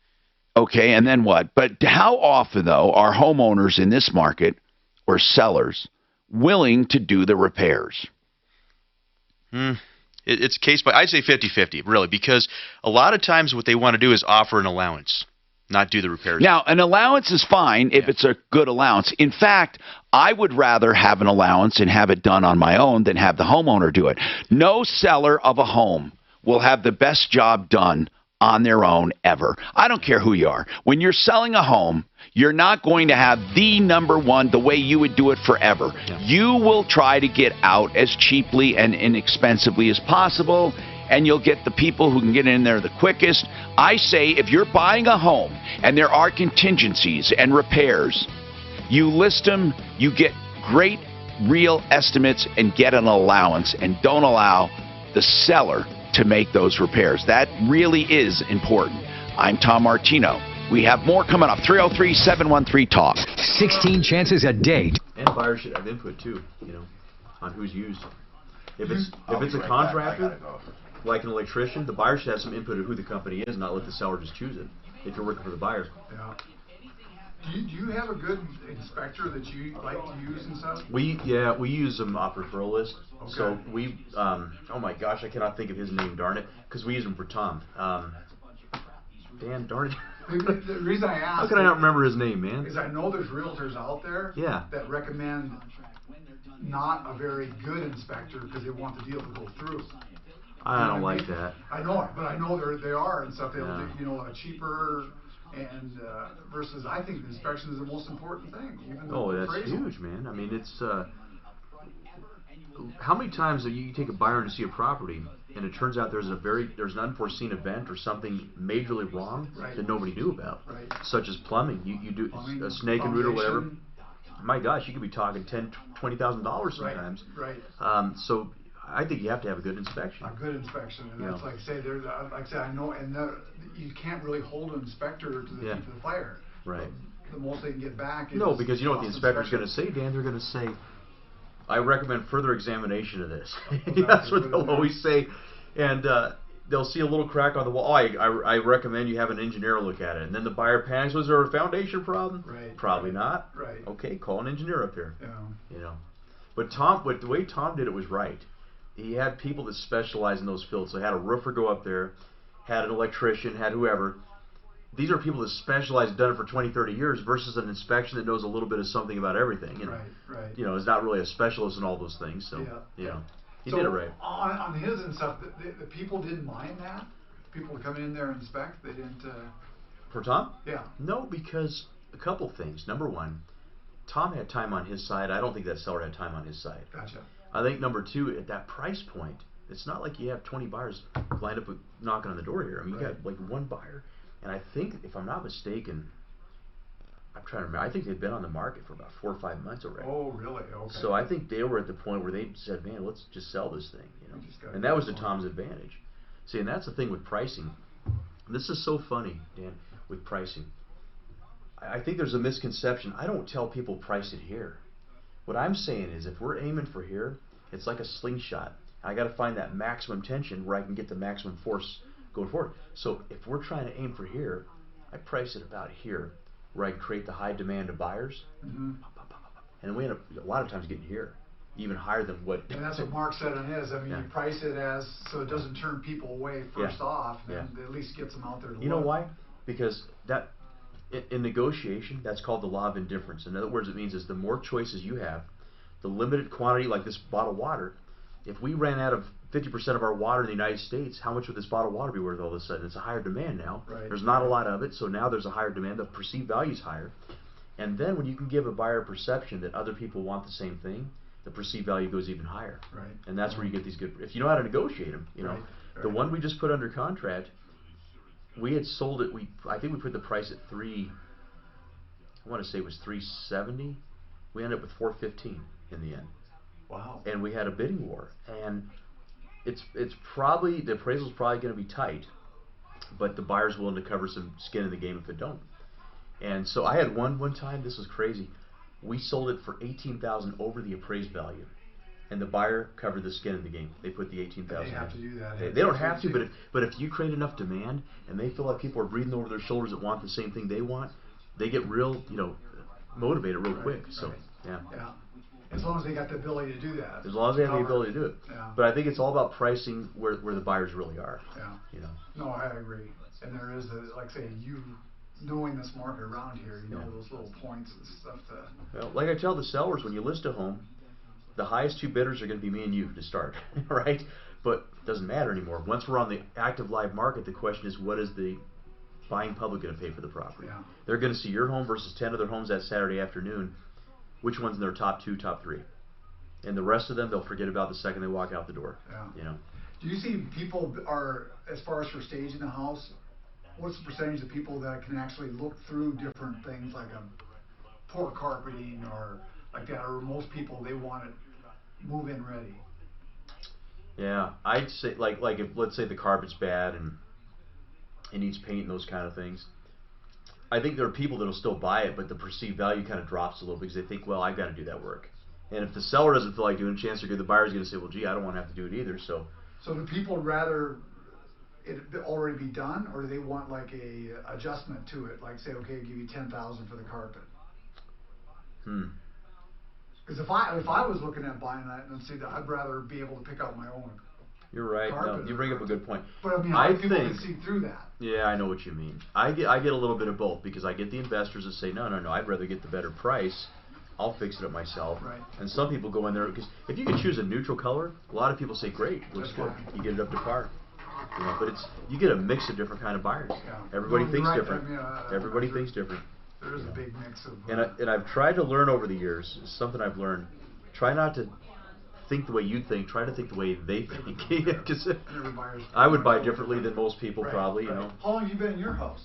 Okay, and then what? But how often, though, are homeowners in this market or sellers willing to do the repairs? It's case by, I'd say 50-50, really, because a lot of times what they want to do is offer an allowance, not do the repairs. Now, an allowance is fine if it's a good allowance. In fact, I would rather have an allowance and have it done on my own than have the homeowner do it. No seller of a home will have the best job done on their own ever. I don't care who you are. When you're selling a home, you're not going to have the number one the way you would do it forever. You will try to get out as cheaply and inexpensively as possible, and you'll get the people who can get in there the quickest. I say if you're buying a home and there are contingencies and repairs, you list them, you get great real estimates and get an allowance, and don't allow the seller to make those repairs. That really is important. I'm Tom Martino. We have more coming up. 303-713-TALK. 16 chances a date. And buyers should have input too, on who's used. If it's a contractor, like an electrician, the buyer should have some input of who the company is, not let the seller just choose it. If you're working for the buyer. Yeah. Do you have a good inspector that you like to use and stuff? We use them off referral list. Okay. So we, oh my gosh, I cannot think of his name, darn it, because we use him for Tom. Dan, darn it. The reason I ask, how can I not remember his name, man? Is I know there's realtors out there that recommend not a very good inspector because they want the deal to go through. I don't like that. I know it, but I know they are and stuff. They'll a cheaper. And versus, I think the inspection is the most important thing. Even that's huge, man. I mean, it's how many times do you take a buyer to see a property, and it turns out there's an unforeseen event or something majorly wrong that nobody knew about, such as plumbing. You do a snake and root or whatever. My gosh, you could be talking $20,000 sometimes. So I think you have to have a good inspection. A good inspection, and that's like I say, I know, and you can't really hold an inspector to the fire. Right. The most they can get back is because you know what the inspector's going to say, Dan. They're going to say, "I recommend further examination of this." That's what they'll always say, and they'll see a little crack on the wall. Oh, I recommend you have an engineer look at it, and then the buyer panics. Was there a foundation problem? Right. Probably not. Right. Okay, call an engineer up here. Yeah. But the way Tom did it was right. He had people that specialize in those fields. So he had a roofer go up there, had an electrician, had whoever. These are people that specialize, done it for 20, 30 years, versus an inspection that knows a little bit of something about everything. Right. Is not really a specialist in all those things. So, he did it right. On his and stuff, the people didn't mind that? People come in there and inspect? They didn't... For Tom? Yeah. No, because a couple things. Number one, Tom had time on his side. I don't think that seller had time on his side. Gotcha. I think number two, at that price point, it's not like you have 20 buyers lined up knocking on the door here. I mean, you got like one buyer, and I think, if I'm not mistaken, I'm trying to remember, I think they'd been on the market for about 4 or 5 months already. Oh, really? Okay. So I think they were at the point where they said, "Man, let's just sell this thing," and that was to Tom's advantage. See, and that's the thing with pricing. This is so funny, Dan, with pricing. I think there's a misconception. I don't tell people price it here. What I'm saying is, if we're aiming for here, it's like a slingshot. I got to find that maximum tension where I can get the maximum force going forward. So if we're trying to aim for here, I price it about here, where I can create the high demand of buyers. And we end up a lot of times getting here, even higher than what. And that's what Mark said on his. I mean, you price it as so it doesn't turn people away first off, and at least gets them out there to You know why? Because that. In negotiation, that's called the law of indifference. In other words, it means is the more choices you have, the limited quantity, like this bottle of water, if we ran out of 50% of our water in the United States, how much would this bottle of water be worth all of a sudden? It's a higher demand now. There's not a lot of it, so now there's a higher demand. The perceived value is higher. And then when you can give a buyer a perception that other people want the same thing, the perceived value goes even higher. And that's where you get these good, if you know how to negotiate them, the one we just put under contract, we had sold it. I think we put the price at I want to say it was $370. We ended up with $415 in the end. Wow. And we had a bidding war, and it's probably, the appraisal's probably going to be tight, but the buyer's willing to cover some skin in the game if it don't. And so I had one time, this was crazy. We sold it for $18,000 over the appraised value, and the buyer covered the skin in the game. They put the $18,000. They have to do that. They don't have to, but if you create enough demand and they feel like people are breathing over their shoulders that want the same thing they want, they get real, motivated real quick. So yeah. As long as they got the ability to do that. As long as they have the ability to do it. Yeah. But I think it's all about pricing where the buyers really are. Yeah. No, I agree. And there is like say you knowing this market around here, those little points and stuff to. Well, like I tell the sellers, when you list a home, the highest two bidders are going to be me and you to start, right? But it doesn't matter anymore. Once we're on the active live market, the question is, what is the buying public going to pay for the property? Yeah. They're going to see your home versus 10 other homes that Saturday afternoon. Which one's in their top 2, top 3? And the rest of them, they'll forget about the second they walk out the door. Yeah. Do you see people are, as far as for staging the house, what's the percentage of people that can actually look through different things like a poor carpeting or like that, or most people, they want it move-in ready? Yeah, I'd say like if let's say the carpet's bad and it needs paint and those kind of things. I think there are people that will still buy it, but the perceived value kind of drops a little because they think, well, I've got to do that work. And if the seller doesn't feel like doing it, chances are good the buyer's going to say, well, gee, I don't want to have to do it either. So do people rather it already be done, or do they want like a adjustment to it? Like say, okay, give you $10,000 for the carpet. Because if I was looking at buying that and see that, I'd rather be able to pick out my own. You're right. No, you bring up a good point. But I mean, how do people can see through that? Yeah, I know what you mean. I get a little bit of both because I get the investors that say, no, I'd rather get the better price. I'll fix it up myself. Right. And some people go in there because if you can choose a neutral color, a lot of people say, great, looks good. You get it up to par. But you get a mix of different kind of buyers. Yeah. Everybody thinks right. different. Everybody thinks different. There is a big mix of. And I've tried to learn over the years. It's something I've learned. Try not to think the way you think. Try to think the way they think. Because I would buy differently than most people probably. How long have you been in your house?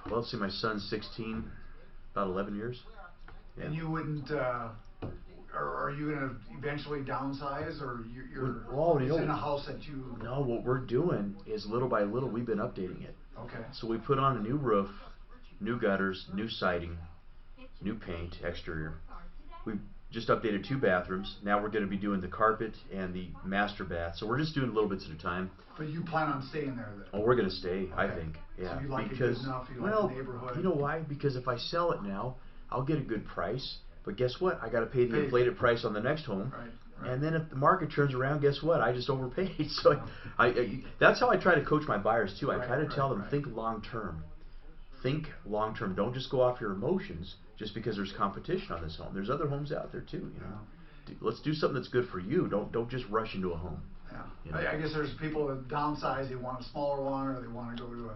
Well, let's see, my son's 16, about 11 years. Yeah. And you wouldn't. Are you going to eventually downsize, or you're in a house that you? No, what we're doing is little by little we've been updating it. Okay. So we put on a new roof, new gutters, new siding, new paint, exterior. We just updated 2 bathrooms. Now we're going to be doing the carpet and the master bath. So we're just doing little bits at a time. But you plan on staying there then? Oh, we're going to stay, I think. Yeah. So you like it good enough? You like the neighborhood? You know why? Because if I sell it now, I'll get a good price. But guess what? I got to pay the inflated price on the next home. Right. And then if the market turns around, guess what? I just overpaid. So that's how I try to coach my buyers too. I try to tell them, think long term. Think long term. Don't just go off your emotions just because there's competition on this home. There's other homes out there too. Let's do something that's good for you. Don't just rush into a home. Yeah. I guess there's people that downsize. They want a smaller one, or they want to go to a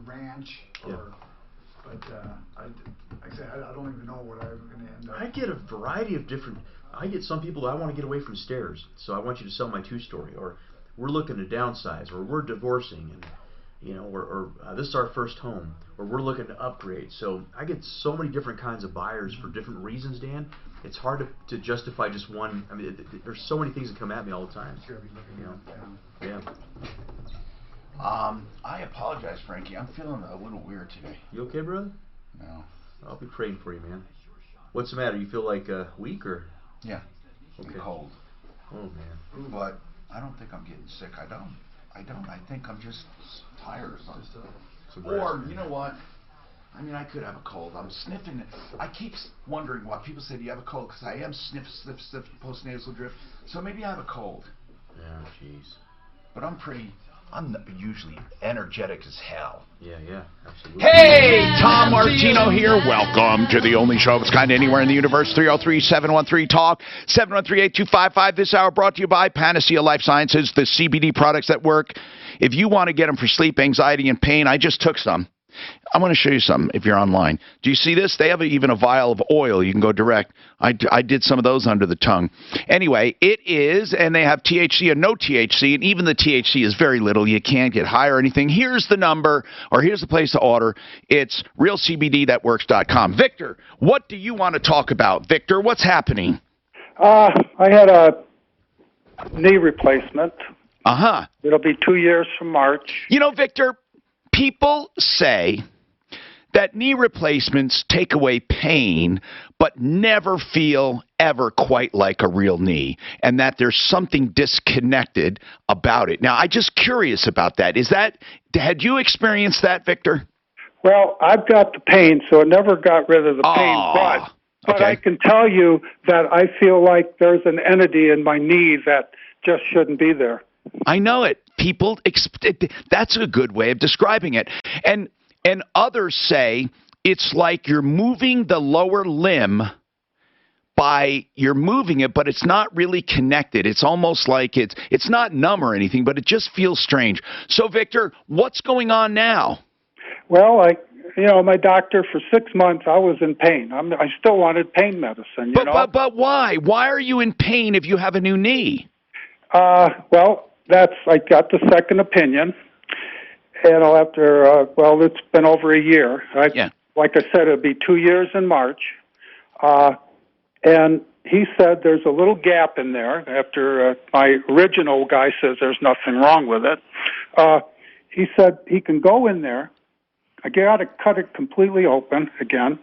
ranch. But like I said, I don't even know what I'm going to end up. I get a variety of different. I get some people that I want to get away from stairs, so I want you to sell my 2-story, or we're looking to downsize, or we're divorcing, and or this is our first home, or we're looking to upgrade. So I get so many different kinds of buyers for different reasons, Dan. It's hard to justify just one. I mean, there's so many things that come at me all the time. Yeah. I apologize, Frankie. I'm feeling a little weird today. You okay, brother? No. I'll be praying for you, man. What's the matter? You feel like weak or? Yeah. Okay. I'm cold. Oh man. But I don't think I'm getting sick. I don't. I think I'm just tired. Or you know what? I mean, I could have a cold. I'm sniffing. I keep wondering why people say, do you have a cold? Because I am sniff, postnasal drip. So maybe I have a cold. Yeah, jeez. But I'm usually energetic as hell. Yeah, absolutely. Hey, Tom Martino here. Welcome to the only show of its kind anywhere in the universe. 303-713-TALK, 713-8255. This hour brought to you by Panacea Life Sciences, the CBD products that work. If you want to get them for sleep, anxiety, and pain, I just took some. I want to show you something if you're online. Do you see this? They have even a vial of oil. You can go direct. I did some of those under the tongue. Anyway, it is, and they have THC and no THC, and even the THC is very little. You can't get high or anything. Here's the number, or here's the place to order. It's realcbdthatworks.com. Victor, what do you want to talk about? Victor, what's happening? I had a knee replacement. Uh-huh. It'll be 2 years from March. You know, Victor, people say that knee replacements take away pain, but never feel ever quite like a real knee, and that there's something disconnected about it. Now, I'm just curious about that. Had you experienced that, Victor? Well, I've got the pain, so it never got rid of the pain, but okay. I can tell you that I feel like there's an entity in my knee that just shouldn't be there. I know it. People, that's a good way of describing it. And others say it's like you're moving the lower limb you're moving it, but it's not really connected. It's almost like it's not numb or anything, but it just feels strange. So, Victor, what's going on now? Well, my doctor for 6 months, I was in pain. I still wanted pain medicine, you know. But why? Why are you in pain if you have a new knee? Well, I got the second opinion, and it's been over a year. Like I said, it'll be 2 years in March. And he said there's a little gap in there after my original guy says there's nothing wrong with it. He said he can go in there. I got to cut it completely open again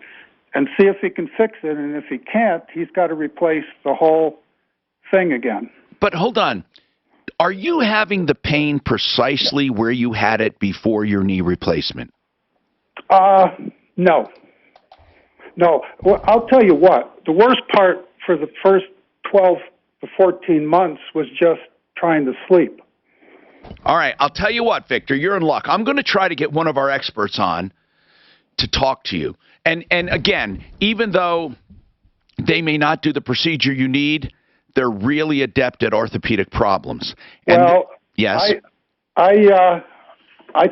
and see if he can fix it. And if he can't, he's got to replace the whole thing again. But hold on. Are you having the pain precisely where you had it before your knee replacement? No. Well, I'll tell you what. The worst part for the first 12 to 14 months was just trying to sleep. All right. I'll tell you what, Victor. You're in luck. I'm going to try to get one of our experts on to talk to you. And again, even though they may not do the procedure you need, they're really adept at orthopedic problems. And yes. I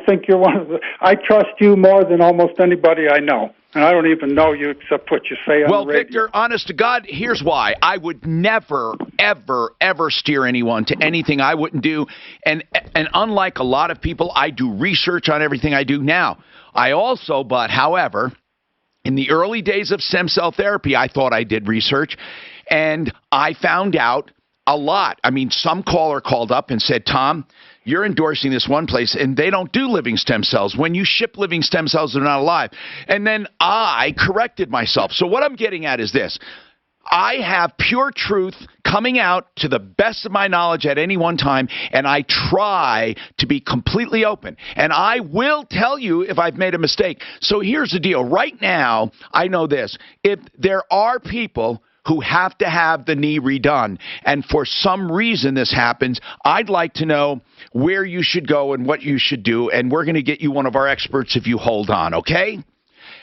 think you're one of the. I trust you more than almost anybody I know, and I don't even know you except what you say on the radio. Well, Victor, honest to God, here's why: I would never, ever steer anyone to anything I wouldn't do, and unlike a lot of people, I do research on everything I do. Now, however, in the early days of stem cell therapy, I thought I did research. And I found out a lot. I mean, some caller called up and said, Tom, you're endorsing this one place, and they don't do living stem cells. When you ship living stem cells, they're not alive. And then I corrected myself. So what I'm getting at is this. I have pure truth coming out to the best of my knowledge at any one time, and I try to be completely open. And I will tell you if I've made a mistake. So here's the deal. Right now, I know this. If there are people who have to have the knee redone, and for some reason this happens, I'd like to know where you should go and what you should do, and we're going to get you one of our experts if you hold on, okay?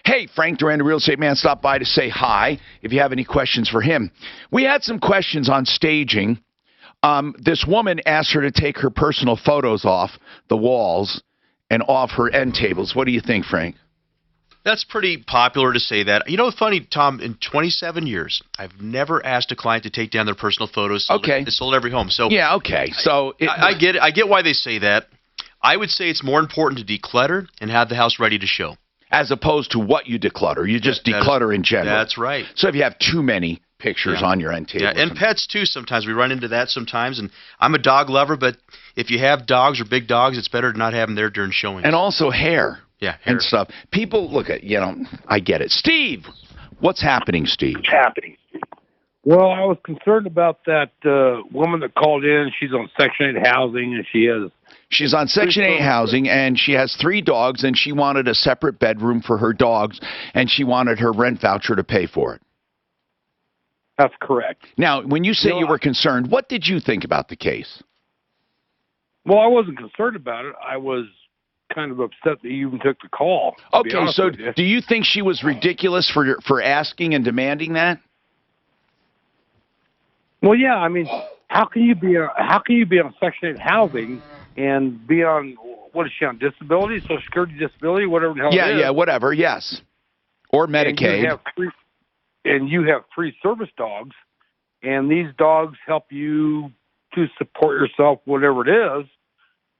Hey, Frank Duran, the Real Estate Man, stopped by to say hi if you have any questions for him. We had some questions on staging. This woman asked her to take her personal photos off the walls and off her end tables. What do you think, Frank? That's pretty popular to say that. You know what's funny, Tom? In 27 years, I've never asked a client to take down their personal photos. It's sold every home. So yeah, okay. So I get it. I get why they say that. I would say it's more important to declutter and have the house ready to show, as opposed to what you declutter. You just declutter in general. That's right. So if you have too many pictures on your end table. Yeah, and pets too. Sometimes we run into that sometimes. And I'm a dog lover, but if you have dogs or big dogs, it's better to not have them there during showings. And also hair. Yeah, and stuff. People look at, I get it. Steve, what's happening, Steve? What's happening? Well, I was concerned about that woman that called in. She's on Section 8 housing, and she's on Section 8 housing, and she has 3 dogs, and she wanted a separate bedroom for her dogs, and she wanted her rent voucher to pay for it. That's correct. Now, when you say you were concerned, what did you think about the case? Well, I wasn't concerned about it. I was kind of upset that you even took the call. Okay, so do you think she was ridiculous for asking and demanding that? Well, yeah. I mean, how can you be on Section 8 housing and be on what is she on? Disability, Social Security disability, whatever the hell Yeah, it is. yeah, whatever. Yes, or Medicaid. And you have free service dogs, and these dogs help you to support yourself, whatever it is.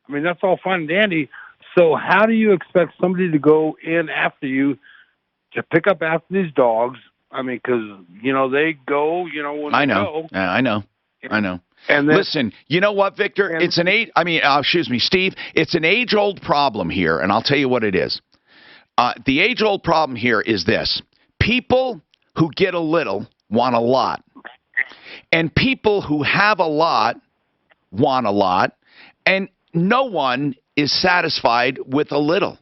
I mean, that's all fine and dandy. So how do you expect somebody to go in after you to pick up after these dogs? I mean, because, they go, when I they know. go. I know. I know. And then, listen, you know what, Victor? It's an Steve. It's an age-old problem here, and I'll tell you what it is. The age-old problem here is this: people who get a little want a lot, and people who have a lot want a lot, and no one is satisfied with a little.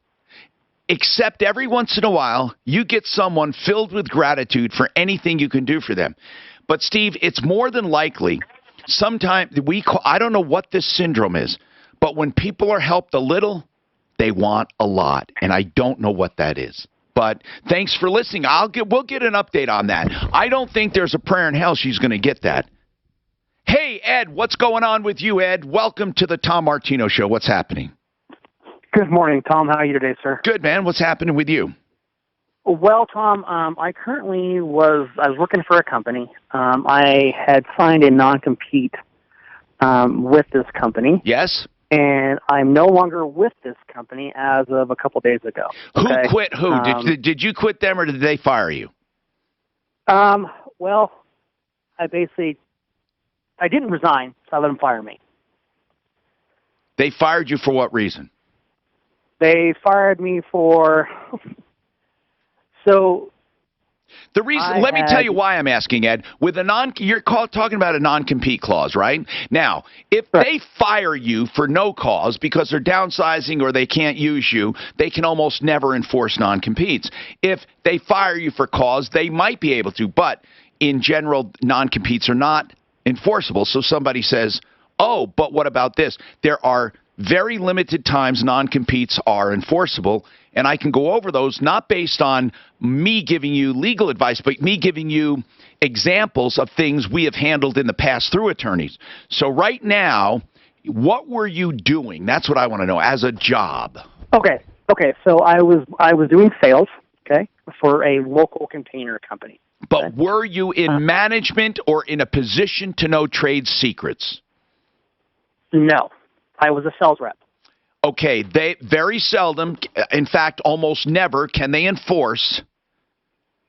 Except every once in a while, you get someone filled with gratitude for anything you can do for them. But, Steve, it's more than likely, sometimes I don't know what this syndrome is, but when people are helped a little, they want a lot. And I don't know what that is. But thanks for listening. We'll get an update on that. I don't think there's a prayer in hell she's going to get that. Hey, Ed, what's going on with you, Ed? Welcome to the Tom Martino Show. What's happening? Good morning, Tom. How are you today, sir? Good, man. What's happening with you? Well, Tom, I currently was working for a company. I had signed a non-compete with this company. Yes. And I'm no longer with this company as of a couple days ago. Okay? Who quit who? Did you quit them or did they fire you? Well, I didn't resign, so I let them fire me. They fired you for what reason? They fired me for... So the reason, let me tell you why I'm asking, Ed. With you're talking about a non-compete clause, right? Now, if they fire you for no cause because they're downsizing or they can't use you, they can almost never enforce non-competes. If they fire you for cause, they might be able to, but in general, non-competes are not enforceable. So somebody says, oh, but what about this? There are very limited times non-competes are enforceable, and I can go over those not based on me giving you legal advice, but me giving you examples of things we have handled in the past through attorneys. So right now, what were you doing? That's what I want to know, as a job. Okay. So I was doing sales, okay, for a local container company. But were you in management or in a position to know trade secrets? No. I was a sales rep. Okay, they very seldom, in fact, almost never, can they enforce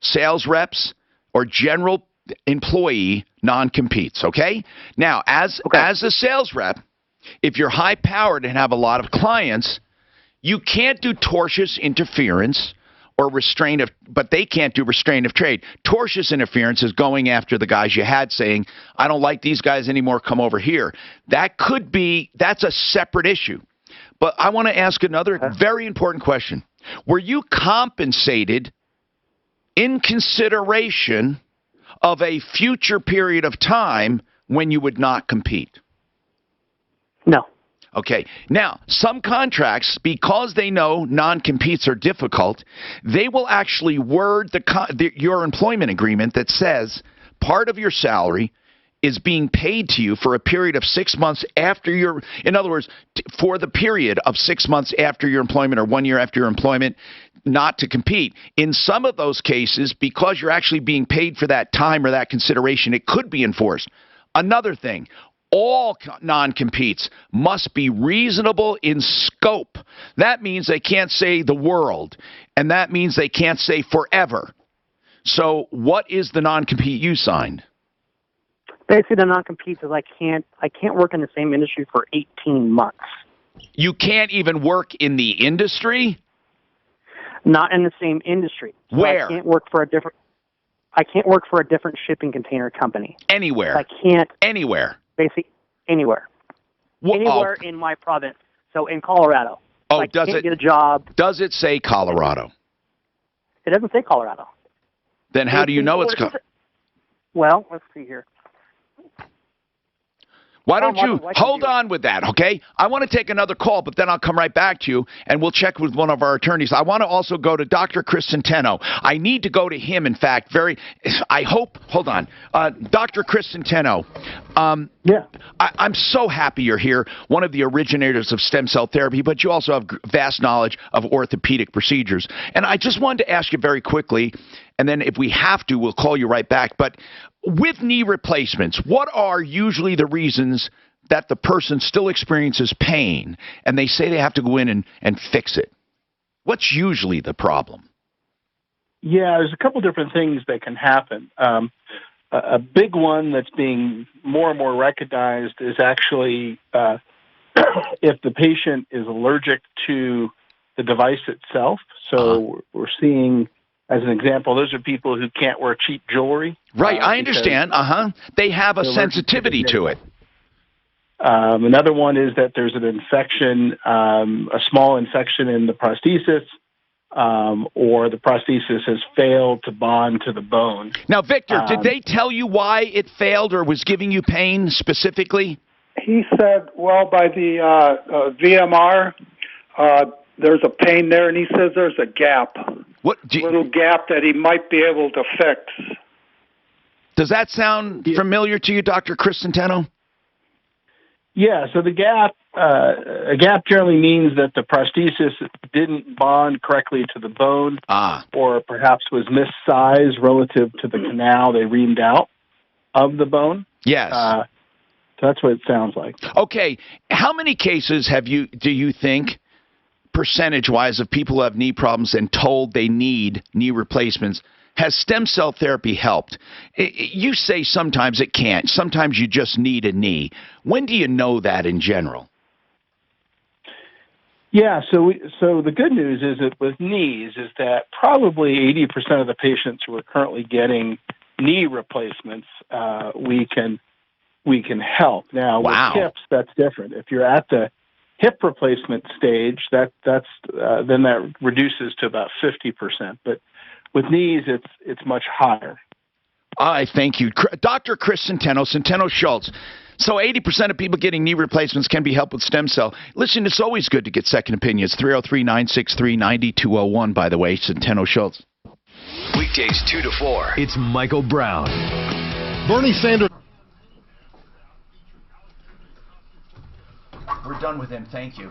sales reps or general employee non-competes, okay? Now, as a sales rep, if you're high-powered and have a lot of clients, you can't do tortious interference or but they can't do restraint of trade. Tortious interference is going after the guys you had, saying, I don't like these guys anymore, come over here. That's a separate issue. But I want to ask another very important question. Were you compensated in consideration of a future period of time when you would not compete? No. Okay. Now, some contracts, because they know non-competes are difficult, they will actually word your employment agreement that says part of your salary is being paid to you for a period of 6 months after in other words, for the period of 6 months after your employment or 1 year after your employment, not to compete. In some of those cases, because you're actually being paid for that time or that consideration, it could be enforced. Another thing, all non-competes must be reasonable in scope. That means they can't say the world, and that means they can't say forever. So what is the non-compete you signed? Basically, the non-compete is I can't work in the same industry for 18 months. You can't even work in the industry? Not in the same industry. So where? I can't work for a different shipping container company. Anywhere? I can't. Anywhere? Basically, anywhere. Anywhere in my province. So in Colorado. Oh, I can't get a job. Does it say Colorado? It doesn't say Colorado. Then how do you know it's Well, let's see here. Why don't you hold on with that, okay? I want to take another call, but then I'll come right back to you, and we'll check with one of our attorneys. I want to also go to Dr. Chris Centeno. I need to go to him, in fact, hold on. Dr. Chris Centeno, yeah. I'm so happy you're here, one of the originators of stem cell therapy, but you also have vast knowledge of orthopedic procedures. And I just wanted to ask you very quickly, and then if we have to, we'll call you right back, but with knee replacements, what are usually the reasons that the person still experiences pain and they say they have to go in and fix it? What's usually the problem? Yeah, there's a couple different things that can happen. A big one that's being more and more recognized is actually if the patient is allergic to the device itself. So we're seeing, as an example, those are people who can't wear cheap jewelry. Right, I understand. They have a sensitivity to it. Another one is that there's an infection, a small infection in the prosthesis, or the prosthesis has failed to bond to the bone. Now, Victor, did they tell you why it failed or was giving you pain specifically? He said, well, by the VMR, there's a pain there, and he says there's a gap. Little gap that he might be able to fix. Does that sound familiar to you, Dr. Chris Centeno? Yeah, so the gap, a gap generally means that the prosthesis didn't bond correctly to the bone, or perhaps was missized relative to the canal they reamed out of the bone. Yes. So that's what it sounds like. Okay, how many cases do you think, percentage-wise, of people who have knee problems and told they need knee replacements, has stem cell therapy helped? You say sometimes it can't. Sometimes you just need a knee. When do you know that in general? Yeah, so the good news is that with knees is that probably 80% of the patients who are currently getting knee replacements, we can help. Now, with hips, that's different. If you're at the hip replacement stage, then that reduces to about 50%. But with knees, it's much higher. I thank you. Dr. Chris Centeno Schultz. So 80% of people getting knee replacements can be helped with stem cell. Listen, it's always good to get second opinions. 303-963-9201, by the way, Centeno Schultz. Weekdays 2 to 4. It's Michael Brown. Bernie Sanders. We're done with him. Thank you.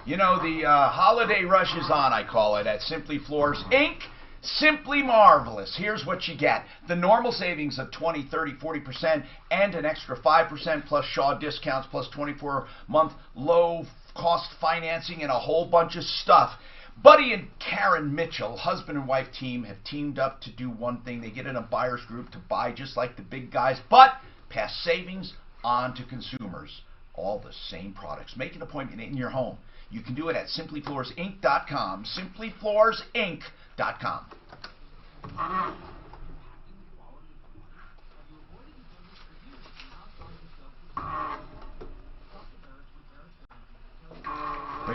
You know, the holiday rush is on, I call it, at Simply Floors Inc. Simply marvelous. Here's what you get. The normal savings of 20, 30, 40% and an extra 5% plus Shaw discounts plus 24-month low-cost financing and a whole bunch of stuff. Buddy and Karen Mitchell, husband and wife team, have teamed up to do one thing. They get in a buyer's group to buy just like the big guys, but pass savings on to consumers. All the same products. Make an appointment in your home. You can do it at simplyfloorsinc.com. Simplyfloorsinc.com.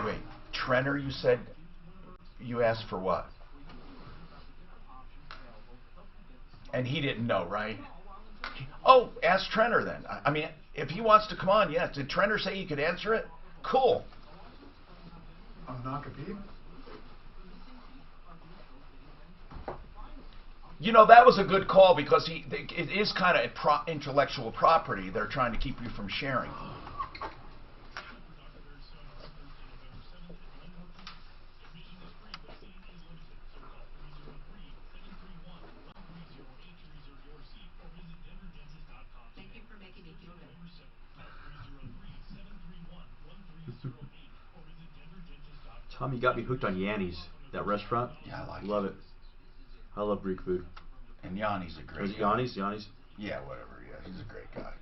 Wait. Trenner, you said you asked for what? And he didn't know, right? Oh, ask Trenner then. I mean, if he wants to come on, yeah. Did Trenner say he could answer it? Cool. I'm not competing. You know, that was a good call because it is kind of intellectual property they're trying to keep you from sharing. Tom, you got me hooked on Yanni's, that restaurant. Yeah, I like Love it. I love Greek food. And Yanni's a great guy. Yanni's? Yeah, whatever. Yeah, he's a great guy.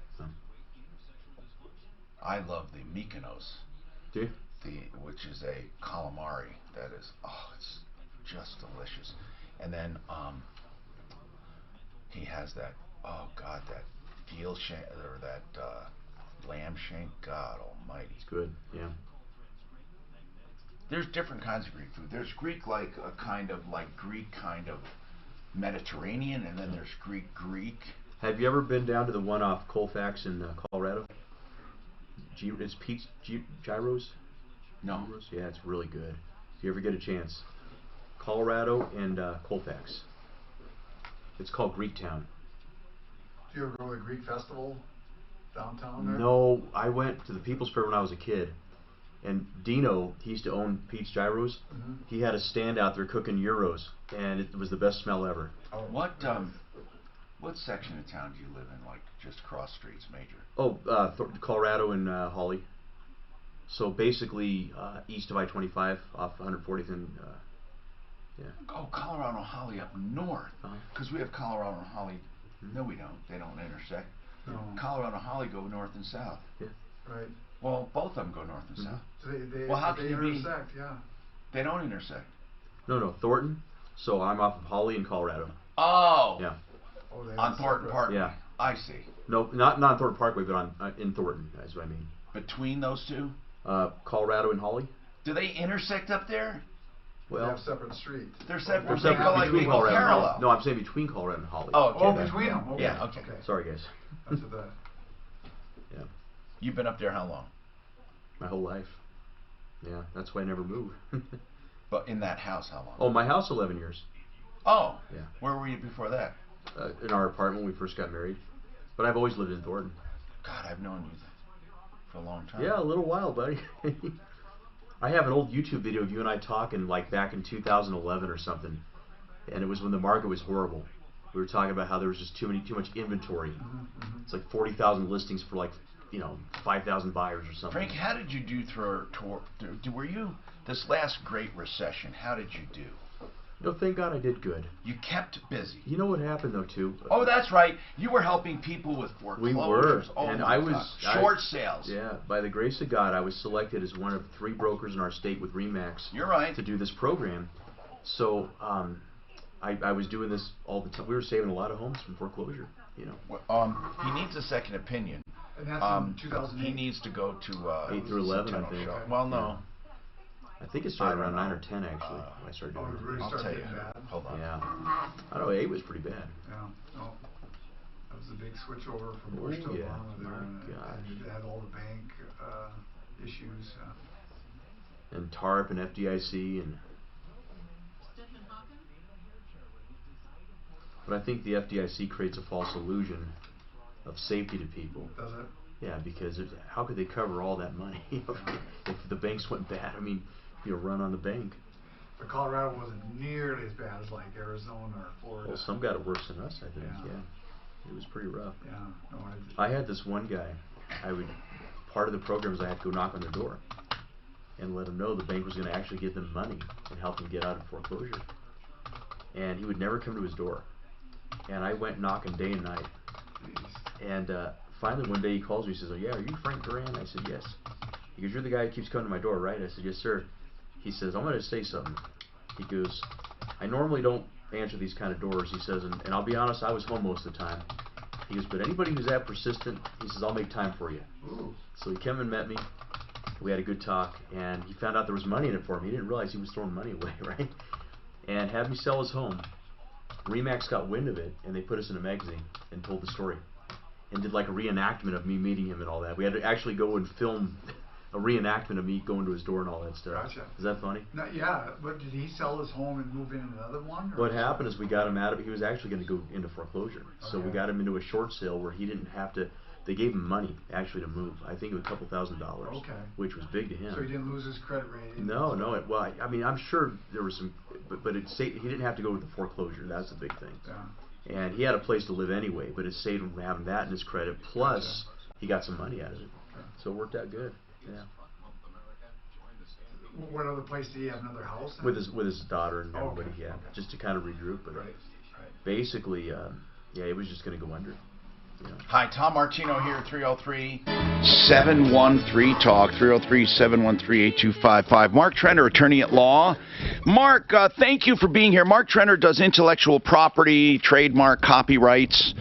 I love the Mykonos. Do you? Which is a calamari that is, it's just delicious. And then he has that, that veal shank, or that lamb shank. God almighty. It's good, yeah. There's different kinds of Greek food. There's Greek like a kind of like Greek kind of Mediterranean, and then there's Greek. Have you ever been down to the one off Colfax in Colorado? It's Pete's Gyros? No. Yeah, it's really good. If you ever get a chance. Colorado and Colfax. It's called Greek Town. Do you ever go to the Greek festival downtown there? No, I went to the People's Fair when I was a kid. And Dino, he used to own Pete's Gyros. He had a stand out there cooking gyros, and it was the best smell ever. What section of town do you live in? Like just cross streets, major? Oh, Colorado and Holly. So basically east of I-25 off 140th and yeah. Oh, Colorado and Holly up north. Because we have Colorado and Holly. No, we don't. They don't intersect. No. Colorado and Holly go north and south. Yeah. Right. Well, both of them go north and south. So they, well, how can they you intersect, yeah. They don't intersect. No, Thornton. So I'm off of Holly in Colorado. Oh. Yeah. Oh, on Thornton Parkway. Yeah. I see. No, not on Thornton Parkway, but on in Thornton. That's what I mean. Between those two? Colorado and Holly. Do they intersect up there? Well, they have separate streets. They're separate. They're separate like between Colorado and parallel. Holly. No, I'm saying between Colorado and Holly. Oh, okay. Between them. Okay. Yeah. Okay. Sorry, guys. That's the. Yeah. You've been up there how long? My whole life. Yeah, that's why I never moved. But in that house, how long? Oh, my house, 11 years. Oh. Yeah. Where were you before that? In our apartment when we first got married. But I've always lived in Thornton. God, I've known you for a long time. Yeah, a little while, buddy. I have an old YouTube video of you and I talking like back in 2011 or something, and it was when the market was horrible. We were talking about how there was just too much inventory. It's like 40,000 listings for like 5,000 buyers or something. Frank, how did you do were you this last Great Recession? How did you do? No, thank God I did good. You kept busy. You know what happened though too? Oh, that's right. You were helping people with foreclosures. We were, oh, and my I was God. Short sales. Yeah, by the grace of God, I was selected as one of 3 brokers in our state with RE/MAX. You're right. To do this program. So I was doing this all the time. We were saving a lot of homes from foreclosure. He needs a second opinion. And that's in 2008. He needs to go to 8 through 11, I think. Well, no. I think it started around 9 or 10 actually when I started doing it. Really I'll tell you. bad. Hold on. Yeah. I don't know, 8 was pretty bad. Yeah. No. That was a big switch over from Bush to yeah. Obama there. My And it had all the bank issues. And TARP and FDIC and. But I think the FDIC creates a false illusion of safety to people. Does it? Yeah, because how could they cover all that money if the banks went bad? I mean, run on the bank. But Colorado wasn't nearly as bad as like Arizona or Florida. Well, some got it worse than us, I think. Yeah. It was pretty rough. Yeah. No, I had this one guy. Part of the program is I had to go knock on their door and let them know the bank was going to actually give them money and help them get out of foreclosure. And he would never come to his door. And I went knocking day and night. And finally one day he calls me and says, "Oh yeah, are you Frank Duran?" I said, "Yes." He goes, "You're the guy who keeps coming to my door, right?" I said, "Yes, sir." He says, "I'm going to say something." He goes, "I normally don't answer these kind of doors," he says, and I'll be honest, I was home most of the time. He goes, "But anybody who's that persistent," he says, "I'll make time for you." Ooh. So he came and met me. We had a good talk, and he found out there was money in it for him. He didn't realize he was throwing money away, right? And had me sell his home. RE/MAX got wind of it, and they put us in a magazine and told the story. And did like a reenactment of me meeting him and all that. We had to actually go and film a reenactment of me going to his door and all that stuff. Gotcha. Is that funny? No, yeah, but did he sell his home and move in another one? What happened is we got him out of it. He was actually going to go into foreclosure. So we got him into a short sale where he didn't have to. They gave him money actually to move. I think it was a couple $1,000s. Okay. Which was big to him. So he didn't lose his credit rating? No. Well, I mean, I'm sure there was some, but it saved, he didn't have to go with the foreclosure. That's the big thing. Yeah. And he had a place to live anyway, but it saved him from having that in his credit. Plus, he got some money out of it. So it worked out good. Yeah. What other place did he have? Another house? With his daughter and everybody, yeah, just to kind of regroup. But basically, yeah, it was just going to go under. Hi, Tom Martino here, 303-713-TALK, 303-713-8255. Mark Trenner, attorney at law. Mark, thank you for being here. Mark Trenner does intellectual property, trademark, copyrights,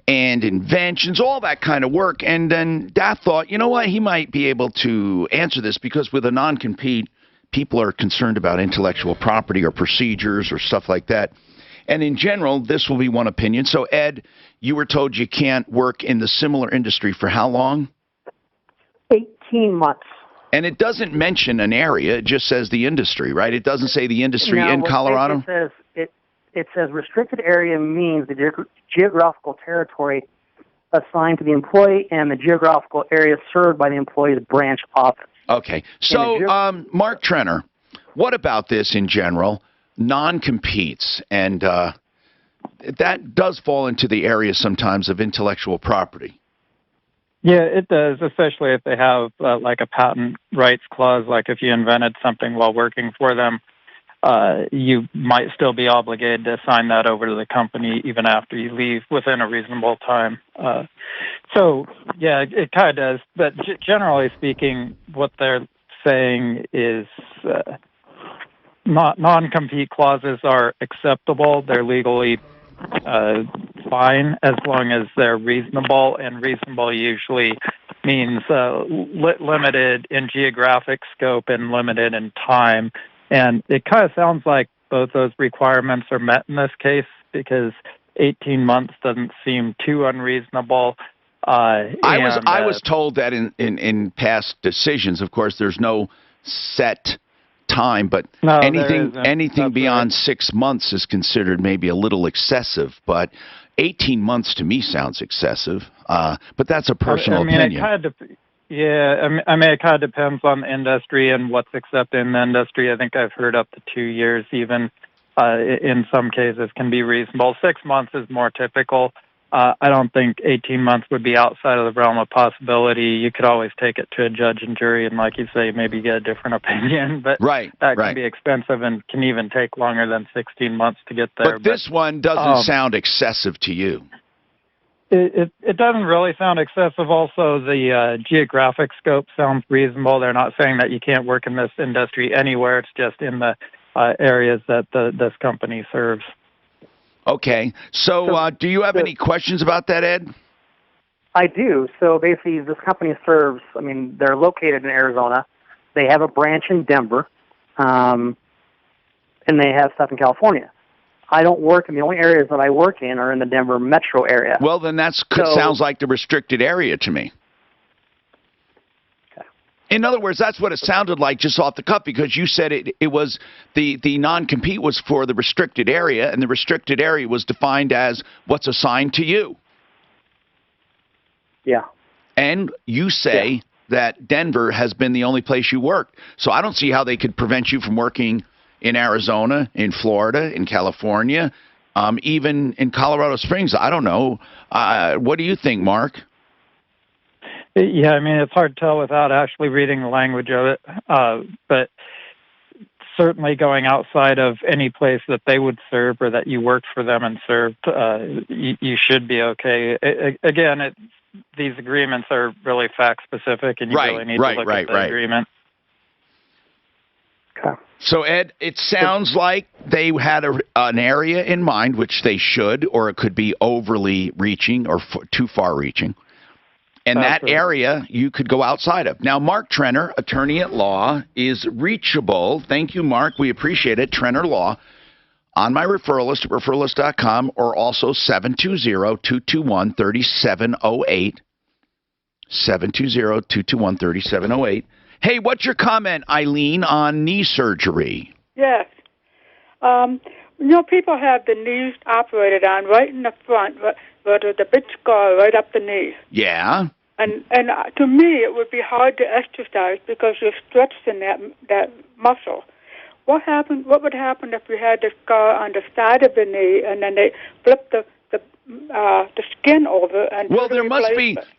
and inventions, all that kind of work. And then Dad thought, you know what, he might be able to answer this because with a non-compete, people are concerned about intellectual property or procedures or stuff like that. And in general, this will be one opinion. So, Ed, you were told you can't work in the similar industry for how long? 18 months. And it doesn't mention an area. It just says the industry, right? It doesn't say the industry in Colorado? It says restricted area means the geographical territory assigned to the employee and the geographical area served by the employee's branch office. Okay. So, Mark Trenner, what about this in general? Non-competes, and that does fall into the area sometimes of intellectual property. Yeah, it does, especially if they have like a patent rights clause, like if you invented something while working for them, you might still be obligated to sign that over to the company even after you leave within a reasonable time. So, yeah, it kind of does. But generally speaking, what they're saying is non-compete clauses are acceptable. They're legally fine as long as they're reasonable, and reasonable usually means limited in geographic scope and limited in time. And it kind of sounds like both those requirements are met in this case, because 18 months doesn't seem too unreasonable. I was told that in past decisions, of course, there's no set time, but anything beyond 6 months is considered maybe a little excessive. But 18 months to me sounds excessive. But that's a personal opinion. It kind of depends on the industry and what's accepted in the industry. I think I've heard up to 2 years even in some cases can be reasonable. 6 months is more typical. I don't think 18 months would be outside of the realm of possibility. You could always take it to a judge and jury and, like you say, maybe get a different opinion. But that can be expensive and can even take longer than 16 months to get there. But this one doesn't sound excessive to you. It doesn't really sound excessive. Also, the geographic scope sounds reasonable. They're not saying that you can't work in this industry anywhere. It's just in the areas that this company serves. Okay. So do you have any questions about that, Ed? I do. So basically, this company serves, they're located in Arizona. They have a branch in Denver, and they have stuff in California. I don't work in the only areas that I work in are in the Denver metro area. Well, then sounds like the restricted area to me. Okay. In other words, that's what it sounded like just off the cuff, because you said it was the non-compete was for the restricted area, and the restricted area was defined as what's assigned to you. Yeah. And you say that Denver has been the only place you worked. So I don't see how they could prevent you from working in Arizona, in Florida, in California, even in Colorado Springs. I don't know. What do you think, Mark? Yeah, it's hard to tell without actually reading the language of it. But certainly going outside of any place that they would serve or that you worked for them and served, you should be okay. Again, these agreements are really fact-specific, and you really need to look at the agreement. Okay. So, Ed, it sounds like they had an area in mind, which they should, or it could be overly reaching or too far reaching. And that area you could go outside of. Now, Mark Trenner, attorney at law, is reachable. Thank you, Mark. We appreciate it. Trenner Law on my referral list at referralist.com, or also 720-221-3708. 720-221-3708. Hey, what's your comment, Eileen, on knee surgery? Yes. People have the knees operated on right in the front, where the big scar right up the knee. Yeah. And to me, it would be hard to exercise because you're stretching that muscle. What would happen if you had the scar on the side of the knee and then they flip the skin over and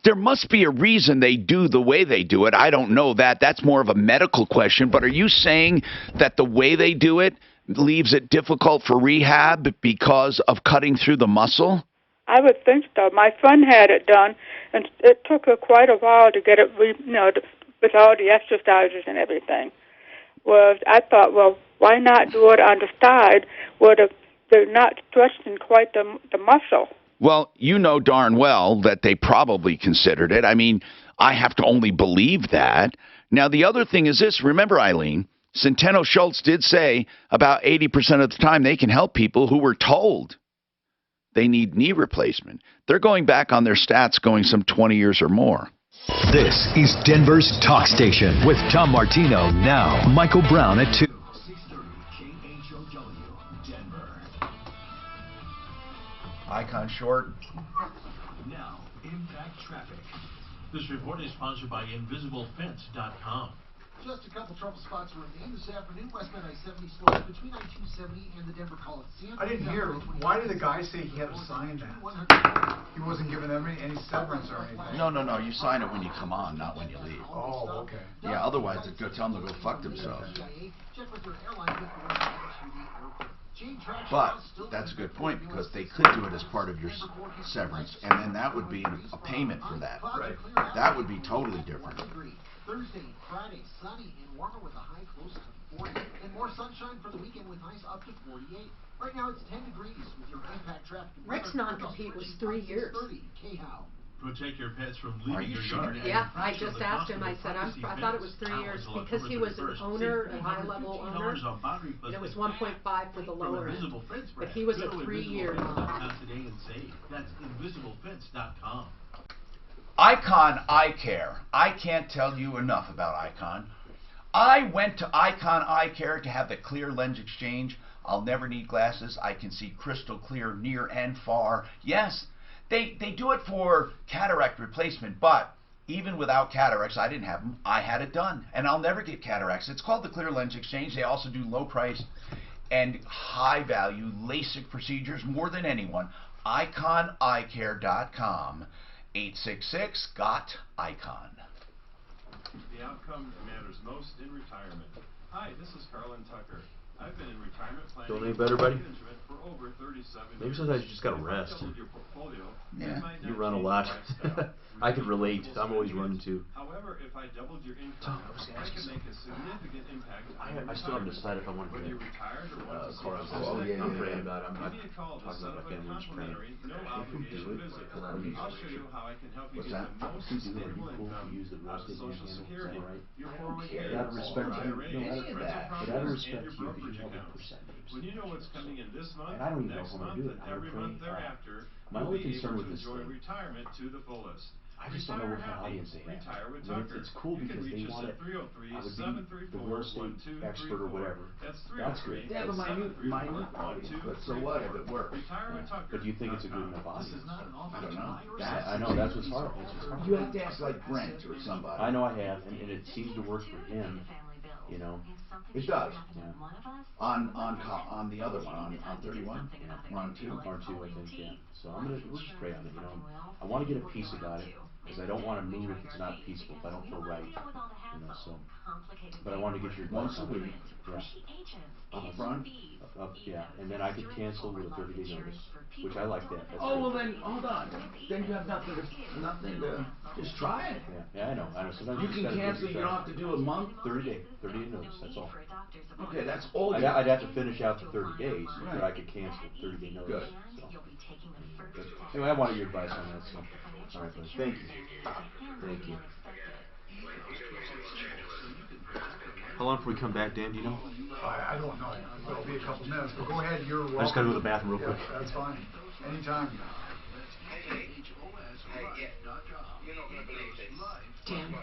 there must be a reason they do the way they do it. I don't know that. That's more of a medical question. But are you saying that the way they do it leaves it difficult for rehab because of cutting through the muscle? I would think so. My friend had it done, and it took her quite a while to get it, with all the exercises and everything. Well, I thought, why not do it on the side where they're not stretching quite the muscle? Well, you know darn well that they probably considered it. I have to only believe that. Now, the other thing is this. Remember, Eileen, Centeno Schultz did say about 80% of the time they can help people who were told they need knee replacement. They're going back on their stats going some 20 years or more. This is Denver's Talk Station with Tom Martino. Now, Michael Brown at 2. 630 KHOW, Denver. Icon short. Now, impact traffic. This report is sponsored by InvisibleFence.com. Just a couple trouble spots remain this afternoon. Westbound I-70 slows between I-270 and the Denver Coliseum. I didn't hear. Why did the guy say he had to sign that? He wasn't giving them any severance or anything. No. You sign it when you come on, not when you leave. Oh, okay. Yeah, otherwise they'd go tell them to go fuck themselves. But that's a good point, because they could do it as part of your severance, and then that would be a payment for that. Right. That would be totally different. Thursday and Friday, sunny and warmer with a high close to 40. And more sunshine for the weekend with highs up to 48. Right now it's 10 degrees with your impact traffic. Rick's non-compete was 3 years. Protect your pets from leaving your yard. Yeah, I just asked him. I said, I thought it was 3 years because he was an owner, a high-level owner. And it was 1.5 for the lower end. But he was a 3-year non-compete. That's InvisibleFence.com. Icon Eye Care. I can't tell you enough about Icon. I went to Icon Eye Care to have the clear lens exchange. I'll never need glasses. I can see crystal clear near and far. Yes, they do it for cataract replacement, but even without cataracts, I didn't have them. I had it done, and I'll never get cataracts. It's called the clear lens exchange. They also do low price and high value LASIK procedures more than anyone. IconEyeCare.com. 866-GOT-ICON. The outcome matters most in retirement. Hi, this is Carlin Tucker. I've been in retirement planning. Feeling any better, buddy? For over 37 Maybe years. sometimes you just gotta rest. Yeah. You run a lot. I could relate. I'm always running too. However, if I doubled your income, I could make a significant impact. I still haven't decided if I want to get a car. I'm praying about it. I'm not talking about my family. Just praying. I'll show you how I can help you get the most stable income out of Social Security, your 401k, Out of respect to you, IRAs, but out of respect to you, brokerage accounts. When you know what's coming in this month, and I don't even know next if I'm month, gonna do it. and every month thereafter, My you'll only be concern able with to this enjoy thing, retirement to the fullest. I just don't know what kind of audience they have. Retire with I mean, Tucker. it's cool You can because they reach us want at it. I would be the 303-734-1234. real estate expert or whatever. That's That's good. Yeah, but my new audience, but so what if it works? Retire with Tucker. But do you think it's a good enough audience? I don't know. I know, that's what's hard. That's what's hard. You have to ask like Brent or somebody. I know I have, and it seems to work for him. You know. It does. Yeah. On the other one, on 31? We're on 2? On 2, I think, yeah. So we'll just pray on it, you know. I want to get a peace about it, because I don't want to move if it's not peaceful, if I don't feel right, you know, so. But I want to get your advice on it. Yeah. Up front? Yeah, and then I could cancel with a 30-day notice, which I like that. That's Oh, good. well then, hold on. Then you have nothing to, just try it. Yeah, I know. Sometimes You just can gotta cancel, you don't have to do a month. 30-day notice, that's all. Okay, that's all. I'd have to finish out the 30 days, but I could cancel 30-day notice. Good. So. Anyway, I wanted your advice on that, so. All right, buddy. Thank you. Thank you. How long before we come back, Dan, do you know? I don't know. It'll be a couple minutes, but go ahead. You're welcome. I just gotta go to the bathroom real quick. That's fine. Anytime. Dan,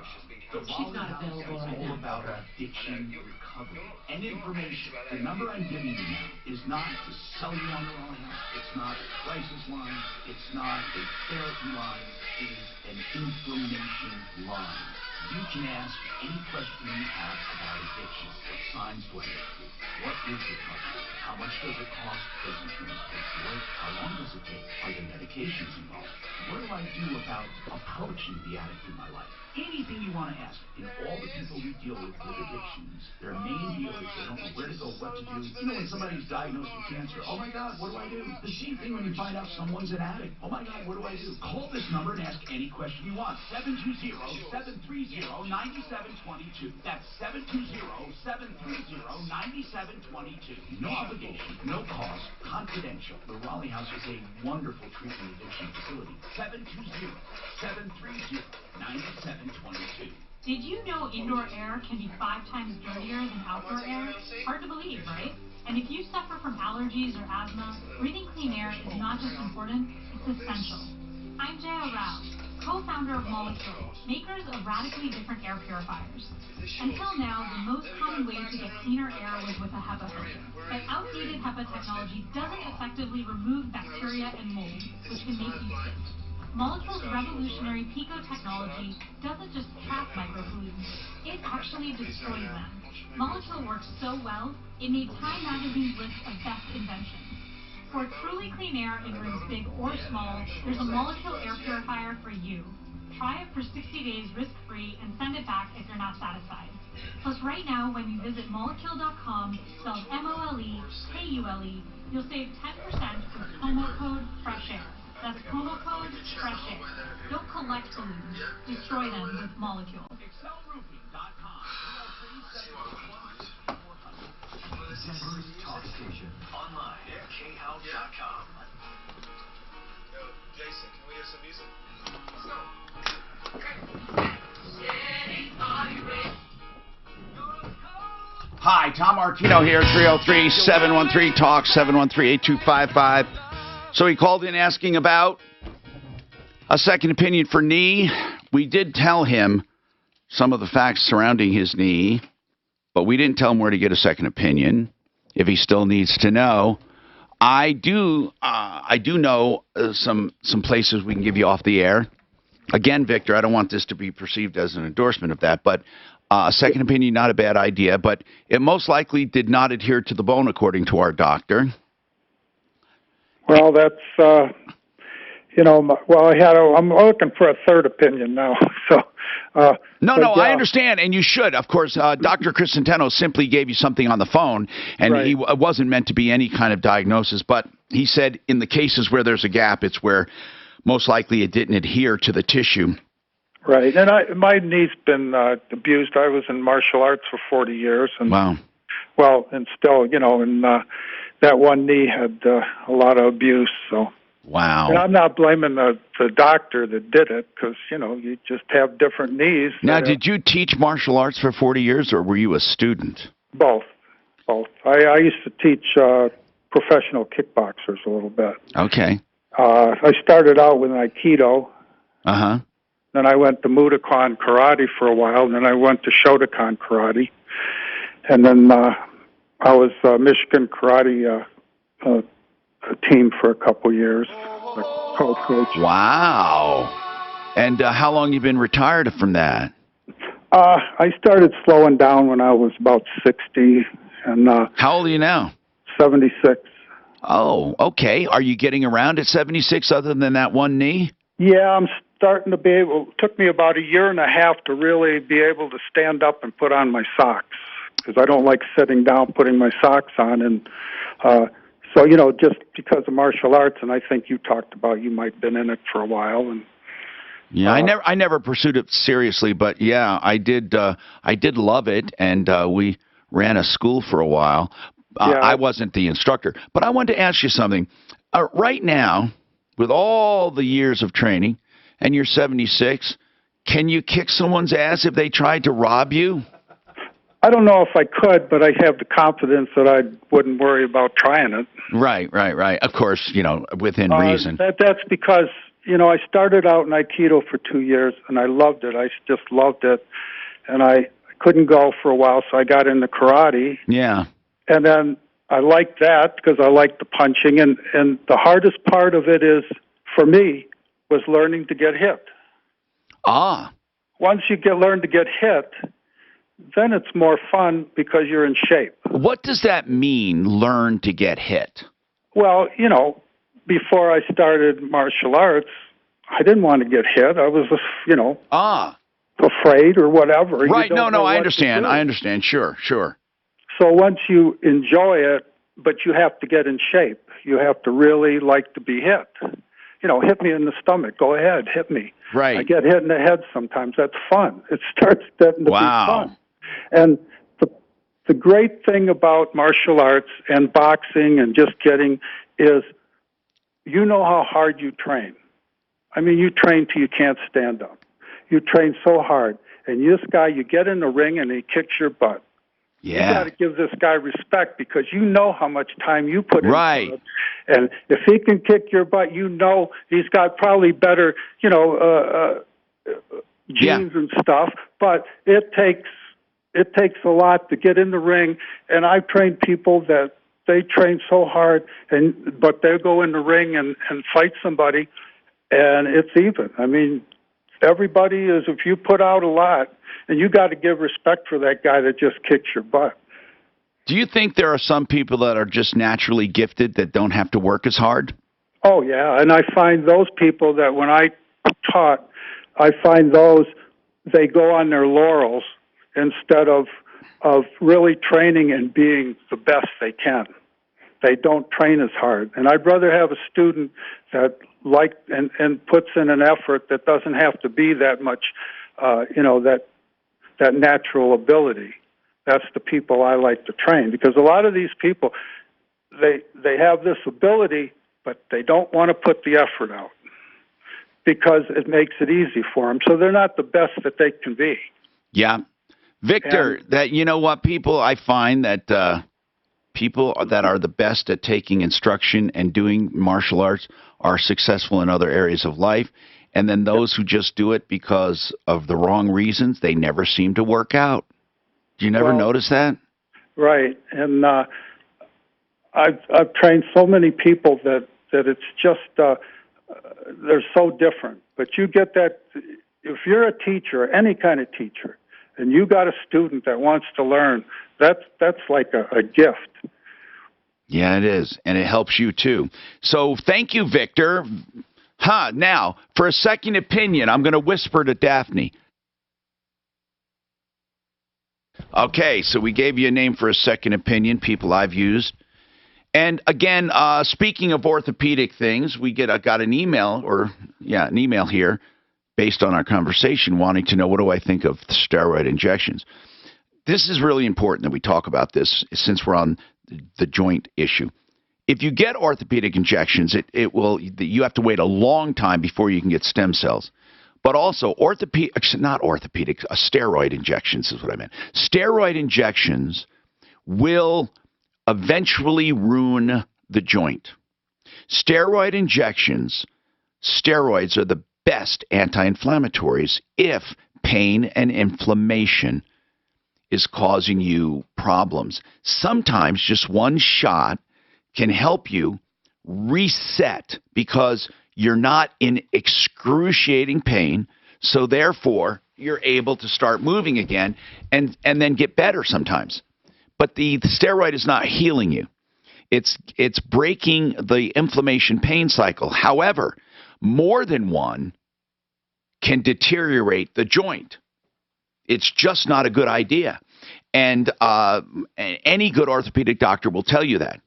she's not available right now. About addiction recovery and information. The number I'm giving you now is not to sell you on the wrong house. It's not a crisis line. It's not a therapy line. It is an information line. You can ask any question you have about addiction. What signs do I look for? What is recovery? How much does it cost? Does insurance pay for it? How long does it take? Are there medications involved? What do I do about approaching the addict in my life? Anything you want to ask. And all the people we deal with addictions, their main deal is they don't know where to go, what to do. You know, when somebody's diagnosed with cancer, oh my God, what do I do? The same thing when you find out someone's an addict. Oh my God, what do I do? Call this number and ask any question you want. 720-730-9722. That's 720-730-9722. No obligation, no cost, confidential. The Raleigh House is a wonderful treatment addiction facility. 720-730-9722. Did you know indoor air can be 5 times dirtier than outdoor air? Hard to believe, right? And if you suffer from allergies or asthma, breathing clean air is not just important, it's essential. I'm Jaya Rao, co-founder of Molecule, makers of radically different air purifiers. Until now, the most common way to get cleaner air was with a HEPA filter. But outdated HEPA technology doesn't effectively remove bacteria and mold, which can make you sick. Molecule's revolutionary PICO technology doesn't just trap micropollutants, it actually destroys them. Molecule works so well, it made Time Magazine's list of best inventions. For truly clean air in rooms big or small, there's a Molecule air purifier for you. Try it for 60 days risk-free and send it back if you're not satisfied. Plus, right now, when you visit molecule.com, spelled MOLEKULE, you'll save 10% with promo code FRESHAIR. That's promo code FRESHAIR. Don't collect balloons. Destroy them with Molecule. Denver's Talk Station. Online at khouse.com. Yo, Jason, can we hear some music? Let's go. Hi, Tom Martino here, 303-713-TALK, 713-8255. So he called in asking about a second opinion for knee. We did tell him some of the facts surrounding his knee, but we didn't tell him where to get a second opinion if he still needs to know. I do know some places we can give you off the air. Again, Victor, I don't want this to be perceived as an endorsement of that, but a second opinion, not a bad idea, but it most likely did not adhere to the bone, according to our doctor. Well, that's, I'm looking for a third opinion now, so. I understand, and you should. Of course, Dr. Chris Centeno simply gave you something on the phone, and Right. it wasn't meant to be any kind of diagnosis, but he said in the cases where there's a gap, it's where most likely it didn't adhere to the tissue. Right, and my knee's been abused. I was in martial arts for 40 years. And, wow. Well, and still, and that one knee had a lot of abuse, so. Wow. And I'm not blaming the doctor that did it, because, you just have different knees. Now, did you teach martial arts for 40 years, or were you a student? Both. I used to teach professional kickboxers a little bit. Okay. I started out with Aikido. Uh-huh. Then I went to Mudokan Karate for a while, and then I went to Shotokan Karate. And then I was Michigan Karate team for a couple years. Coach. Wow. And how long you been retired from that? I started slowing down when I was about 60. And how old are you now? 76. Oh, okay. Are you getting around at 76 other than that one knee? Yeah, I'm starting to be able. It took me about a year and a half to really be able to stand up and put on my socks, because I don't like sitting down putting my socks on. And so, just because of martial arts, and I think you talked about you might have been in it for a while. And yeah, I never pursued it seriously, but yeah, I did love it, and we ran a school for a while. I wasn't the instructor, but I wanted to ask you something. Right now, with all the years of training, and you're 76, can you kick someone's ass if they tried to rob you? I don't know if I could, but I have the confidence that I wouldn't worry about trying it. Right. Of course, within reason. That's because, I started out in Aikido for 2 years, and I loved it. I just loved it. And I couldn't go for a while, so I got into karate. Yeah. And then I liked that because I liked the punching. And the hardest part of it for me, was learning to get hit. Once you learn to get hit, then it's more fun because you're in shape. What does that mean, learn to get hit? Well, before I started martial arts, I didn't want to get hit. I was just, afraid or whatever. Right, I understand. Sure. So once you enjoy it, but you have to get in shape. You have to really like to be hit. Hit me in the stomach. Go ahead, hit me. Right. I get hit in the head sometimes. That's fun. It starts getting to be fun. And the great thing about martial arts and boxing and just getting is how hard you train. I mean, you train till you can't stand up. You train so hard. and this guy, you get in the ring and he kicks your butt. Yeah. You got to give this guy respect because you know how much time you put into Right. it. And if he can kick your butt, you know he's got probably better, genes and stuff. But it takes a lot to get in the ring. And I've trained people that they train so hard, but they go in the ring and fight somebody, and it's even. I mean, everybody is, if you put out a lot, and you got to give respect for that guy that just kicks your butt. Do you think there are some people that are just naturally gifted that don't have to work as hard? Oh, yeah, and I find those people that when I taught, I find those, they go on their laurels instead of really training and being the best they can. They don't train as hard. And I'd rather have a student that and puts in an effort that doesn't have to be that much, that natural ability. That's the people I like to train, because a lot of these people, they have this ability, but they don't want to put the effort out because it makes it easy for them. So they're not the best that they can be. Yeah. Victor, people, I find that people that are the best at taking instruction and doing martial arts are successful in other areas of life. And then those who just do it because of the wrong reasons, they never seem to work out. Do you never notice that? Right. And I've trained so many people that it's just, they're so different. But you get that, if you're a teacher, any kind of teacher, and you got a student that wants to learn, that's like a gift. Yeah, it is, and it helps you too. So thank you, Victor. Now, for a second opinion, I'm going to whisper to Daphne. Okay, so we gave you a name for a second opinion, people I've used. And again, speaking of orthopedic things, we got an email, an email here based on our conversation wanting to know, what do I think of steroid injections? This is really important that we talk about this since we're on the joint issue. If you get orthopedic injections, you have to wait a long time before you can get stem cells. But also steroid injections is what I meant. Steroid injections will eventually ruin the joint. Steroid injections, steroids are the best anti-inflammatories if pain and inflammation is causing you problems. Sometimes just one shot can help you reset because you're not in excruciating pain, so therefore you're able to start moving again and then get better sometimes. But the steroid is not healing you. It's breaking the inflammation pain cycle. However, more than one can deteriorate the joint. It's just not a good idea. And any good orthopedic doctor will tell you that.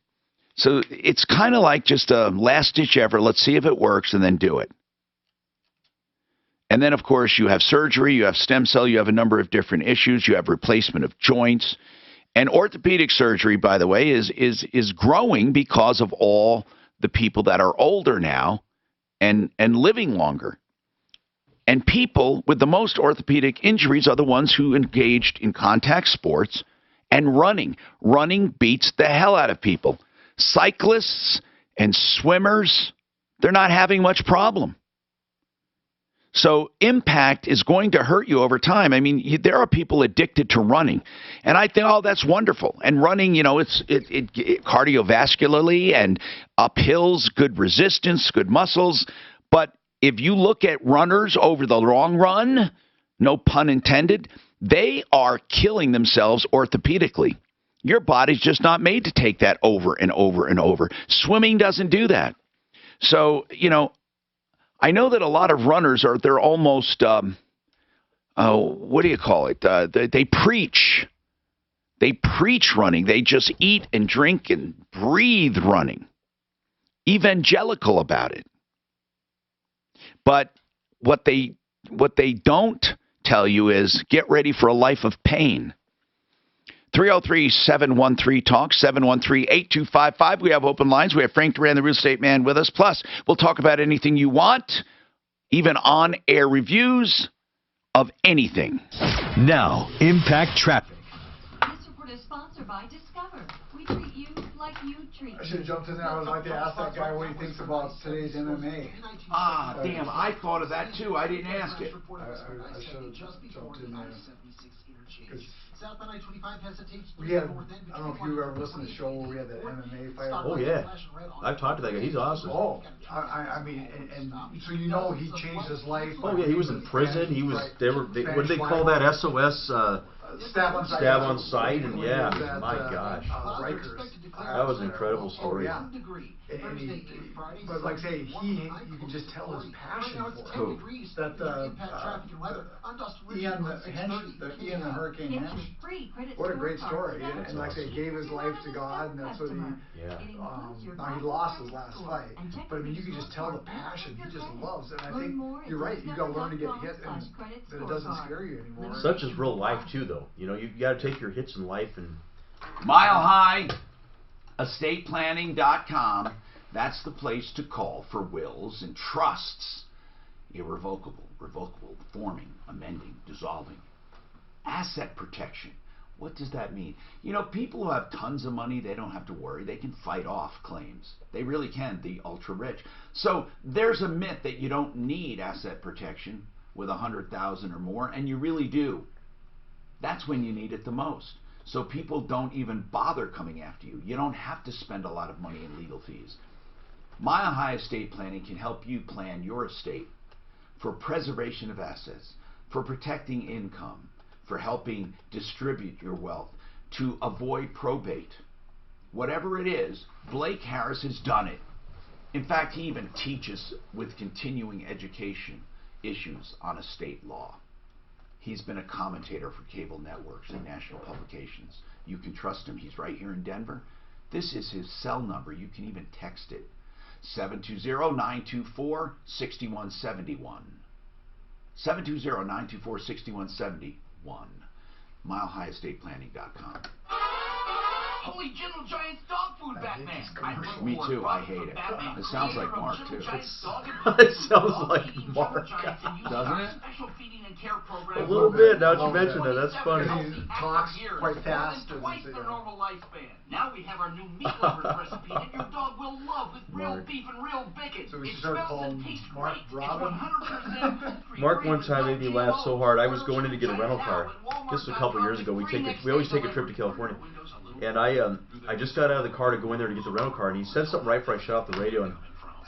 So it's kind of like just a last-ditch effort. Let's see if it works, and then do it. And then, of course, you have surgery, you have stem cell, you have a number of different issues. You have replacement of joints. And orthopedic surgery, by the way, is growing because of all the people that are older now and living longer. And people with the most orthopedic injuries are the ones who engaged in contact sports and running. Running beats the hell out of people. Cyclists and swimmers, they're not having much problem. So impact is going to hurt you over time. I mean, there are people addicted to running. And I think, oh, that's wonderful. And running, it's cardiovascularly and up hills, good resistance, good muscles. But if you look at runners over the long run, no pun intended, they are killing themselves orthopedically. Your body's just not made to take that over and over and over. Swimming doesn't do that. So, I know that a lot of runners they're almost, what do you call it? They preach. They preach running. They just eat and drink and breathe running. Evangelical about it. But what they don't tell you is get ready for a life of pain. 303-713-TALK, 713-8255. We have open lines. We have Frank Duran, the real estate man, with us. Plus, we'll talk about anything you want, even on-air reviews, of anything. Now, Impact Traffic. This report is sponsored by Discover. We treat you like you treat I should have jumped in there. I would like to ask that guy what he thinks about today's MMA. Ah, damn, I thought of that too. I didn't ask it. I should have jumped in there. Southbound I-25 hesitates. We had, I don't know if you ever listened to the show where we had that MMA fight. Oh, yeah. I've talked to that guy. He's awesome. Oh, I mean, and so you know he changed his life. Oh, yeah, he was in prison. He was, what did they call that? SOS? Stab on sight. Stab on sight, and yeah, my gosh. Rikers. That was an incredible story. Oh, yeah. But like I say, you can just tell his passion for it. That Ian the Hurricane Hench, what a great story. And like I say, gave his life to God, and that's what he, now he lost his last fight. But I mean, you can just tell the passion, he just loves it. And I think you're right, you gotta learn to get hit, and that it doesn't scare you anymore. Such is real life too, though. You know, you got to take your hits in life and... Mile High estateplanning.com. That's the place to call for wills and trusts. Irrevocable, revocable, forming, amending, dissolving. Asset protection. What does that mean? You know, people who have tons of money, they don't have to worry. They can fight off claims. They really can, the ultra rich. So there's a myth that you don't need asset protection with $100,000 or more, and you really do. That's when you need it the most. So people don't even bother coming after you. You don't have to spend a lot of money in legal fees. Mile High Estate Planning can help you plan your estate for preservation of assets, for protecting income, for helping distribute your wealth, to avoid probate. Whatever it is, Blake Harris has done it. In fact, he even teaches with continuing education issues on estate law. He's been a commentator for cable networks and national publications. You can trust him. He's right here in Denver. This is his cell number. You can even text it. 720-924-6171. 720-924-6171. MileHighEstatePlanning.com. Holy General Giant's dog food, Batman! Me too, I hate it. It sounds like Mark, too. It sounds like Mark. Doesn't it? A little bit, now that you mention it, that's funny. He talks quite fast. Twice their normal lifespan. Now we have our new meat lovers recipe that your dog will love with real beef and real bacon. So we should start calling Mark Robin. Mark one time made me laugh so hard. I was going in to get a rental car. This was a couple years ago. We always take a trip to California. And I just got out of the car to go in there to get the rental car, and he said something right before I shut off the radio, and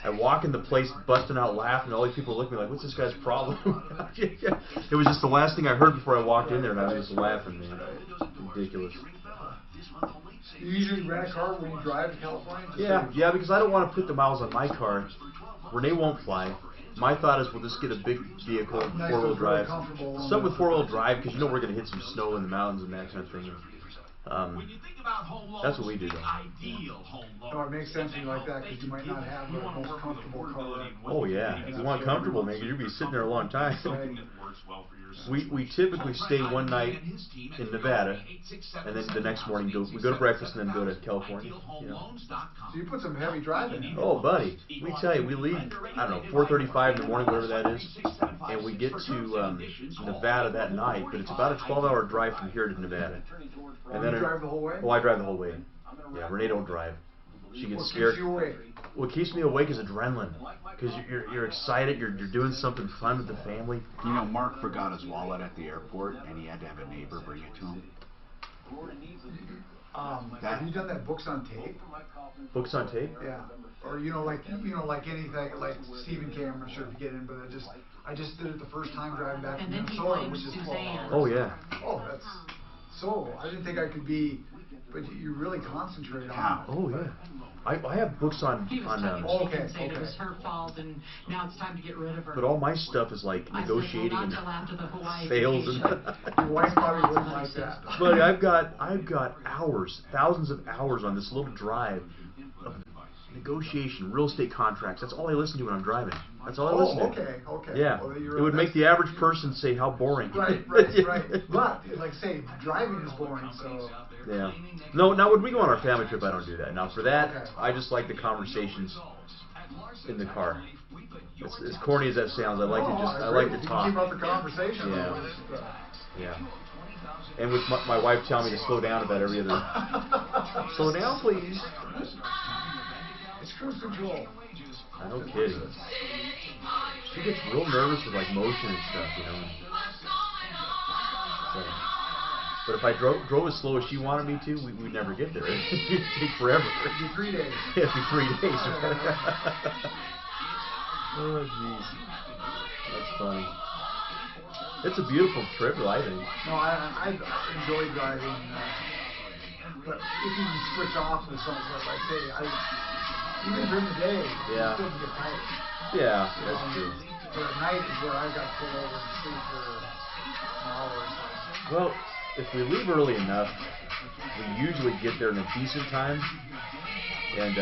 I walk in the place busting out laughing, and all these people look at me like, what's this guy's problem? It was just the last thing I heard before I walked in there, and I was just laughing, man. Ridiculous. You usually rent a car when you drive to California? Yeah, because I don't want to put the miles on my car. Renee won't fly. My thought is we'll just get a big vehicle, four-wheel drive. Some with four-wheel drive, because you know we're going to hit some snow in the mountains and that kind of thing. That's what we do, though. No, it makes sense when you like that, because you might not have the most comfortable car. Oh, yeah. If you want comfortable, man, you'll be sitting there a long time. We typically stay one night in Nevada, and then the next morning we go to breakfast and then go to California. You know. So you put some heavy driving in. Oh, buddy. We tell you, we leave, I don't know, 4:35 in the morning, whatever that is, and we get to Nevada that night, but it's about a 12-hour drive from here to Nevada. And then you drive the whole way? Oh, I drive the whole way. Yeah, Renee don't drive. She gets scared. What keeps you awake? What keeps me awake is adrenaline, because you're excited, you're doing something fun with the family. You know, Mark forgot his wallet at the airport, and he had to have a neighbor bring it to him. Have you done that books on tape? Books on tape? Yeah. Or like anything like Stephen K. I'm not sure if you get in, but I just did it the first time driving back from Minnesota, which is 12 hours. Oh yeah. Oh, that's so. I didn't think I could be, but you really concentrate on it. Oh yeah. I have books on. He was saying it was her fault, and now it's time to get rid of her. But all my stuff is like negotiating and fails and. Your wife probably wouldn't like that. But I've got hours, thousands of hours on this little drive of negotiation, real estate contracts. That's all I listen to when I'm driving. That's all I listen to. Okay. Yeah, well, it would make the average person say, "How boring." Right. But like say, driving is boring, so. Yeah. No, now when we go on our family trip, I don't do that. Now for that, I just like the conversations in the car. As corny as that sounds, I like to talk. Keep up the conversation. Yeah. And with my wife telling me to slow down about every other. Slow down, please. It's cruise control. No kidding. She gets real nervous with like motion and stuff, you know. So, but if I drove as slow as she wanted me to, we'd never get there. It'd take forever. It'd be 3 days. Yeah, it'd be 3 days. Oh, jeez. That's funny. It's a beautiful trip, I think. No, I enjoy driving. But if you can switch off with something, like say, even during the day, you still can get tired. Yeah, that's true. But at night is where I got to pull over and sleep for an hour or so. Well, if we leave early enough, we usually get there in a decent time and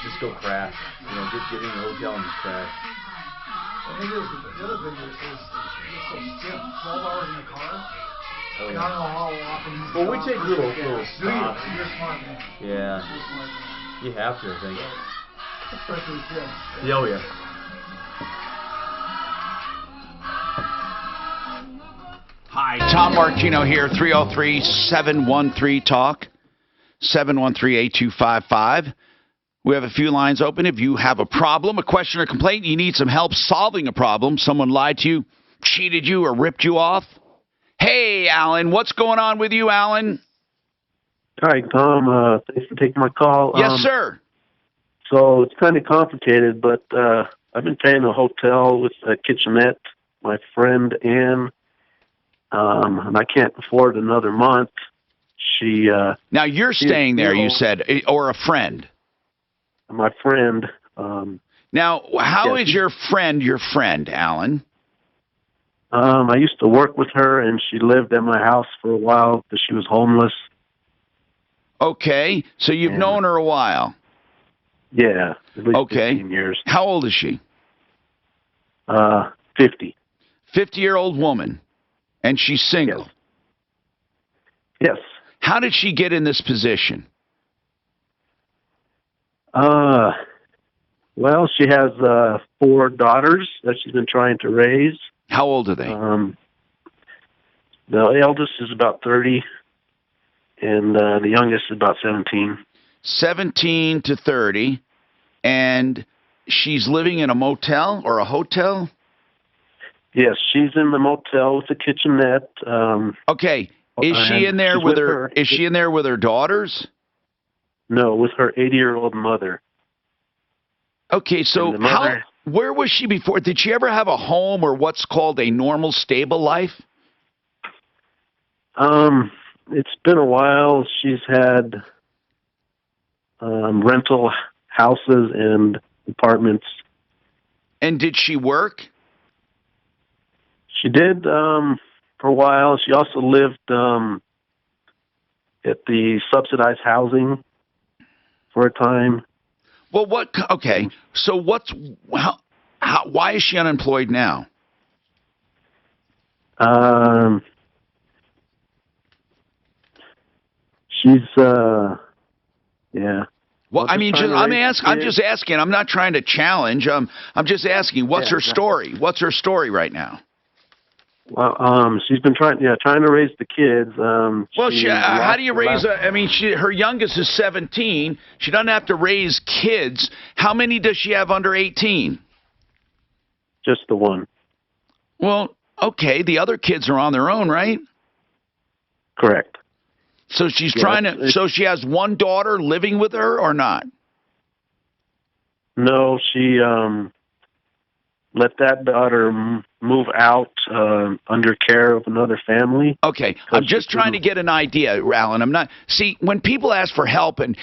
just go crash. You know, get in the hotel and just crash. And the other thing is it's so stiff. 12 hours in the car. Oh, I don't know how often you well, we take little stops. You're smart, man. Yeah. You're smart, man. You have to, I think. Especially with kids. Yeah, oh, yeah. Hi, Tom Martino here, 303-713-TALK, 713-8255. We have a few lines open. If you have a problem, a question or complaint, you need some help solving a problem, someone lied to you, cheated you, or ripped you off. Hey, Alan, what's going on with you, Alan? Hi, Tom. Thanks for taking my call. Yes, sir. So it's kind of complicated, but I've been paying a hotel with a kitchenette, my friend Ann, and I can't afford another month. Now, you're staying there, you said, or a friend? My friend. Now, how is your friend, Alan? I used to work with her, and she lived at my house for a while because she was homeless. Okay, so you've known her a while. Yeah, at least 15 years. How old is she? 50. 50-year-old woman, and she's single. Yes. How did she get in this position? Well, she has 4 daughters that she's been trying to raise. How old are they? The eldest is about 30, and the youngest is about 17. 17 to 30, and she's living in a motel or a hotel? Yes, she's in the motel with the kitchenette. Okay, is she in there with her? Is she in there with her daughters? No, with her 80-year-old mother. Okay, so where was she before? Did she ever have a home or what's called a normal, stable life? It's been a while. She's had rental houses and apartments. And did she work? She did for a while. She also lived at the subsidized housing for a time. Well, okay, so why is she unemployed now? She's, yeah. Well, I mean, I'm just asking. I'm not trying to challenge. I'm just asking. What's her story? What's her story right now? Well, she's been trying to raise the kids. Well, how do you raise? Her youngest is 17. She doesn't have to raise kids. How many does she have under 18? Just the one. Well, okay. The other kids are on their own, right? Correct. So she's So she has one daughter living with her, or not? No, she let that daughter move out under care of another family. Okay, I'm just trying to get an idea, Alan. I'm not. See, when people ask for help, and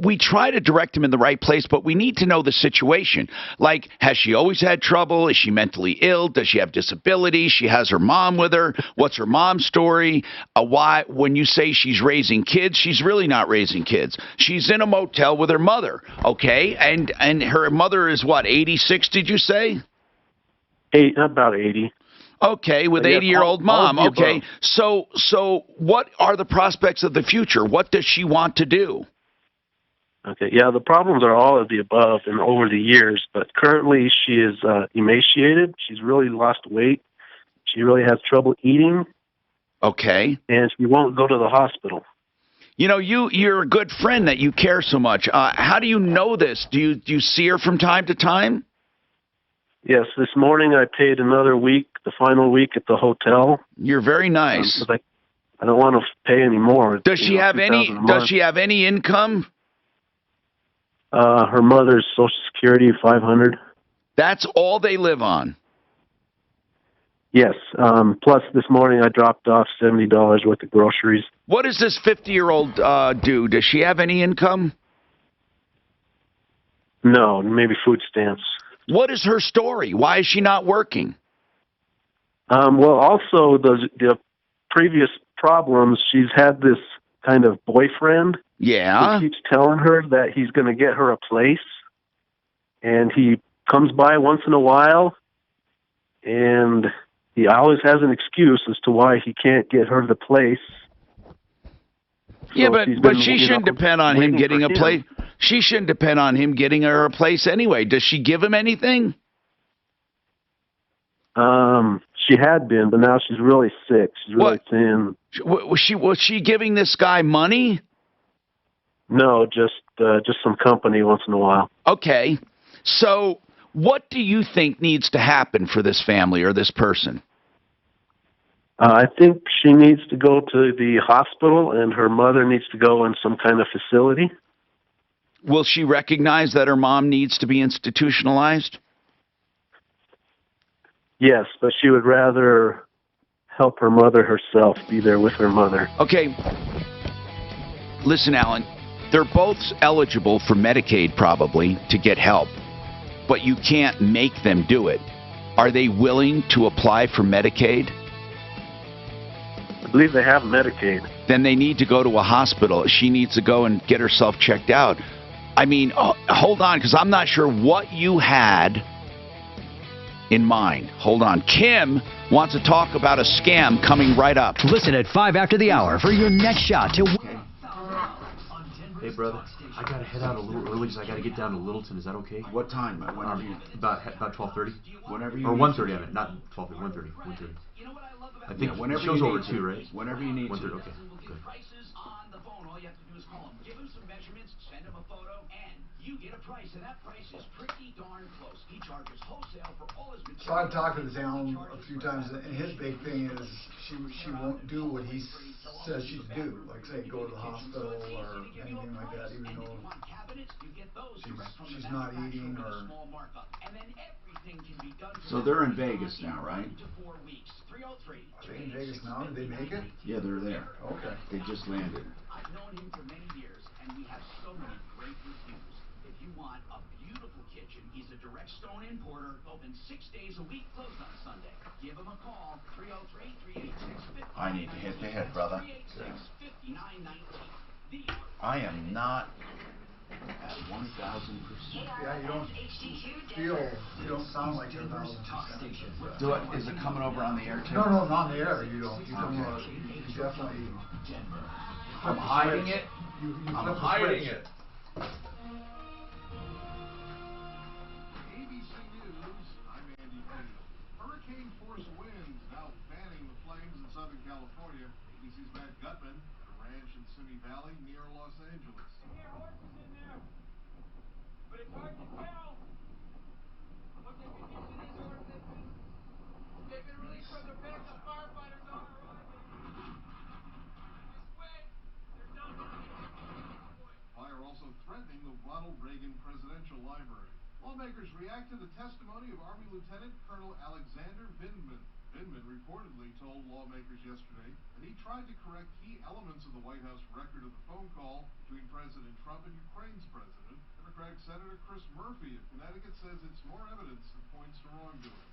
we try to direct them in the right place, but we need to know the situation. Like, has she always had trouble? Is she mentally ill? Does she have disability? She has her mom with her. What's her mom's story? Why, when you say she's raising kids, she's really not raising kids. She's in a motel with her mother. Okay, and her mother is what, 86? Did you say? About 80. Okay, with 80-year-old mom. Okay, so what are the prospects of the future? What does she want to do? Okay, yeah, the problems are all of the above and over the years, but currently she is emaciated. She's really lost weight. She really has trouble eating. Okay. And she won't go to the hospital. You know, you're a good friend that you care so much. How do you know this? Do you see her from time to time? Yes, this morning I paid another week, the final week at the hotel. You're very nice. I don't want to pay any more. Does she have any income? Her mother's Social Security, $500. That's all they live on. Yes. Plus, this morning I dropped off $70 worth of groceries. What does this 50-year-old do? Does she have any income? No, maybe food stamps. What is her story? Why is she not working? Well, also the previous problems, she's had this kind of boyfriend. Yeah. Who keeps telling her that he's going to get her a place. And he comes by once in a while, and he always has an excuse as to why he can't get her the place. Yeah, but she shouldn't depend on him getting a place. She shouldn't depend on him getting her a place anyway. Does she give him anything? She had been, but now she's really sick. She's really thin. Was she giving this guy money? No, just some company once in a while. Okay. So what do you think needs to happen for this family or this person? I think she needs to go to the hospital, and her mother needs to go in some kind of facility. Will she recognize that her mom needs to be institutionalized? Yes, but she would rather help her mother herself, be there with her mother. Okay. Listen, Alan, they're both eligible for Medicaid probably to get help, but you can't make them do it. Are they willing to apply for Medicaid? I believe they have Medicaid. Then they need to go to a hospital. She needs to go and get herself checked out. I mean, hold on, because I'm not sure what you had in mind. Hold on. Kim wants to talk about a scam coming right up. Listen at 5 after the hour for your next shot to win. Hey, brother, I gotta head out a little early because I gotta get down to Littleton. Is that okay? What time? Whenever you... About 12:30. Whenever you... Or 1:30, I meant. Not 12:30, 1:30. 1:30. I think the show's over 2, right? Whenever you need 1:30, to. okay. Good. So I've talked to this Alan a few times, and his big thing is she won't do what he says she'd do, like say go to the hospital or anything like that, even though she's not eating or. So they're in Vegas now, right? Are they in Vegas now? Did they make it? Yeah, they're there. Okay. They just landed. I've known him for many years, and we have so many great reviews. If you want a beautiful kitchen, he's a direct stone importer, open 6 days a week, closed on Sunday. Give him a call, 303-386-5919. I need to hit the head, brother. I am not at 1,000%. Yeah, you don't sound like you're 1,000%. Do it. Is it coming over on the air too? No, not on the air. You don't. You definitely. I'm hiding it. I'm hiding it. Lawmakers react to the testimony of Army Lieutenant Colonel Alexander Vindman. Vindman reportedly told lawmakers yesterday that he tried to correct key elements of the White House record of the phone call between President Trump and Ukraine's president. Democratic Senator Chris Murphy of Connecticut says it's more evidence that points to wrongdoing.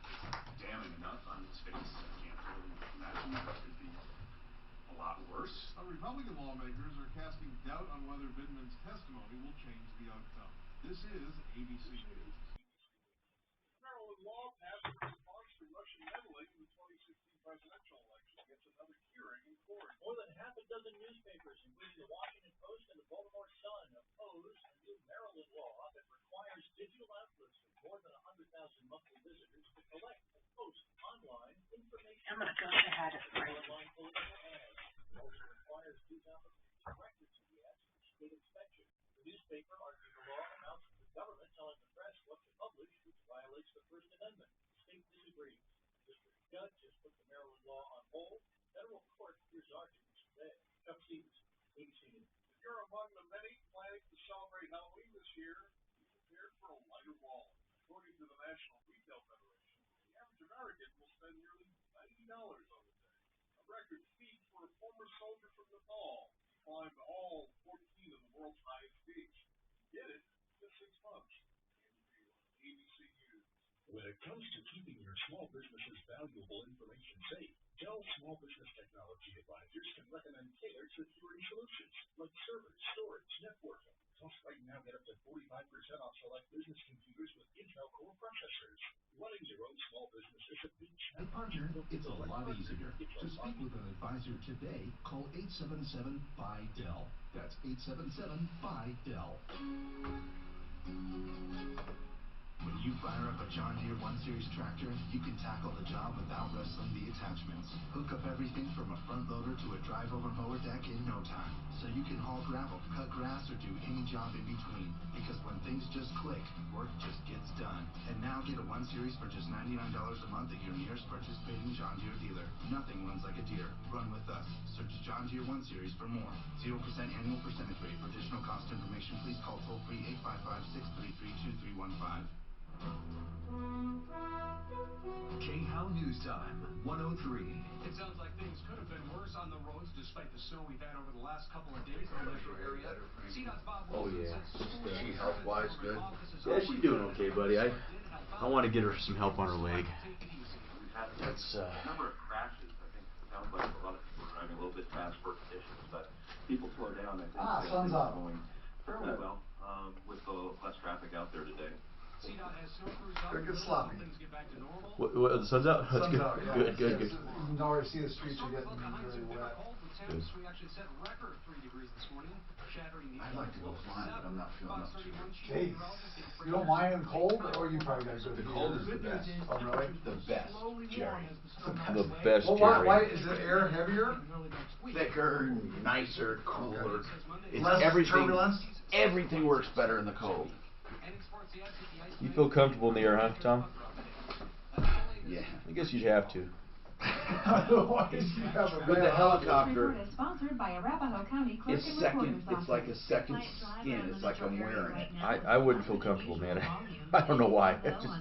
Damning enough on its face. I can't really imagine that it could be a lot worse. Republican lawmakers are casting doubt on whether Vindman's testimony will change the outcome. This is ABC News. Maryland law passed to respond to Russian meddling speculating the 2016 presidential election gets another hearing in court. More than half a dozen newspapers, including the Washington Post and the Baltimore Sun, oppose a new Maryland law that requires digital outlets with more than 100,000 monthly visitors to collect and post online information. I'm going to go ahead and break. Online political ads. It also requires news outlets to records of the ads for state inspection. The newspaper argued the law amounts to the government telling the press what to publish, which violates the First Amendment. The state disagrees. The district judge has put the Maryland law on hold. Federal court hears arguments today. Chuck Stevens, ABC News. If you're among the many planning to celebrate Halloween this year, be prepared for a lighter wallet. According to the National Retail Federation, the average American will spend nearly $90 on the day. A record feat for a former soldier from Nepal. He climbed all 14 of the world's highest peaks. He did it in just 6 months. ABC News. When it comes to keeping your small business's valuable information safe, Dell Small Business Technology Advisors can recommend tailored security solutions like servers, storage, networking. Plus, right now, get up to 45% off select business computers with Intel Core processors. Running your own small business is a big challenge. At Partner, it's a lot easier. To speak with an advisor today, call 877-BUY-DELL. That's 877-BUY-DELL. When you fire up a John Deere 1 Series tractor, you can tackle the job without wrestling the attachments. Hook up everything from a front loader to a drive-over mower deck in no time. So you can haul gravel, cut grass, or do any job in between. Because when things just click, work just gets done. And now get a 1 Series for just $99 a month at your nearest participating John Deere dealer. Nothing runs like a Deere. Run with us. Search John Deere 1 Series for more. 0% annual percentage rate. For additional cost information, please call toll-free 855-633-2315. K-How News Time, 103. It sounds like things could have been worse on the roads despite the snow we've had over the last couple of days in the metro area. CDOT's Bob Wilson says She health-wise good? Yeah, she's doing okay, buddy. I want to get her some help on her leg. That's A number of crashes. I think it sounds like a lot of people are driving a little bit fast for conditions, but people slow down. I think sun's up. Going fairly well with the less traffic out there today. CDOT has snow crews out. Gonna get sloppy. Things get back to normal. The sun's out? That's Sun's good. out, yeah. Good. You can already see the streets are getting very wet. Temps, we actually set a record of 3 degrees this morning, shattering the I'd like to go flying, but I'm not feeling up to it. 31 Jeez. You don't mind in cold, or you probably got good The cold is the best. Oh, really? The best, Jerry. The best, Well, Jerry. why is the air heavier? Thicker, nicer, cooler. It's Less everything. turbulence? Everything works better in the cold. You feel comfortable in the air, huh, Tom? Yeah. I guess you'd have to. Otherwise, you have a With the bad helicopter, Is sponsored by Arapahoe County Clerk and Recorder's it's like a second skin. It's like I'm wearing it. I wouldn't feel comfortable, man. I don't know why. I just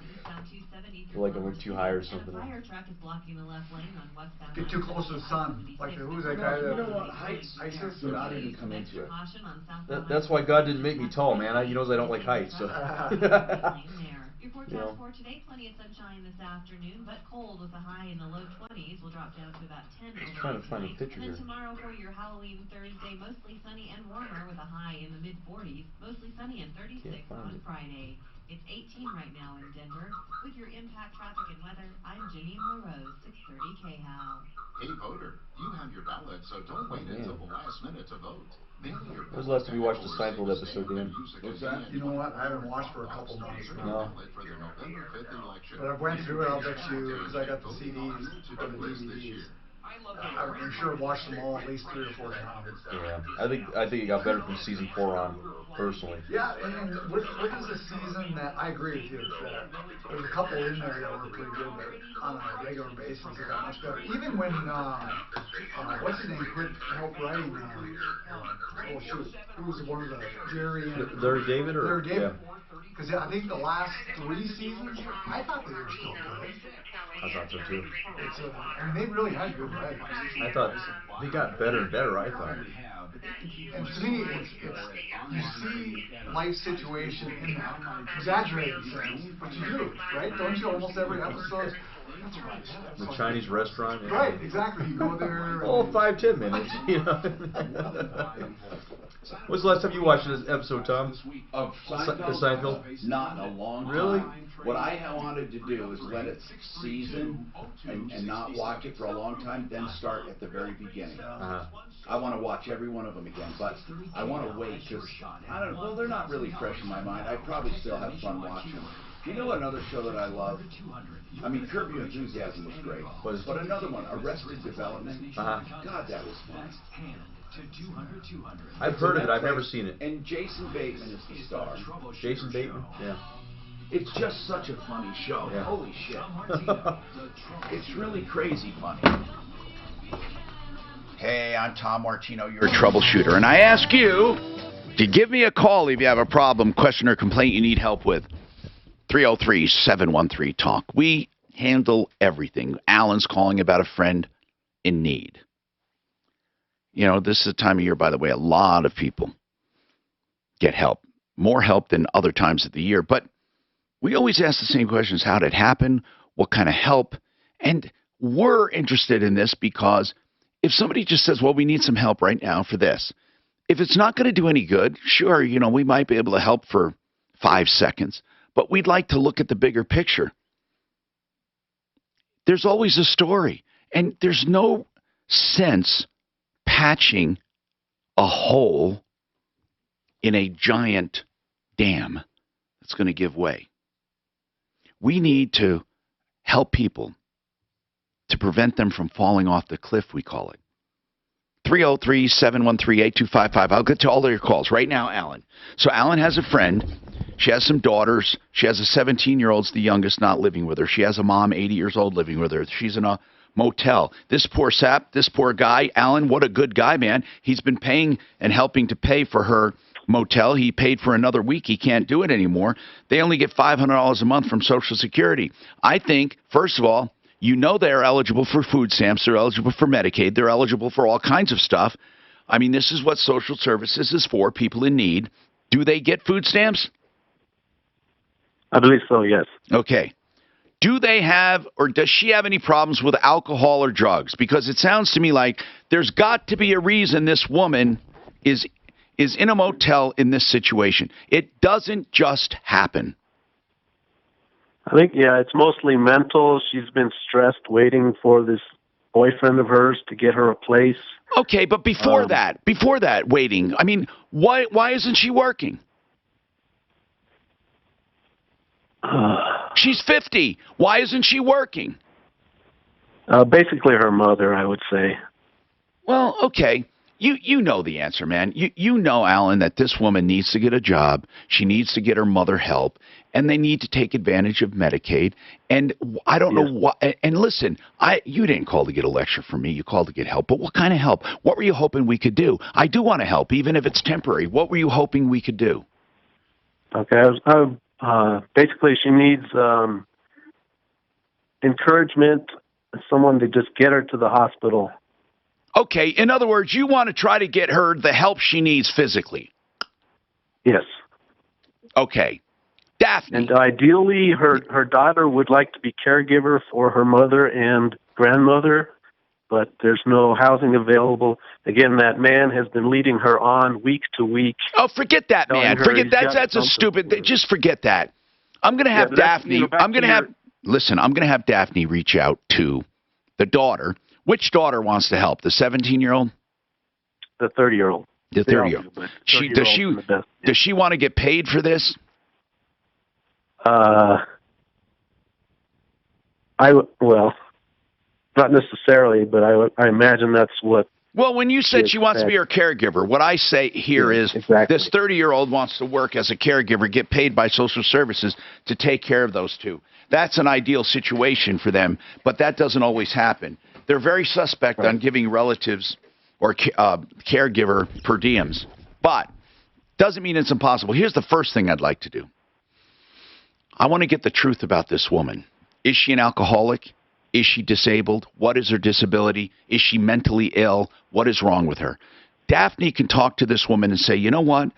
feel like I went too high or something. Get too close to the sun. Like who's that guy that? You know what? Heights do not even come into it. That's why God didn't make me tall, man. He knows I don't like heights. So. Your forecast for today, plenty of sunshine this afternoon, but cold with a high in the low 20s. Will drop down to about 10 I'm trying to find a picture and then here. tomorrow for your Halloween Thursday, mostly sunny and warmer with a high in the mid-40s. Mostly sunny and 36 on Friday. It's 18 right now in Denver. With your impact traffic and weather, I'm Janine LaRose, 630 KHOW. Hey voter, you have your ballot, so don't wait until the last minute to vote. When was the last time you watched the Seinfeld episode, Dan? What's that? You know what? I haven't watched for a couple months No. now. But I went through it. I'll bet you, because I got the CDs or the DVDs. I'm sure I've watched them all at least 3 or 4 times. Yeah, I think it got better from season 4 on, personally. Yeah, and what is the season that I agree with you? There's a couple in there that were pretty good, but on a regular basis it got much better. Even when what's his name quit help writing? Oh shoot, who was one of the Jerry and Larry David or Larry David? Yeah. Because I think the last 3 seasons, I thought they were still good. I thought so too. I mean, they really had good writing. I thought they got better and better. I thought. And to me, it's you see life situation in that exaggerated sense, but you do, right? Don't you? Almost every episode. The Chinese restaurant. Right, exactly. You go there. Oh, 5-10 minutes. You know. When's the last time you watched this episode, Tom? Of Seinfeld? Not in a long time. Really? What I wanted to do is let it season and not watch it for a long time, then start at the very beginning. I want to watch every one of them again, but I want to wait because well, they're not really fresh in my mind. I probably still have fun watching them. Do you know another show that I love? I mean, Curb Your Enthusiasm was great, but another one, Arrested Development. God, that was fun. I've heard of it. I've never seen it. And Jason Bateman is the star. Jason Bateman? Yeah. It's just such a funny show. Yeah. Holy shit. It's really crazy funny. Hey, I'm Tom Martino, your troubleshooter, and I ask you to give me a call if you have a problem, question, or complaint you need help with. 303-713-TALK. We handle everything. Alan's calling about a friend in need. You know, this is the time of year, by the way, a lot of people get help. More help than other times of the year. But we always ask the same questions. How did it happen? What kind of help? And we're interested in this because if somebody just says, well, we need some help right now for this, if it's not going to do any good, sure, you know, we might be able to help for 5 seconds. But we'd like to look at the bigger picture. There's always a story. And there's no sense patching a hole in a giant dam that's going to give way. We need to help people to prevent them from falling off the cliff, we call it. 303-713-8255. I'll get to all of your calls. Right now, Alan. So Alan has a friend. She has some daughters. She has a 17-year-old, the youngest, not living with her. She has a mom, 80 years old, living with her. She's in a motel. This poor sap, this poor guy, Alan, what a good guy, man. He's been paying and helping to pay for her motel. He paid for another week. He can't do it anymore. They only get $500 a month from Social Security. I think, first of all, you know they're eligible for food stamps. They're eligible for Medicaid. They're eligible for all kinds of stuff. I mean, this is what social services is for, people in need. Do they get food stamps? I believe so, yes. Okay. Do they have, or does she have any problems with alcohol or drugs? Because it sounds to me like there's got to be a reason this woman is in a motel in this situation. It doesn't just happen. I think, yeah, it's mostly mental. She's been stressed waiting for this boyfriend of hers to get her a place. Okay, but before that, waiting, I mean, why isn't she working? She's 50. Why isn't she working? Basically her mother, I would say. Well, okay. You know the answer, man. You know, Alan, that this woman needs to get a job. She needs to get her mother help. And they need to take advantage of Medicaid. And I don't know what. And listen, you didn't call to get a lecture from me. You called to get help. But what kind of help? What were you hoping we could do? I do want to help, even if it's temporary. What were you hoping we could do? Okay. Basically, she needs encouragement, someone to just get her to the hospital. Okay. In other words, you want to try to get her the help she needs physically. Yes. Okay. Daphne. And ideally, her daughter would like to be caregiver for her mother and grandmother, but there's no housing available. Again, that man has been leading her on week to week. Oh, forget that, man. Forget that. That's a stupid. Just forget that. I'm going to have Daphne. I'm going to have Daphne reach out to the daughter. Which daughter wants to help? The 17-year-old? The 30-year-old. The 30-year-old. Does she want to get paid for this? Well, not necessarily, but I imagine that's what. Well, when you said she wants to be her caregiver, what I say here is this 30-year-old wants to work as a caregiver, get paid by social services to take care of those two. That's an ideal situation for them, but that doesn't always happen. They're very suspect on giving relatives or caregiver per diems, but doesn't mean it's impossible. Here's the first thing I'd like to do. I want to get the truth about this woman. Is she an alcoholic? Is she disabled? What is her disability? Is she mentally ill? What is wrong with her? Daphne can talk to this woman and say, you know what?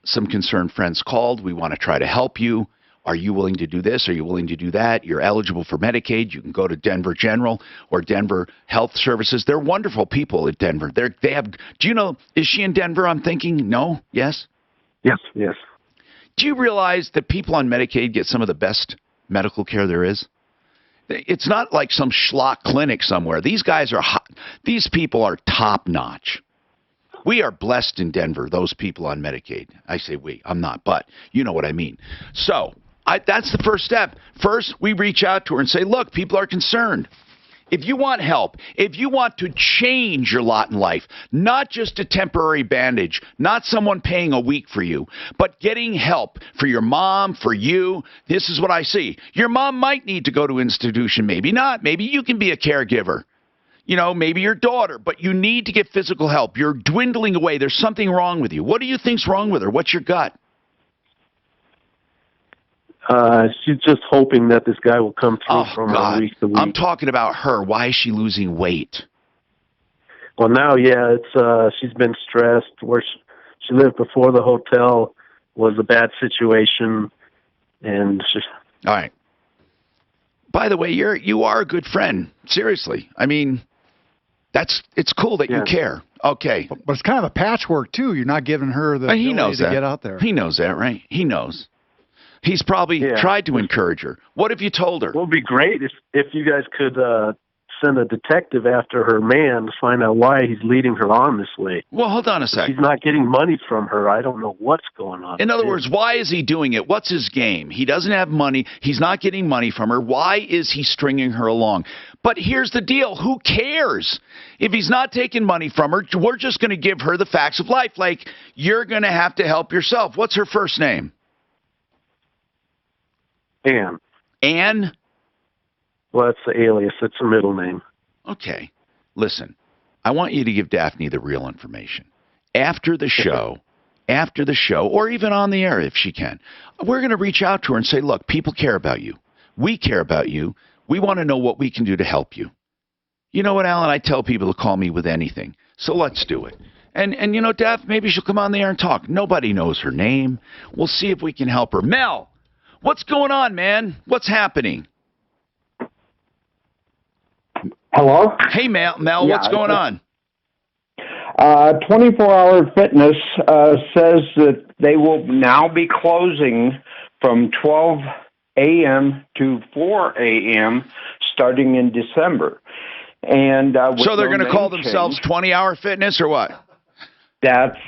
Some concerned friends called. We want to try to help you. are you willing to do this? Are you willing to do that? You're eligible for Medicaid. You can go to Denver General or Denver Health Services. They're wonderful people at Denver. They have. Do you know? Is she in Denver? I'm thinking. No. Yes. Yes. Yes. Do you realize that people on Medicaid get some of the best medical care there is? It's not like some schlock clinic somewhere. These guys are hot. These people are top notch. We are blessed in Denver, those people on Medicaid. I say we. I'm not, but you know what I mean. So that's the first step. First, we reach out to her and say, look, people are concerned. If you want help, if you want to change your lot in life, not just a temporary bandage, not someone paying a week for you, but getting help for your mom, for you, this is what I see. Your mom might need to go to institution, maybe not. Maybe you can be a caregiver. You know, maybe your daughter, but you need to get physical help. You're dwindling away. There's something wrong with you. What do you think's wrong with her? What's your gut? She's just hoping that this guy will come through from her week to week. I'm talking about her. Why is she losing weight? Well, now, yeah, it's she's been stressed. Where she lived before the hotel was a bad situation, and all right. By the way, you are a good friend. Seriously, I mean, it's cool that you care. Okay, but it's kind of a patchwork too. You're not giving her the ability to get out there. He knows that, right? He knows. He's probably tried to encourage her. What have you told her? Well, it'd be great if you guys could send a detective after her man to find out why he's leading her on this way. Well, hold on a second. He's not getting money from her. I don't know what's going on. In other words, why is he doing it? What's his game? He doesn't have money. He's not getting money from her. Why is he stringing her along? But here's the deal. Who cares? If he's not taking money from her, we're just going to give her the facts of life. Like, you're going to have to help yourself. What's her first name? Ann. Ann? Well, it's the alias. It's her middle name. Okay. Listen, I want you to give Daphne the real information. After the show, or even on the air if she can, we're going to reach out to her and say, look, people care about you. We care about you. We want to know what we can do to help you. You know what, Alan? I tell people to call me with anything. So let's do it. And you know, Daph, maybe she'll come on the air and talk. Nobody knows her name. We'll see if we can help her. Mel, what's going on, man? What's happening? Hello? Hey, Mel, what's going on? 24-Hour Fitness says that they will now be closing from 12 a.m. to 4 a.m. starting in December. And so they're going to call themselves 20-Hour Fitness or what? That's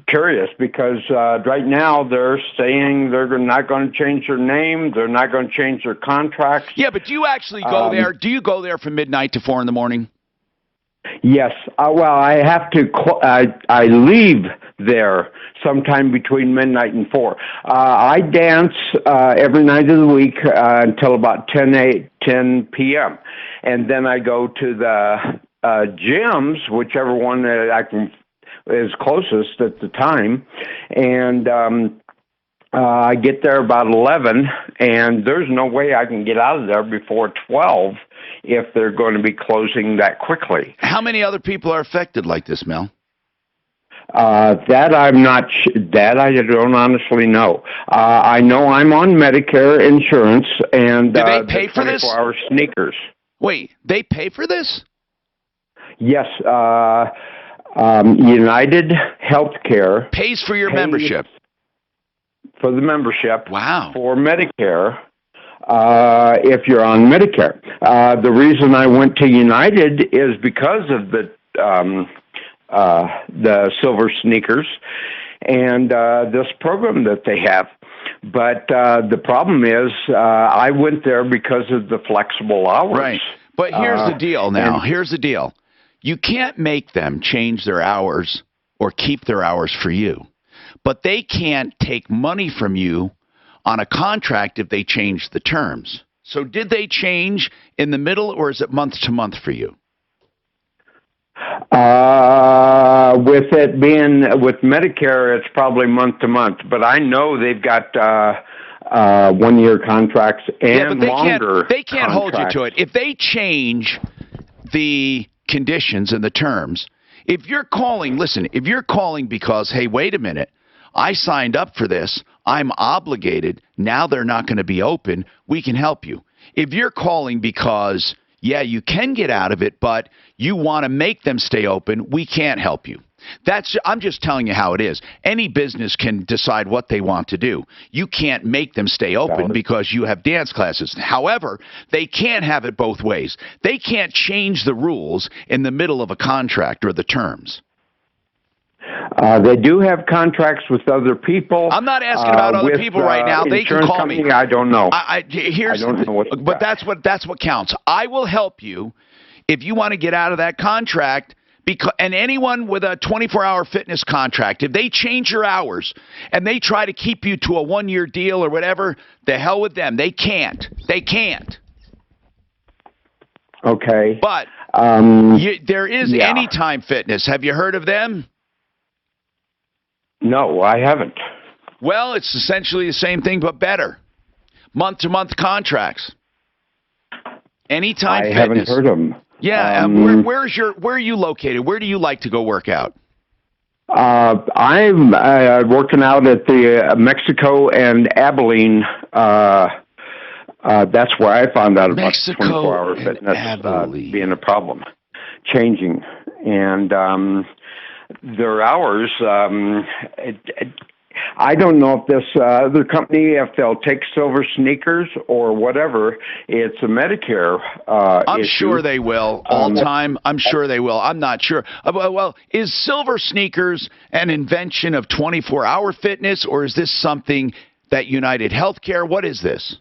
curious because right now they're saying they're not going to change their name. They're not going to change their contracts. Yeah, but do you actually go there? Do you go there from midnight to 4 in the morning? Yes. Well, I have to. I leave there sometime between midnight and 4. I dance every night of the week until about 10 p.m. And then I go to the gyms, whichever one I can is closest at the time, and I get there about 11, and there's no way I can get out of there before 12 if they're going to be closing that quickly. How many other people are affected like this, Mel? That I'm not. That I don't honestly know. I know I'm on Medicare insurance, and do they pay for this? 24-hour sneakers. Wait, they pay for this? Yes. United Healthcare pays for your membership. For the membership. Wow. For Medicare, if you're on Medicare. The reason I went to United is because of the silver sneakers and this program that they have. But the problem is I went there because of the flexible hours. Right. But here's the deal now. Here's the deal. You can't make them change their hours or keep their hours for you. But they can't take money from you on a contract if they change the terms. So did they change in the middle, or is it month to month for you? With it being with Medicare, it's probably month to month. But I know they've got 1-year contracts and longer. They can't hold you to it. If they change the conditions and the terms, if you're calling, listen, if you're calling because, hey, wait a minute, I signed up for this, I'm obligated. Now they're not going to be open. We can help you. If you're calling because, yeah, you can get out of it, but you want to make them stay open, we can't help you. I'm just telling you how it is. Any business can decide what they want to do. You can't make them stay open because you have dance classes. However, they can't have it both ways. They can't change the rules in the middle of a contract or the terms. They do have contracts with other people. I'm not asking about other people right now. They can call me. I don't know. I don't know but that's what counts. I will help you if you want to get out of that contract. And anyone with a 24-hour fitness contract, if they change your hours and they try to keep you to a one-year deal or whatever, the hell with them. They can't. They can't. Okay. But there is Anytime Fitness. Have you heard of them? No, I haven't. Well, it's essentially the same thing but better. Month-to-month contracts. Anytime Fitness. I haven't heard of them. Yeah, where are you located? Where do you like to go work out? I'm working out at the Mexico and Abilene. That's where I found out about 24-hour fitness being a problem, changing, and their hours. I don't know if this other company, if they'll take Silver Sneakers or whatever. It's a Medicare I'm issue. sure they will. All time, I'm sure they will. I'm not sure. Well, is Silver Sneakers an invention of 24-hour fitness, or is this something that United Healthcare? What is this?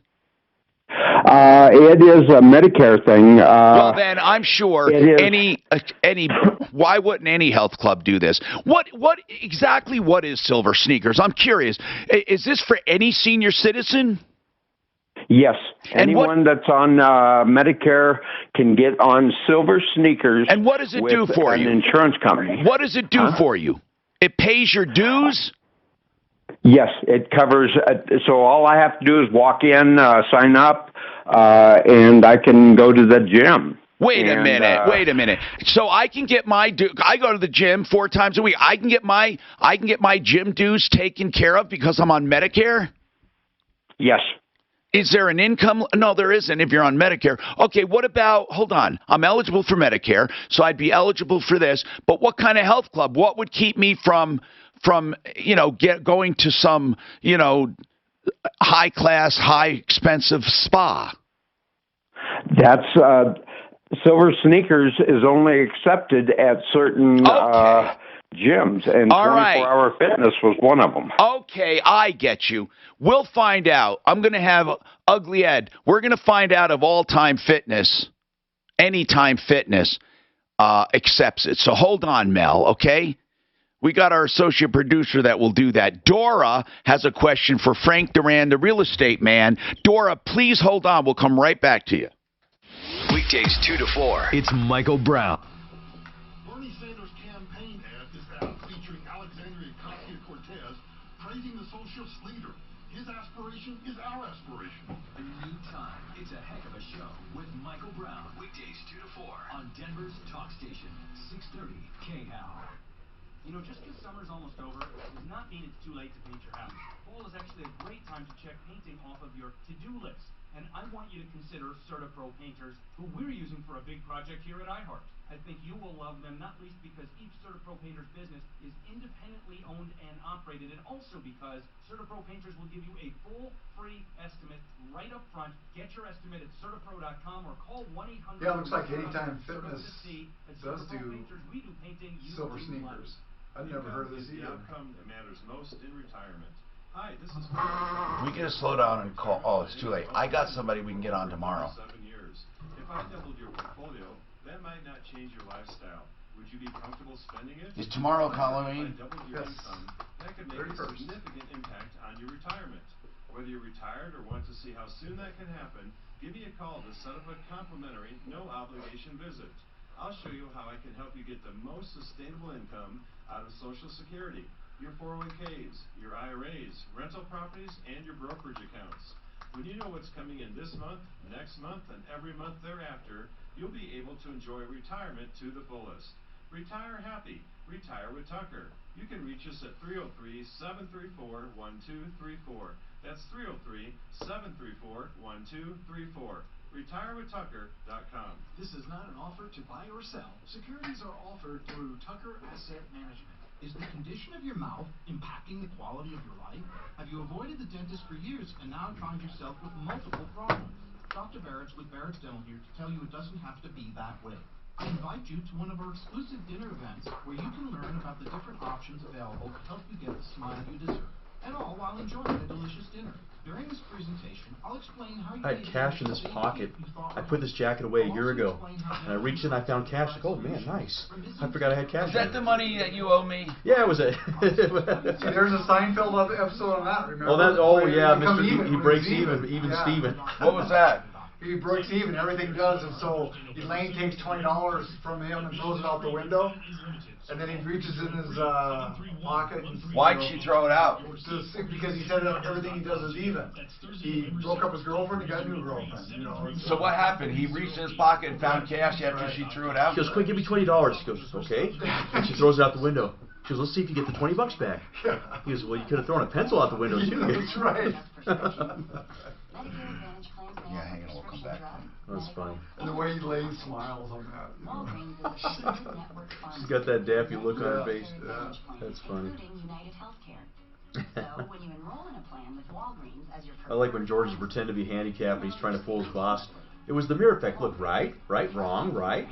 It is a Medicare thing. Well, then I'm sure why wouldn't any health club do this? What exactly is Silver Sneakers? I'm curious. Is this for any senior citizen? Yes. Anyone that's on Medicare can get on Silver Sneakers. And what does it do for you? An insurance company. What does it do for you? It pays your dues? Yes, it covers. So all I have to do is walk in, sign up, and I can go to the gym. Wait a minute. So I can get I go to the gym 4 times a week. I can get my gym dues taken care of because I'm on Medicare? Yes. Is there an income? No, there isn't if you're on Medicare. Okay, what about, hold on. I'm eligible for Medicare, so I'd be eligible for this. But what kind of health club? What would keep me from going to some, high class, high expensive spa? That's Silver Sneakers is only accepted at certain gyms, and 24-hour fitness was one of them. Okay, I get you. We'll find out. I'm going to have Ugly Ed. We're going to find out if All-Time Fitness, Anytime Fitness accepts it. So hold on, Mel, okay? We got our associate producer that will do that. Dora has a question for Frank Duran, the real estate man. Dora, please hold on. We'll come right back to you. Weekdays 2 to 4. It's Michael Brown. Bernie Sanders' campaign ad is out featuring Alexandria Ocasio-Cortez praising the socialist leader. His aspiration is our aspiration. A new time. It's a heck of a show with Michael Brown. Weekdays 2 to 4 on Denver's talk station, 630 KHOW. Just because summer's almost over does not mean it's too late to paint your house. Fall is actually a great time to check painting off of your to-do list. And I want you to consider CertaPro painters, who we're using for a big project here at iHeart. I think you will love them, not least because each CertaPro painter's business is independently owned and operated, and also because CertaPro painters will give you a full free estimate right up front. Get your estimate at CertaPro.com or call 1-800. Yeah, it looks like Anytime Fitness does do Silver Sneakers. I've never heard of this either. The outcome that matters most in retirement. Hi, this is We can just slow down and call. Oh, it's too late. I got somebody we can get on tomorrow. 7 years. If I doubled your portfolio, that might not change your lifestyle. Would you be comfortable spending it? Is tomorrow Halloween? If I doubled your income, that could make a significant impact on your retirement. Whether you're retired or want to see how soon that can happen, give me a call to set up a complimentary, no-obligation visit. I'll show you how I can help you get the most sustainable income out of Social Security, your 401ks, your IRAs, rental properties, and your brokerage accounts. When you know what's coming in this month, next month, and every month thereafter, you'll be able to enjoy retirement to the fullest. Retire happy. Retire with Tucker. You can reach us at 303-734-1234. That's 303-734-1234. RetireWithTucker.com. This is not an offer to buy or sell. Securities are offered through Tucker Asset Management. Is the condition of your mouth impacting the quality of your life? Have you avoided the dentist for years and now find yourself with multiple problems? Dr. Barrett's with Barrett's Dental here to tell you it doesn't have to be that way. I invite you to one of our exclusive dinner events where you can learn about the different options available to help you get the smile you deserve, and all while enjoying a delicious dinner. During this presentation, I'll explain how you I had cash in this pocket. I put this jacket away a year ago, and I reached in, I found cash. Like, oh man, nice. I forgot I had cash. Is that the money that you owe me? Yeah, it was a. See, there's a Seinfeld episode on that. Remember? Yeah, Mr. He breaks even yeah. Steven. What was that? He breaks even, everything does, and so Elaine takes $20 from him and throws it out the window, and then he reaches in his pocket. And, Why'd she throw it out? Because he said everything he does is even. He broke up his girlfriend, he got a new girlfriend. So what happened? He reached in his pocket and found cash after she threw it out? She goes, quick, give me $20. He goes, okay. And she throws it out the window. She goes, let's see if you get the $20 back. He goes, well, you could have thrown a pencil out the window too. That's right. Yeah, hang on, we'll come back. That's funny. And the way Elaine smiles on that. She's got that daffy look on her face. Yeah. That's funny. I like when George is pretending to be handicapped and he's trying to fool his boss. It was the mirror effect. Look, right, wrong, right.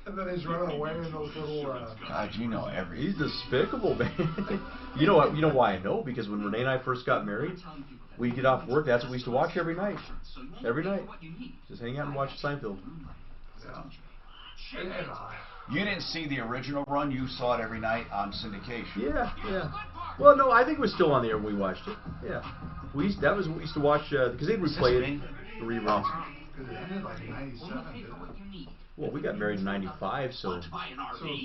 And then he's running away in those little. God, you know everything. He's despicable, man. You know why I know? Because when Renee and I first got married, we'd get off work. That's what we used to watch every night. Every night, just hang out and watch Seinfeld. Yeah. You didn't see the original run. You saw it every night on syndication. Yeah. Well, no, I think it was still on the air when we watched it. Yeah, that was what we used to watch because they'd replay it, the reruns. Because it ended like 97, didn't it? Well, we got married in '95, so. So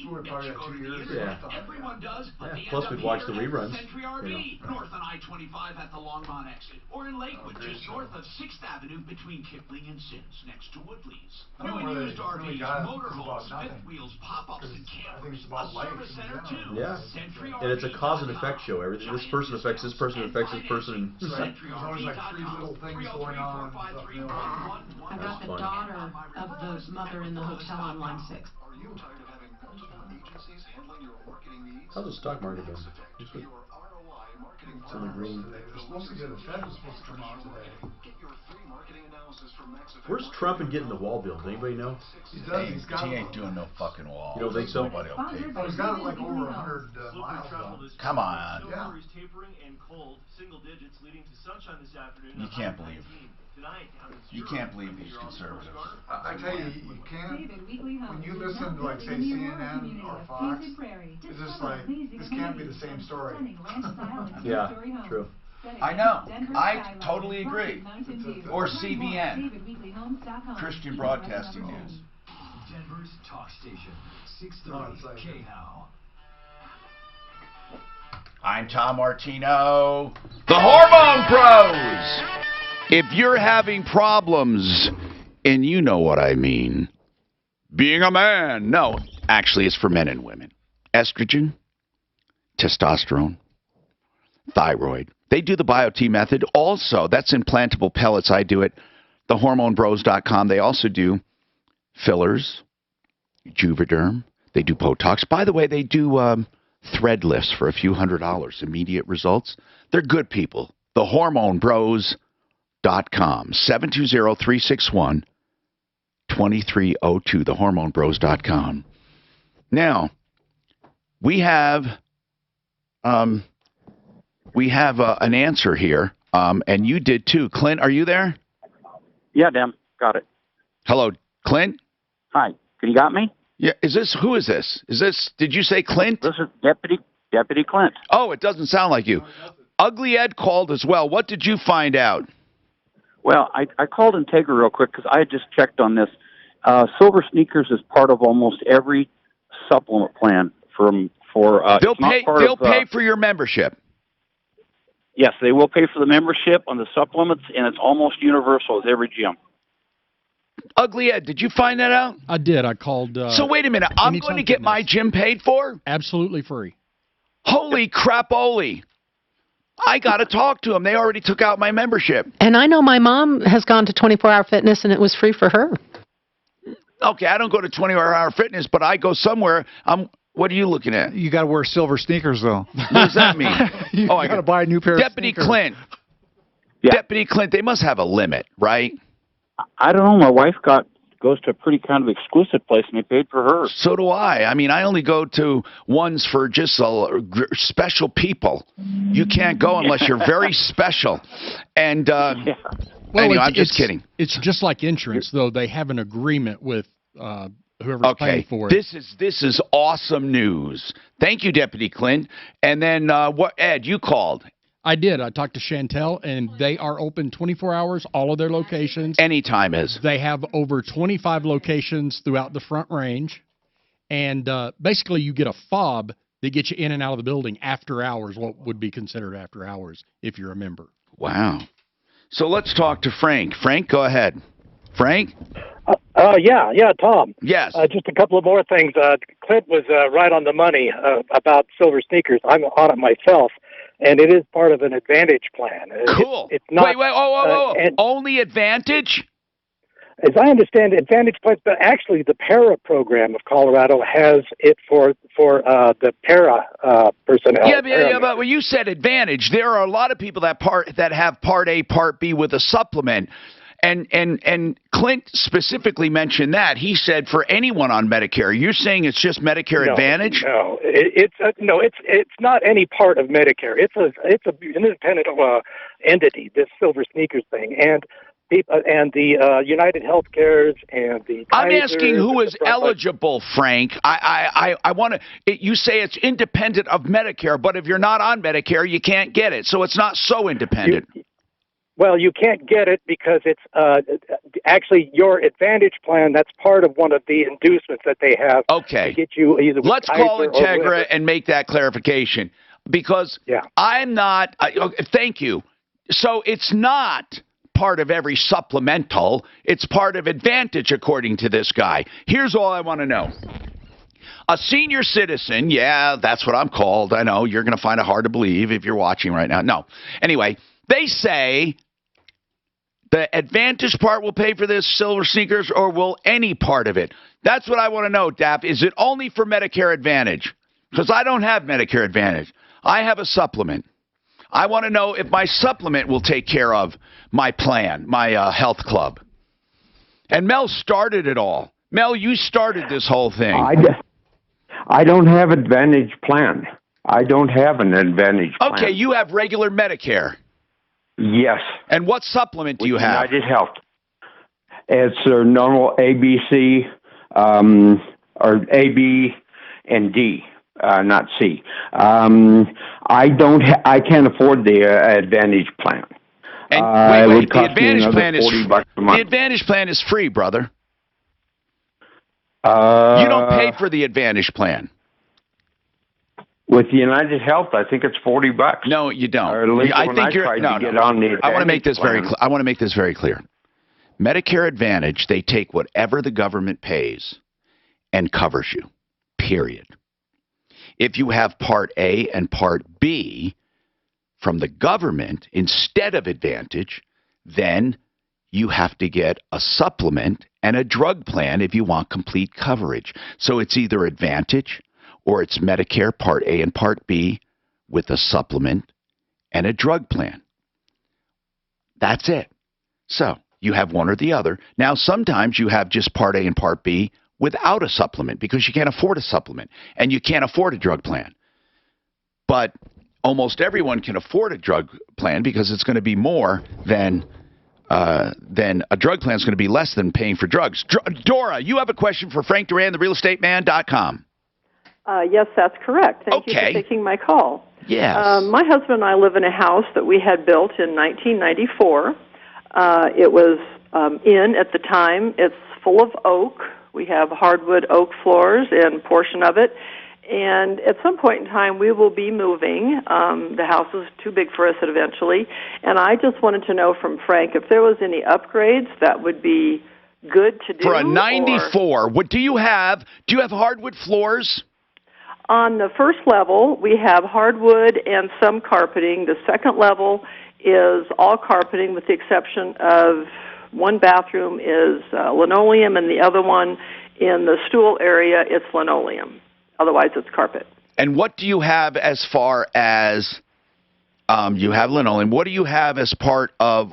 we're probably got 2 years. Yeah. Everyone does, but Yeah. Plus, we'd watch the reruns. Century RV, north on I-25 at the Longmont exit, or in Lakewood, just north of 6th Avenue between Kipling and Sims, next to Woodley's. New and used RVs, motorhomes, fifth wheels, pop-ups, and campers. A service center too. Yeah. Century And it's a RV cause and effect show. Everything. This person affects this person, affects this person. There's always like 3 little things going on. I got the daughter of the mother in the hotel on line 6. How's the stock market been? It's in the green. They're supposed to get a Fed was supposed to come out today. Where's Trump in getting the wall built? Anybody know? He does. He's got. He ain't doing no fucking wall. You don't think so? Nobody will pay. Oh, he's got it like over 100 miles. Come on. Yeah. Tapering and cold, single digits leading to sunshine this afternoon. You can't believe. You can't believe these conservatives. I tell you, you can't. When you listen to, like, say, CNN or Fox, it's just like, this can't be the same story. Yeah, true. I know. I totally agree. Or CBN, Christian Broadcasting News. Denver's talk station, 630 KHOW. I'm Tom Martino, the Hormone Pros. If you're having problems, and you know what I mean, being a man, no, actually it's for men and women. Estrogen, testosterone, thyroid. They do the BioT method. Also, that's implantable pellets. I do it. Thehormonebros.com. They also do fillers, Juvederm. They do Botox. By the way, they do thread lifts for a few $100. Immediate results. They're good people. Thehormonebros.com. 720-361-2302. Thehormonebros.com. Now, we have an answer here, and you did too. Clint, are you there? Yeah, Dan, got it. Hello, Clint? Hi, you got me? Yeah, who is this? Did you say Clint? This is Deputy Clint. Oh, it doesn't sound like you. Ugly Ed called as well. What did you find out? Well, I called Integra real quick because I had just checked on this. Silver Sneakers is part of almost every supplement plan they'll pay for your membership. Yes, they will pay for the membership on the supplements, and it's almost universal at every gym. Ugly Ed, did you find that out? I did. I called. So wait a minute. I'm going to get my gym paid for? Absolutely free. Holy crap-oli. I got to talk to them. They already took out my membership. And I know my mom has gone to 24-hour fitness, and it was free for her. Okay, I don't go to 24-hour fitness, but I go somewhere. What are you looking at? You got to wear silver sneakers, though. What does that mean? I got to buy a new pair Deputy of sneakers. Clint. Yeah. Deputy Clint, they must have a limit, right? I don't know. My wife goes to a pretty kind of exclusive place, and they paid for her. So do I. I mean, I only go to ones for just special people. You can't go unless you're very special. And Well, anyway, I'm just kidding. It's just like insurance, though. They have an agreement with whoever's paying for it. This is awesome news. Thank you, Deputy Clint. And then what? Ed, you called. I did. I talked to Chantel, and they are open 24 hours, all of their locations. Anytime is. They have over 25 locations throughout the Front Range. And basically, you get a fob that gets you in and out of the building after hours, what would be considered after hours if you're a member. Wow. So let's talk to Frank. Frank, go ahead. Frank? Yeah, Tom. Yes. Just a couple of more things. Clint was right on the money about silver sneakers. I'm on it myself, and it is part of an Advantage plan. Cool. It's not, wait. Only Advantage? As I understand, Advantage plans, but actually the para program of Colorado has it for the para personnel. Yeah, but when you said Advantage, there are a lot of people that have Part A, Part B with a supplement. And Clint specifically mentioned that. He said for anyone on Medicare. You're saying it's just Medicare Advantage? No, it's not any part of Medicare. It's an independent entity. This silver sneakers thing, and the United Healthcares and the. I'm asking who is eligible, Frank. I want to. You say it's independent of Medicare, but if you're not on Medicare, you can't get it. So it's not so independent. Well, you can't get it because it's actually your Advantage plan. That's part of one of the inducements that they have. Okay. To get you either. Let's call Integra and make that clarification because I'm not. Thank you. So it's not part of every supplemental. It's part of Advantage, according to this guy. Here's all I want to know. A senior citizen, yeah, that's what I'm called. I know you're going to find it hard to believe if you're watching right now. No. Anyway, they say the Advantage part will pay for this, silver sneakers, or will any part of it? That's what I want to know, Dap. Is it only for Medicare Advantage? Because I don't have Medicare Advantage. I have a supplement. I want to know if my supplement will take care of my plan, my health club. And Mel started it all. Mel, you started this whole thing. I don't have Advantage plan. I don't have an Advantage plan. Okay, you have regular Medicare. Yes. And what supplement do you have? United Health. It's their normal ABC, or A, B, and D, not C. I can't afford the Advantage plan. And wait, the Advantage plan is $40 a month. The Advantage plan is free, brother. You don't pay for the Advantage plan. With United Health, I think it's $40. No, you don't. Or at least I when think I you're. tried No, to get no. on the I want to make this Advantage very. I want to make this very clear. Medicare Advantage, they take whatever the government pays and covers you. Period. If you have Part A and Part B from the government instead of Advantage, then you have to get a supplement and a drug plan if you want complete coverage. So it's either Advantage or it's Medicare Part A and Part B with a supplement and a drug plan. That's it. So you have one or the other. Now, sometimes you have just Part A and Part B without a supplement because you can't afford a supplement and you can't afford a drug plan. But almost everyone can afford a drug plan because it's going to be more than a drug plan is going to be less than paying for drugs. Dora, you have a question for Frank Duran, therealestateman.com. Yes, that's correct. Thank you for taking my call. Yes. My husband and I live in a house that we had built in 1994. It was in at the time. It's full of oak. We have hardwood oak floors in a portion of it. And at some point in time, we will be moving. The house is too big for us eventually. And I just wanted to know from Frank if there was any upgrades that would be good to do. For a 94, what do you have? Do you have hardwood floors? On the first level, we have hardwood and some carpeting. The second level is all carpeting with the exception of one bathroom is linoleum, and the other one in the stool area, it's linoleum. Otherwise, it's carpet. And what do you have as far as, you have linoleum, what do you have as part of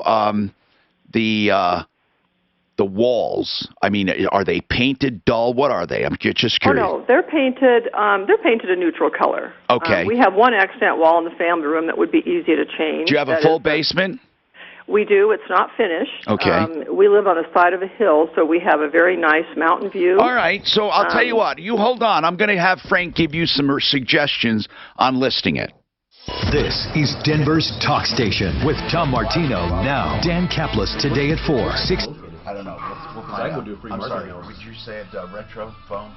the walls? I mean, are they painted dull? What are they? I'm just curious. Oh, no, they're painted a neutral color. Okay. We have one accent wall in the family room that would be easy to change. Do you have a full basement? We do. It's not finished. Okay. We live on the side of a hill, so we have a very nice mountain view. All right. So I'll tell you what. You hold on. I'm going to have Frank give you some suggestions on listing it. This is Denver's Talk Station with Tom Martino. Now, Dan Kaplis today at 4. 6. I don't know. We'll find I out. go do a free I'm market sorry. analysis. Would you say it retro phone?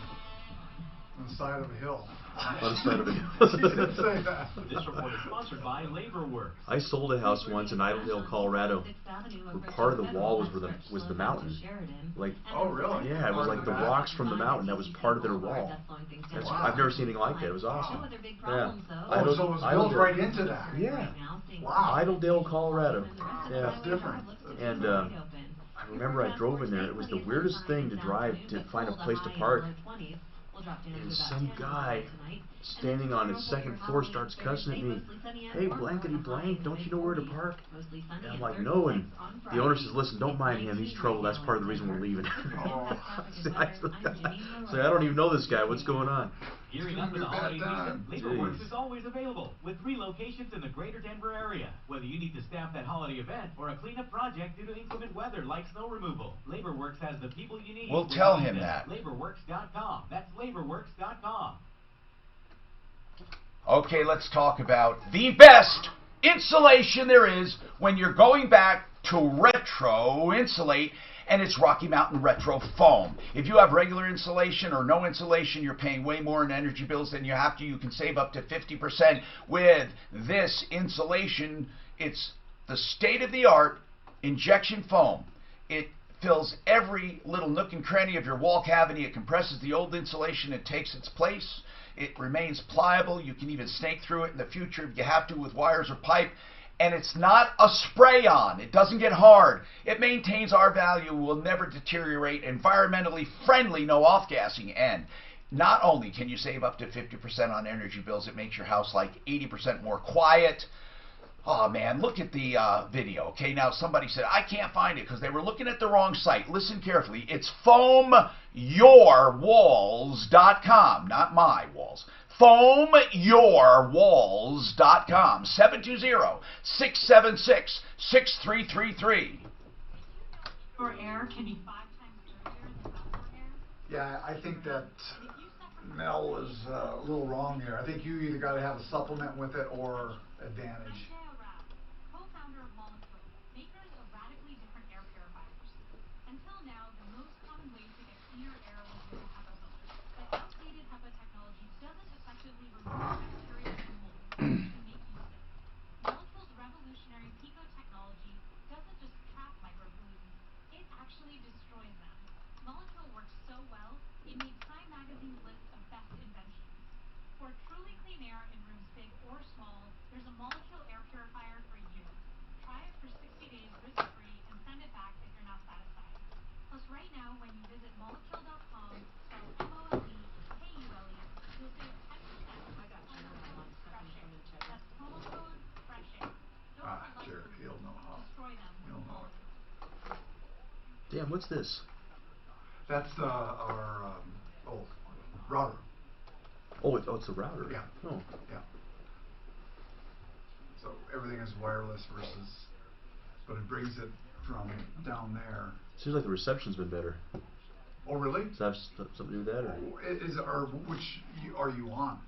On the side of a hill. On the side of a She did say that. This report is sponsored by LaborWorks. I sold a house once in Idledale, Colorado, where part of the wall was the mountain. Like, oh really? Yeah, it was like the rocks from the mountain. That was part of their wall. I've never seen anything like that. It was awesome. Yeah. Oh, so it was built right into that. Yeah. Wow. Idledale, Colorado. Yeah. That's different. And I remember I drove in there. It was the weirdest thing to drive to find a place to park. And some guy standing on his second floor starts cussing at me. Hey, blankety blank, don't you know where to park? And I'm like, no. And the owner says, listen, don't mind him. He's trouble. That's part of the reason we're leaving. So I don't even know this guy. What's going on? Gearing up for the holiday season, LaborWorks is always available with 3 locations in the greater Denver area. Whether you need to staff that holiday event or a cleanup project due to inclement weather like snow removal, LaborWorks has the people you need. We'll tell him that. LaborWorks.com. That's LaborWorks.com. Okay, let's talk about the best insulation there is when you're going back to retro insulate, and it's Rocky Mountain Retro Foam. If you have regular insulation or no insulation, you're paying way more in energy bills than you have to. You can save up to 50% with this insulation. It's the state-of-the-art injection foam. It fills every little nook and cranny of your wall cavity. It compresses the old insulation. It takes its place. It remains pliable. You can even snake through it in the future if you have to with wires or pipe. And it's not a spray-on. It doesn't get hard. It maintains our value, will never deteriorate, environmentally friendly, no off-gassing, and not only can you save up to 50% on energy bills, it makes your house like 80% more quiet. Oh man, look at the video. Okay, now somebody said, I can't find it because they were looking at the wrong site. Listen carefully. It's foamyourwalls.com, not my walls. foamyourwalls.com, 720-676-6333. Your air can be 5 times dirtier than outdoor air. Yeah, I think that Mel is a little wrong here. I think you either got to have a supplement with it or advantage. Co-founder of Molecule, makers of radically different air purifiers. Until now, the most common way to get cleaner air was with a HEPA filter. But outdated HEPA technology doesn't effectively remove bacteria and mold and make you sick. Molecule's revolutionary Pico technology doesn't just trap micropollutants, it actually destroys them. Molecule works so well, it made Time Magazine's list of best inventions. For truly clean air in rooms big or small, there's a Molecule air purifier for you. Try it for 60 days risk-free and send it back if you're not satisfied. Plus, right now, when you visit molecule.com, spelled MOLEKULE, you'll save 10%. I got you. That's promo code FRESHAIR. Jared, he'll know how. Destroy them. He'll know it. Damn, what's this? That's our router. Oh, it's a router. Yeah. Oh. Yeah. So everything is wireless but it brings it from down there. Seems like the reception's been better. Oh, really? Does that have something to do with that? Or? Which are you on?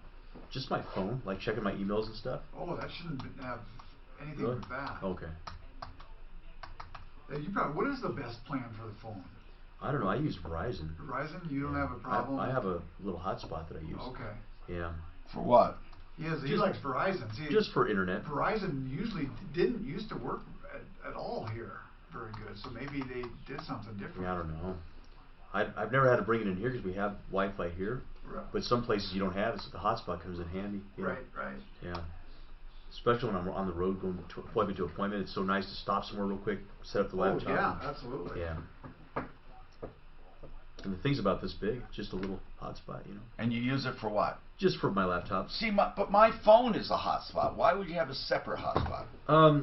Just my phone, like checking my emails and stuff. Oh, that shouldn't have anything Really? with that. Okay. Yeah, what is the best plan for the phone? I don't know. I use Verizon. Verizon? You don't have a problem? I have a little hotspot that I use. Okay. Yeah. For what? He likes Verizon. See, just for internet. Verizon didn't used to work at all here very good. it, so maybe they did something different. I don't know. I've never had to bring it in here because we have Wi-Fi here, Right. but some places you don't have it, so the hotspot comes in handy. You know? Right. Yeah. Especially when I'm on the road going to appointment to appointment, it's so nice to stop somewhere real quick, set up the laptop. Yeah, absolutely. Yeah. And the thing's about this big, just a little hotspot, you know. And you use it for what? Just for my laptop. See, but my phone is a hotspot. Why would you have a separate hotspot? I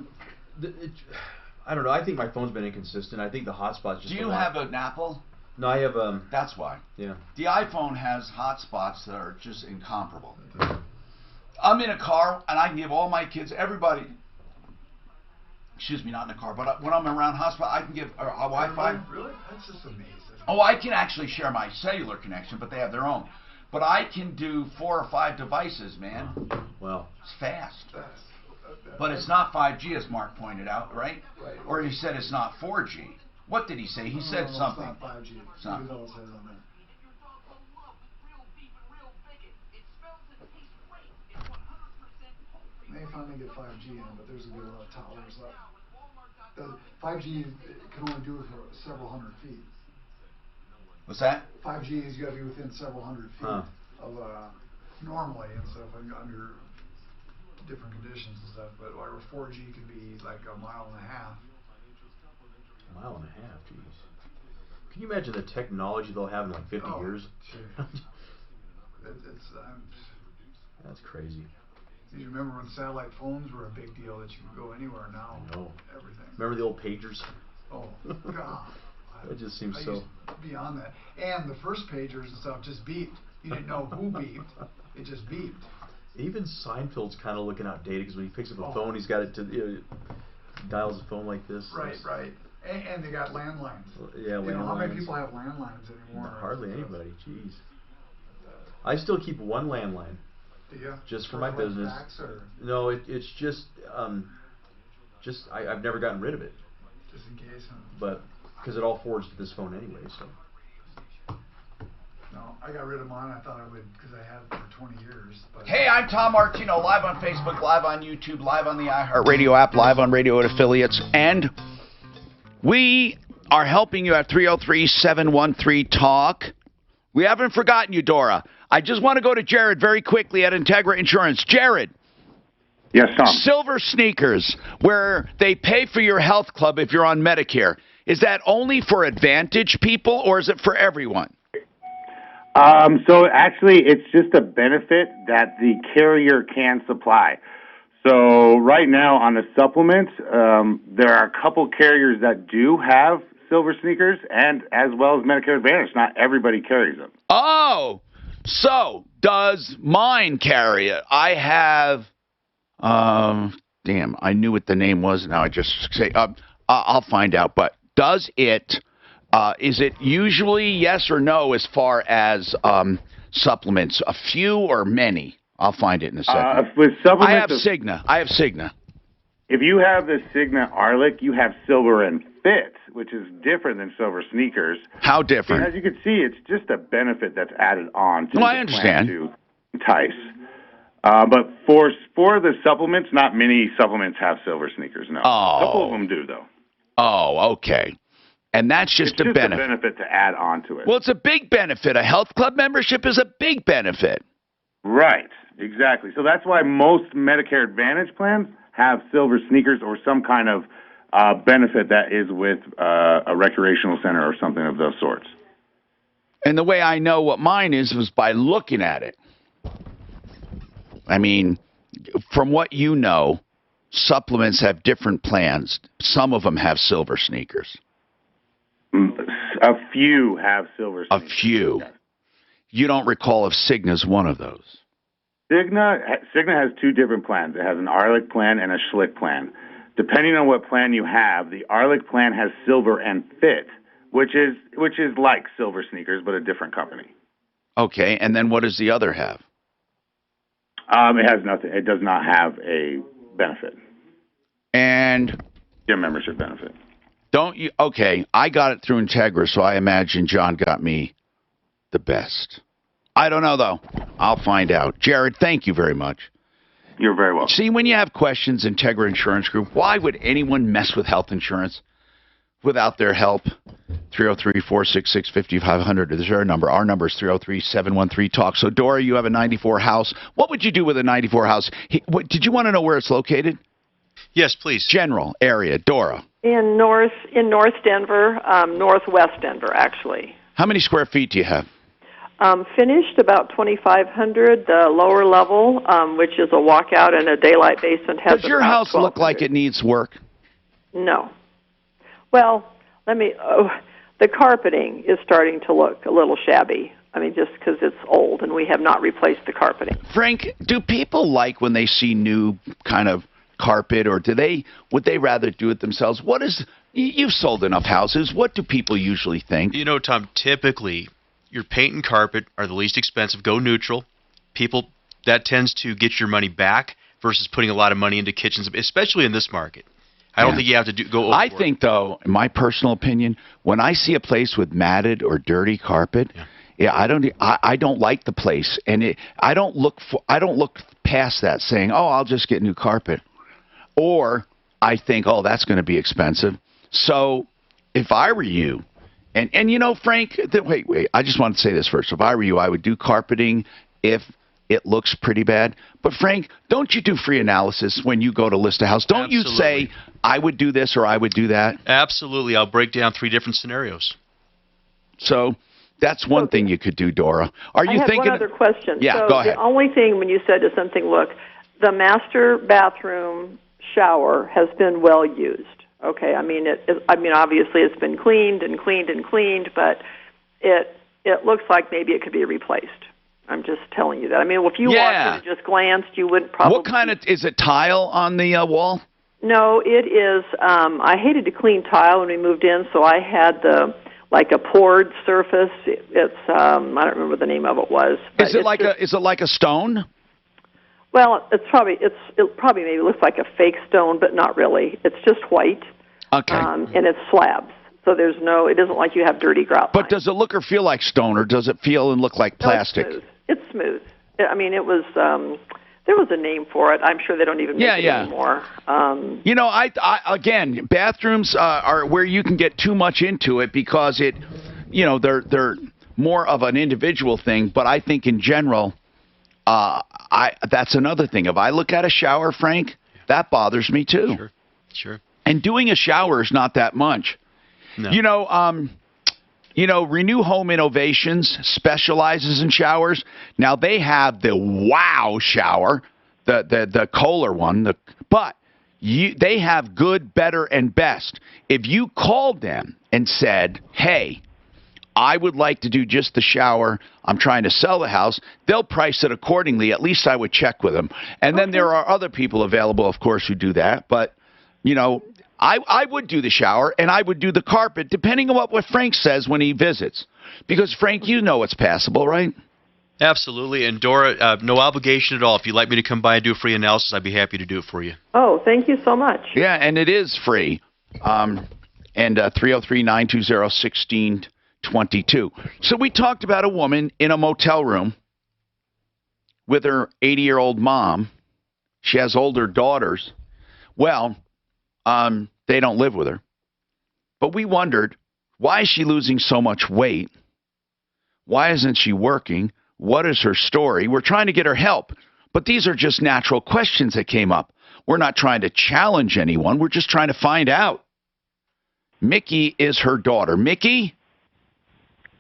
don't know. I think my phone's been inconsistent. I think the hotspot's just. Do you have an Apple? No, I have That's why. Yeah. The iPhone has hotspots that are just incomparable. I'm in a car and I can give all my kids, everybody. Excuse me, not in a car, but when I'm around hotspot, I can give a Wi-Fi. Really? That's just amazing. Oh, I can actually share my cellular connection, but they have their own. But I can do 4 or 5 devices, man. Well, it's fast. But it's not 5G, as Mark pointed out, right? Right. Or he said it's not 4G. What did he say? He said something. It's not 5G. It's not. It says on there. They finally get 5G in, but there's a good lot of towers up. The 5G can only do it for several hundred feet. What's that? 5G is you got to be within several hundred feet of normally and stuff under different conditions and stuff. But where 4G can be like a mile and a half. A mile and a half, jeez. Can you imagine the technology they'll have in like 50 years? That's crazy. You remember when satellite phones were a big deal that you could go anywhere now? I know. Everything. Remember the old pagers? Oh, God. It just seems I so. used beyond that. And the first pagers and stuff just beeped. You didn't know who beeped. It just beeped. Even Seinfeld's kind of looking outdated because when he picks up a phone, he's got it to dials the phone like this. Right. And they got landlines. Yeah, landlines. You know how many people have landlines anymore? Hardly anybody. Jeez. I still keep one landline. Do you? Just for my business. Fax or? No, it's just I've never gotten rid of it. Just in case. But because it all forwards to this phone anyway, so. No, I got rid of mine. I thought I would because I had it for 20 years. But Hey, I'm Tom Martino, live on Facebook, live on YouTube, live on the iHeartRadio app, live on radio at affiliates, and we are helping you at 303-713-TALK. We haven't forgotten you, Dora. I just want to go to Jared very quickly at Integra Insurance. Jared. Yes, Tom. Silver sneakers, where they pay for your health club if you're on Medicare. Is that only for Advantage people, or is it for everyone? So actually, it's just a benefit that the carrier can supply. So right now on the supplements, there are a couple carriers that do have silver sneakers, and as well as Medicare Advantage. Not everybody carries them. Oh, so does mine carry it? I have, damn, I knew what the name was. Now I just say, I'll find out. But does it? Is it usually yes or no as far as supplements? A few or many? I'll find it in a second. With supplements, I have Cigna. If you have the Cigna Arlic, you have silver and fit, which is different than silver sneakers. How different? As you can see, it's just a benefit that's added on to Well, I the understand. plan to entice. But for the supplements, not many supplements have silver sneakers, no. Oh. A couple of them do, though. Oh, okay. And that's just It's a benefit. a benefit to add on to it. Well, it's a big benefit. A health club membership is a big benefit. Right, exactly. So that's why most Medicare Advantage plans have silver sneakers or some kind of benefit that is with a recreational center or something of those sorts. And the way I know what mine is was by looking at it. I mean, from what you know, supplements have different plans. Some of them have silver sneakers. A few have silver sneakers. A few. You don't recall if Cigna's one of those. Cigna has two different plans. It has an Arlic plan and a Schlick plan. Depending on what plan you have, the Arlic plan has silver and fit, which is like silver sneakers, but a different company. Okay, and then what does the other have? It has nothing. It does not have a benefit. And gym membership benefit. Don't you? Okay, I got it through Integra, so I imagine John got me the best. I don't know, though. I'll find out. Jared, thank you very much. You're very welcome. See, when you have questions, Integra Insurance Group, why would anyone mess with health insurance? without their help. 303-466-5500 is our number. Our number is 303-713-TALK. So, Dora, you have a 94 house. What would you do with a 94 house? Did you want to know where it's located? Yes, please. General area. Dora. In North Denver, northwest Denver, actually. How many square feet do you have? Finished about 2,500. The lower level, which is a walkout and a daylight basement, has. Does your house look like it needs work? No. Well, the carpeting is starting to look a little shabby. I mean, just because it's old and we have not replaced the carpeting. Frank, do people like when they see new kind of carpet, or would they rather do it themselves? You've sold enough houses. What do people usually think? You know, Tom, typically your paint and carpet are the least expensive. Go neutral. That tends to get your money back versus putting a lot of money into kitchens, especially in this market. I don't think you have to go overboard. I think, though, in my personal opinion, when I see a place with matted or dirty carpet, I don't like the place, and I don't look past that saying, "Oh, I'll just get new carpet," or I think, "Oh, that's going to be expensive." So, if I were you, and you know, Frank, wait, I just want to say this first. If I were you, I would do carpeting if it looks pretty bad. But Frank, don't you do free analysis when you go to list a house? Don't you say, I would do this or I would do that? Absolutely. I'll break down 3 different scenarios. So that's one thing you could do, Dora. Are you thinking? I have one other question. Yeah, so go ahead. The only thing when you said to something, look, the master bathroom shower has been well used. Okay, I mean, obviously it's been cleaned and cleaned and cleaned, but it looks like maybe it could be replaced. I'm just telling you that. I mean, if you walked in and just glanced, you wouldn't probably. What kind of is it? Tile on the wall? No, it is. I hated to clean tile when we moved in, so I had like a poured surface. It's I don't remember what the name of it was. Is it like a stone? Well, it probably maybe looks like a fake stone, but not really. It's just white. Okay. And it's slabs. So it isn't like you have dirty grout. But does it look or feel like stone, or does it feel and look like plastic? No, it's smooth. I mean, it was. There was a name for it. I'm sure they don't even make it anymore. You know, again, bathrooms are where you can get too much into it because they're more of an individual thing. But I think in general, that's another thing. If I look at a shower, Frank, that bothers me too. Sure. And doing a shower is not that much. No. Renew Home Innovations specializes in showers. Now they have the Wow shower, the Kohler one, but they have good, better, and best. If you called them and said, "Hey, I would like to do just the shower. I'm trying to sell the house," they'll price it accordingly. At least I would check with them. And then there are other people available, of course, who do that. But I would do the shower, and I would do the carpet, depending on what Frank says when he visits. Because, Frank, you know it's passable, right? Absolutely. And, Dora, no obligation at all. If you'd like me to come by and do a free analysis, I'd be happy to do it for you. Oh, thank you so much. Yeah, and it is free. And 303-920-1622. So we talked about a woman in a motel room with her 80-year-old mom. She has older daughters. Well, they don't live with her. But we wondered, why is she losing so much weight? Why isn't she working? What is her story? We're trying to get her help. But these are just natural questions that came up. We're not trying to challenge anyone. We're just trying to find out. Mickey is her daughter. Mickey?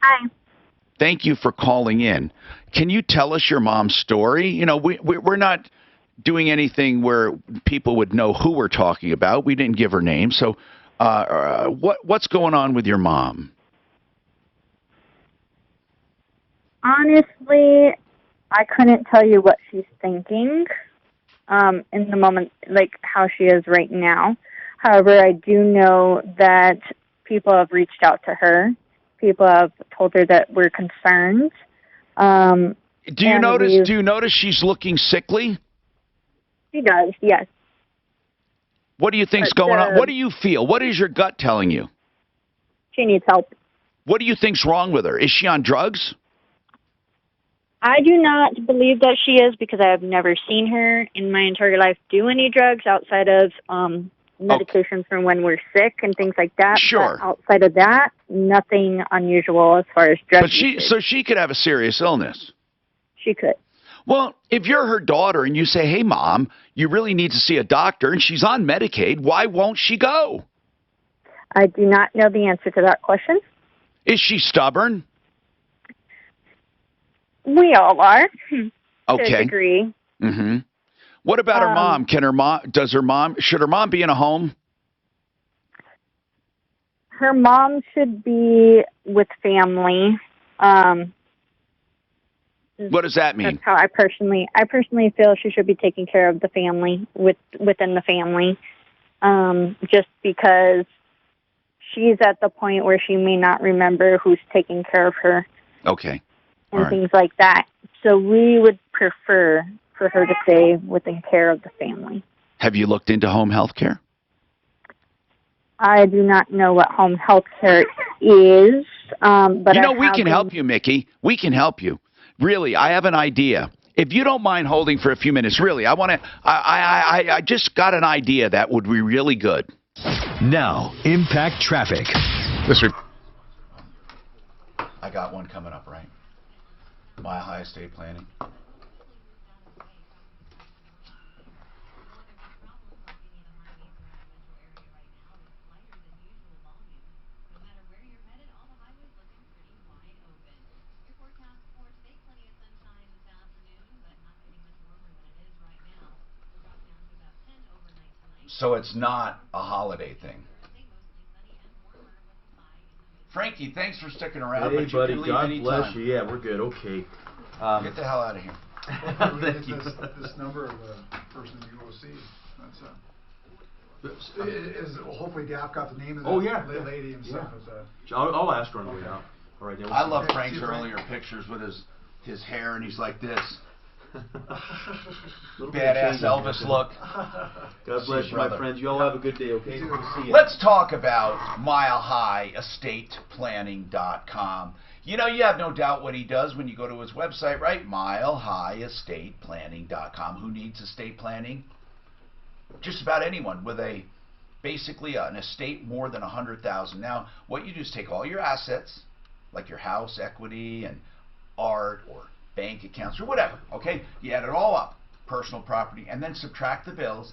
Hi. Thank you for calling in. Can you tell us your mom's story? We're not doing anything where people would know who we're talking about. We didn't give her name. So what's going on with your mom? Honestly, I couldn't tell you what she's thinking in the moment, like how she is right now. However, I do know that people have reached out to her. People have told her that we're concerned. Do you notice she's looking sickly? She does, yes. What do you think's going on? What do you feel? What is your gut telling you? She needs help. What do you think's wrong with her? Is she on drugs? I do not believe that she is because I have never seen her in my entire life do any drugs outside of medications from when we're sick and things like that. Sure. But outside of that, nothing unusual as far as drug But she could have a serious illness. She could. Well, if you're her daughter and you say, hey, Mom, you really need to see a doctor, and she's on Medicaid, why won't she go? I do not know the answer to that question. Is she stubborn? We all are. Okay. To a degree. Mm-hmm. What about her mom? Should her mom be in a home? Her mom should be with family. What does that mean? That's how I personally feel she should be taking care of the family within the family. Just because she's at the point where she may not remember who's taking care of her. Okay. And things like that. So we would prefer for her to stay within care of the family. Have you looked into home health care? I do not know what home health care is, but we can help you, Mickey. We can help you. Really, I have an idea. If you don't mind holding for a few minutes, really, I just got an idea that would be really good. Now, impact traffic. I got one coming up, right? Mile High Estate Planning. So it's not a holiday thing. Frankie, thanks for sticking around. Hey, but buddy, you can leave God anytime. bless you. Yeah, we're good. Okay. Get the hell out of here. Thank you. This number of the person you go see. That's hopefully Dap got the name of the lady and stuff. Yeah. I'll ask her on the way out. All right. I love Frank's earlier pictures with his hair, and he's like this. Badass Elvis look. God bless you, my friends. You all have a good day, okay? See you. Let's talk about MileHighEstatePlanning.com. You know, you have no doubt what he does when you go to his website, right? MileHighEstatePlanning.com. Who needs estate planning? Just about anyone with basically an estate more than $100,000. Now, what you do is take all your assets, like your house, equity, and art, or bank accounts, or whatever, okay? You add it all up, personal property, and then subtract the bills.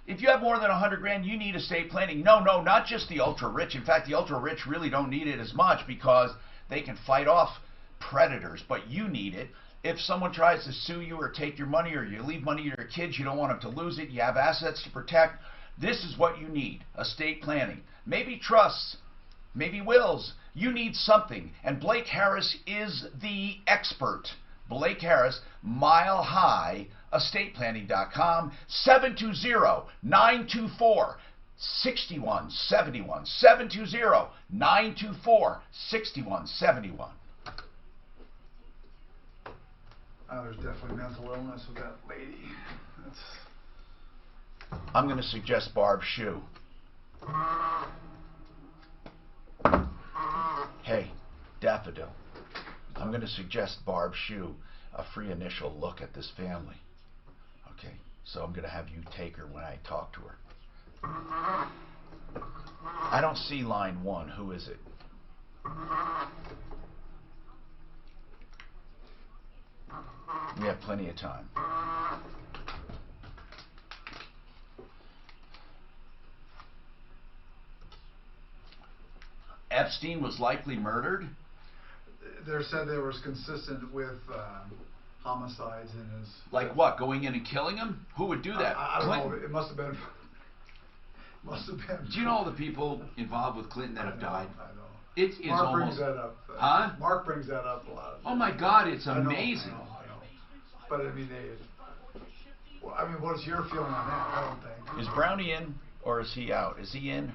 If you have more than 100 grand, you need estate planning. No, not just the ultra rich. In fact, the ultra rich really don't need it as much because they can fight off predators, but you need it. If someone tries to sue you or take your money, or you leave money to your kids, you don't want them to lose it, you have assets to protect, this is what you need, estate planning. Maybe trusts, maybe wills. You need something, and Blake Harris is the expert. Blake Harris, MileHighEstatePlanning.com, 720-924-6171, 720-924-6171. There's definitely mental illness with that lady. I'm going to suggest Barb Shoe. Hey, Daffodil. I'm going to suggest Barb Shoe a free initial look at this family. Okay, so I'm going to have you take her when I talk to her. I don't see line 1. Who is it? We have plenty of time. Epstein was likely murdered? They said they was consistent with homicides in his... Like what? Going in and killing him? Who would do that? I don't know. It must have been... Do you know all the people involved with Clinton that have died? I know. It is Mark almost... brings that up. Huh? Mark brings that up a lot. Oh my God, it's amazing. I know. But I mean, what is your feeling on that? I don't think. Is Brownie in or is he out? Is he in?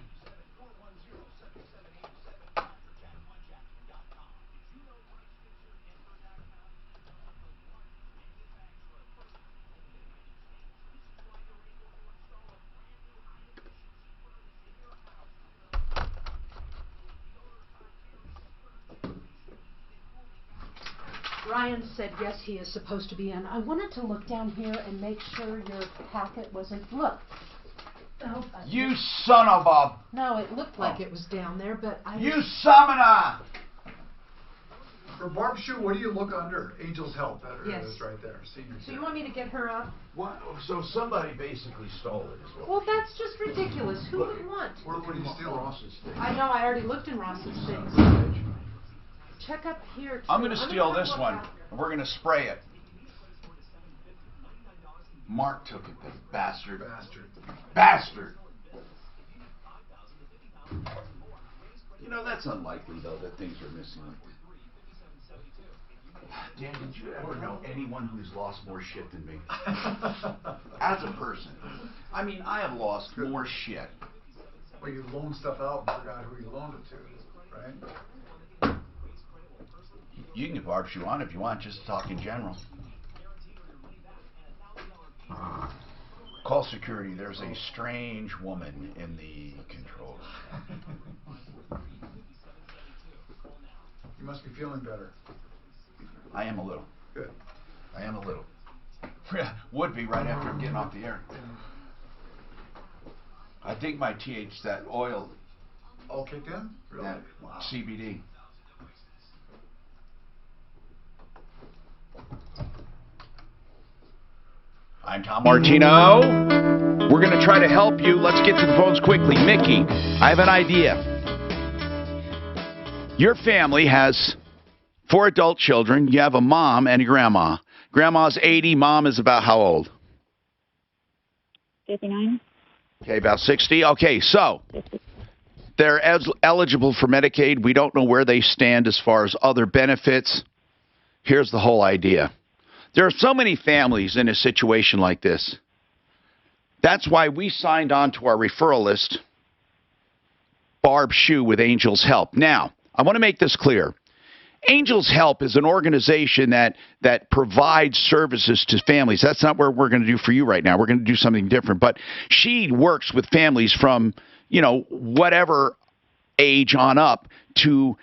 Ryan said yes, he is supposed to be in. I wanted to look down here and make sure your packet wasn't... Look, Oh, You son of a... no, it looked like it was down there, but I... You summoner! For Barb Shoe, what do you look under? Angel's Help. That Yes. is right there. Senior So you want me to get her up? What? So somebody basically stole it. Is what Well, that's just ridiculous. Who would want? Where did you steal Ross's thing? I know, I already looked in Ross's things. Check up here, too. I'm going to steal gonna this look one. out. We're going to spray it. Mark took it, the bastard. Bastard. You know, that's unlikely, though, that things are missing. Dan, did you ever know anyone who's lost more shit than me? As a person. I mean, I have lost more shit. Well, you loaned stuff out and forgot who you loaned it to, right? You can get Barb Shoe on if you want, just talk in general. Call security. There's a strange woman in the control room. You must be feeling better. I am a little. Good. I am a little. Would be right after I'm getting off the air. I think my that oil. All kicked in? Really? That Wow. CBD. I'm Tom Martino. We're going to try to help you. Let's get to the phones quickly. Mickey, I have an idea. Your family has 4 adult children. You have a mom and a grandma. Grandma's 80. Mom is about how old? 59. Okay, about 60. Okay, so they're eligible for Medicaid. We don't know where they stand as far as other benefits. Here's the whole idea. There are so many families in a situation like this. That's why we signed on to our referral list, Barb Shoe with Angel's Help. Now, I want to make this clear. Angel's Help is an organization that provides services to families. That's not what we're going to do for you right now. We're going to do something different. But she works with families from, whatever age on up to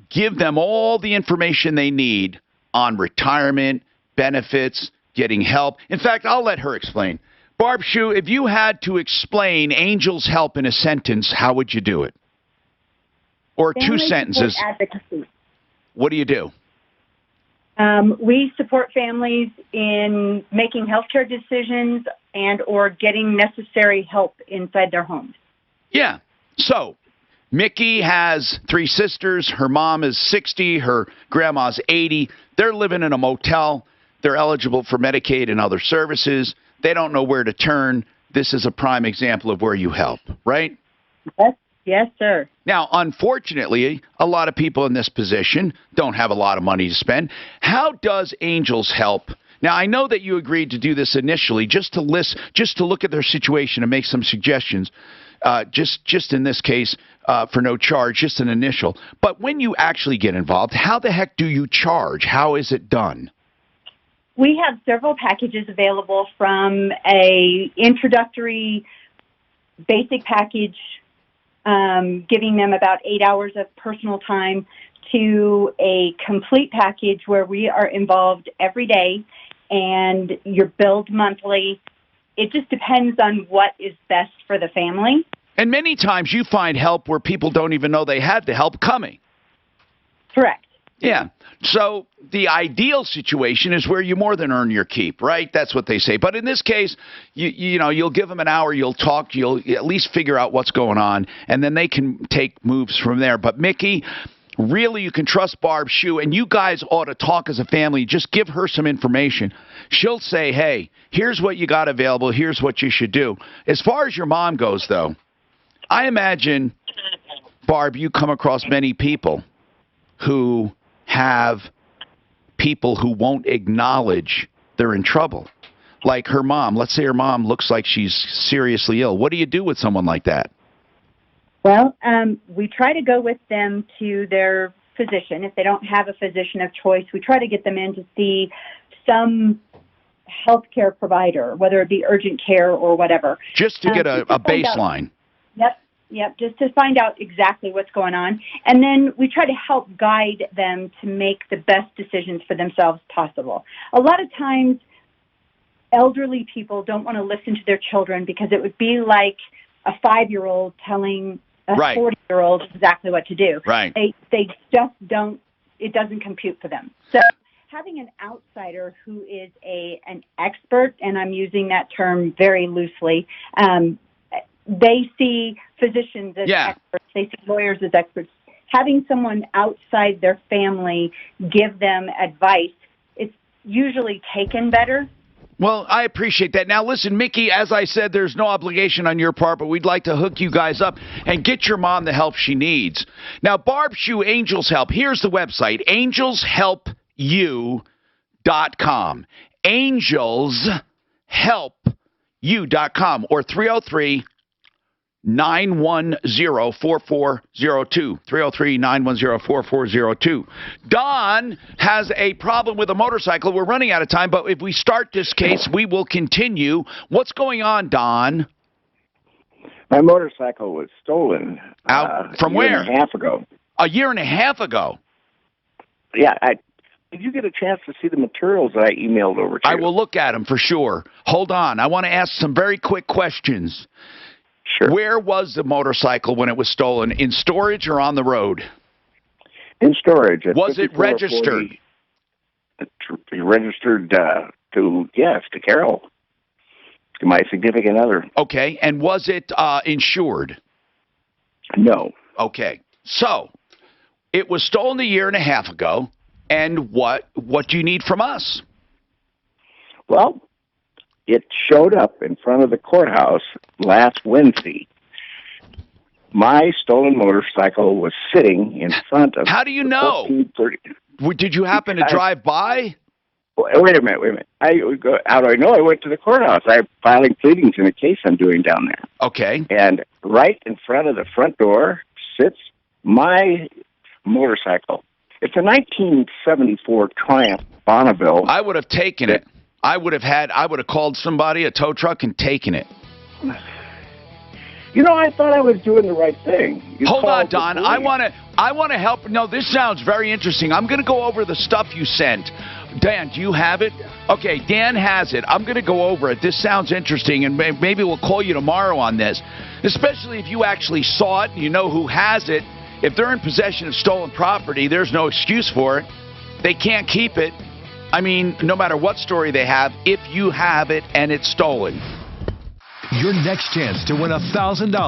give them all the information they need on retirement, benefits, getting help. In fact, I'll let her explain. Barb Shoe, if you had to explain Angel's Help in a sentence, how would you do it? Or Family 2 sentences. support advocacy. What do you do? We support families in making healthcare decisions and or getting necessary help inside their homes. Yeah. So, Mickey has 3 sisters. Her mom is 60. Her grandma's 80. They're living in a motel. They're eligible for Medicaid and other services. They don't know where to turn. This is a prime example of where you help, right? Yes, sir. Now, unfortunately, a lot of people in this position don't have a lot of money to spend. How does Angels Help? Now, I know that you agreed to do this initially just to look at their situation and make some suggestions. Just in this case, for no charge, just an initial. But when you actually get involved, how the heck do you charge? How is it done? We have several packages available, from a introductory basic package, giving them about 8 hours of personal time, to a complete package where we are involved every day and you're billed monthly. It just depends on what is best for the family. And many times you find help where people don't even know they had the help coming. Correct. Yeah. So the ideal situation is where you more than earn your keep, right? That's what they say. But in this case, you'll give them an hour, you'll talk, you'll at least figure out what's going on, and then they can take moves from there. But Mickey, really, you can trust Barb Shoe, and you guys ought to talk as a family. Just give her some information. She'll say, hey, here's what you got available, here's what you should do. As far as your mom goes, though, I imagine, Barb, you come across many people who have people who won't acknowledge they're in trouble. Like her mom. Let's say her mom looks like she's seriously ill. What do you do with someone like that? Well, we try to go with them to their physician. If they don't have a physician of choice, we try to get them in to see some healthcare provider, whether it be urgent care or whatever. Just to get a baseline. Yep, just to find out exactly what's going on. And then we try to help guide them to make the best decisions for themselves possible. A lot of times, elderly people don't want to listen to their children because it would be like a 5-year-old telling a 40-year-old exactly what to do. Right. They just don't, it doesn't compute for them. So having an outsider who is an expert, and I'm using that term very loosely, they see physicians as experts, they see lawyers as experts. Having someone outside their family give them advice, it's usually taken better. Well, I appreciate that. Now, listen, Mickey, as I said, there's no obligation on your part, but we'd like to hook you guys up and get your mom the help she needs. Now, Barb Shoe Angels Help. Here's the website, angelshelpyou.com. Angelshelpyou.com or 303-910-4402. 303-910-4402. Don has a problem with a motorcycle. We're running out of time, but if we start this case, we will continue. What's going on, Don? My motorcycle was stolen. From where? A year and a half ago. A year and a half ago? Yeah. Did you get a chance to see the materials that I emailed over to you? I will look at them for sure. Hold on. I want to ask some very quick questions. Sure. Where was the motorcycle when it was stolen? In storage or on the road? In storage. Was it registered? Registered to Carol, to my significant other. Okay. And was it insured? No. Okay. So, it was stolen a year and a half ago, and what do you need from us? Well, it showed up in front of the courthouse last Wednesday. My stolen motorcycle was sitting in front of... How do you know? Did you happen to drive by? Wait a minute. How do I know? I went to the courthouse. I'm filing pleadings in a case I'm doing down there. Okay. And right in front of the front door sits my motorcycle. It's a 1974 Triumph Bonneville. I would have taken it. I would have called somebody, a tow truck, and taken it. You know, I thought I was doing the right thing. Hold on, Don. I want to help. No, this sounds very interesting. I'm going to go over the stuff you sent. Dan, do you have it? Okay, Dan has it. I'm going to go over it. This sounds interesting, and maybe we'll call you tomorrow on this, especially if you actually saw it and you know who has it. If they're in possession of stolen property, there's no excuse for it. They can't keep it. I mean, no matter what story they have, if you have it and it's stolen. Your next chance to win $1,000.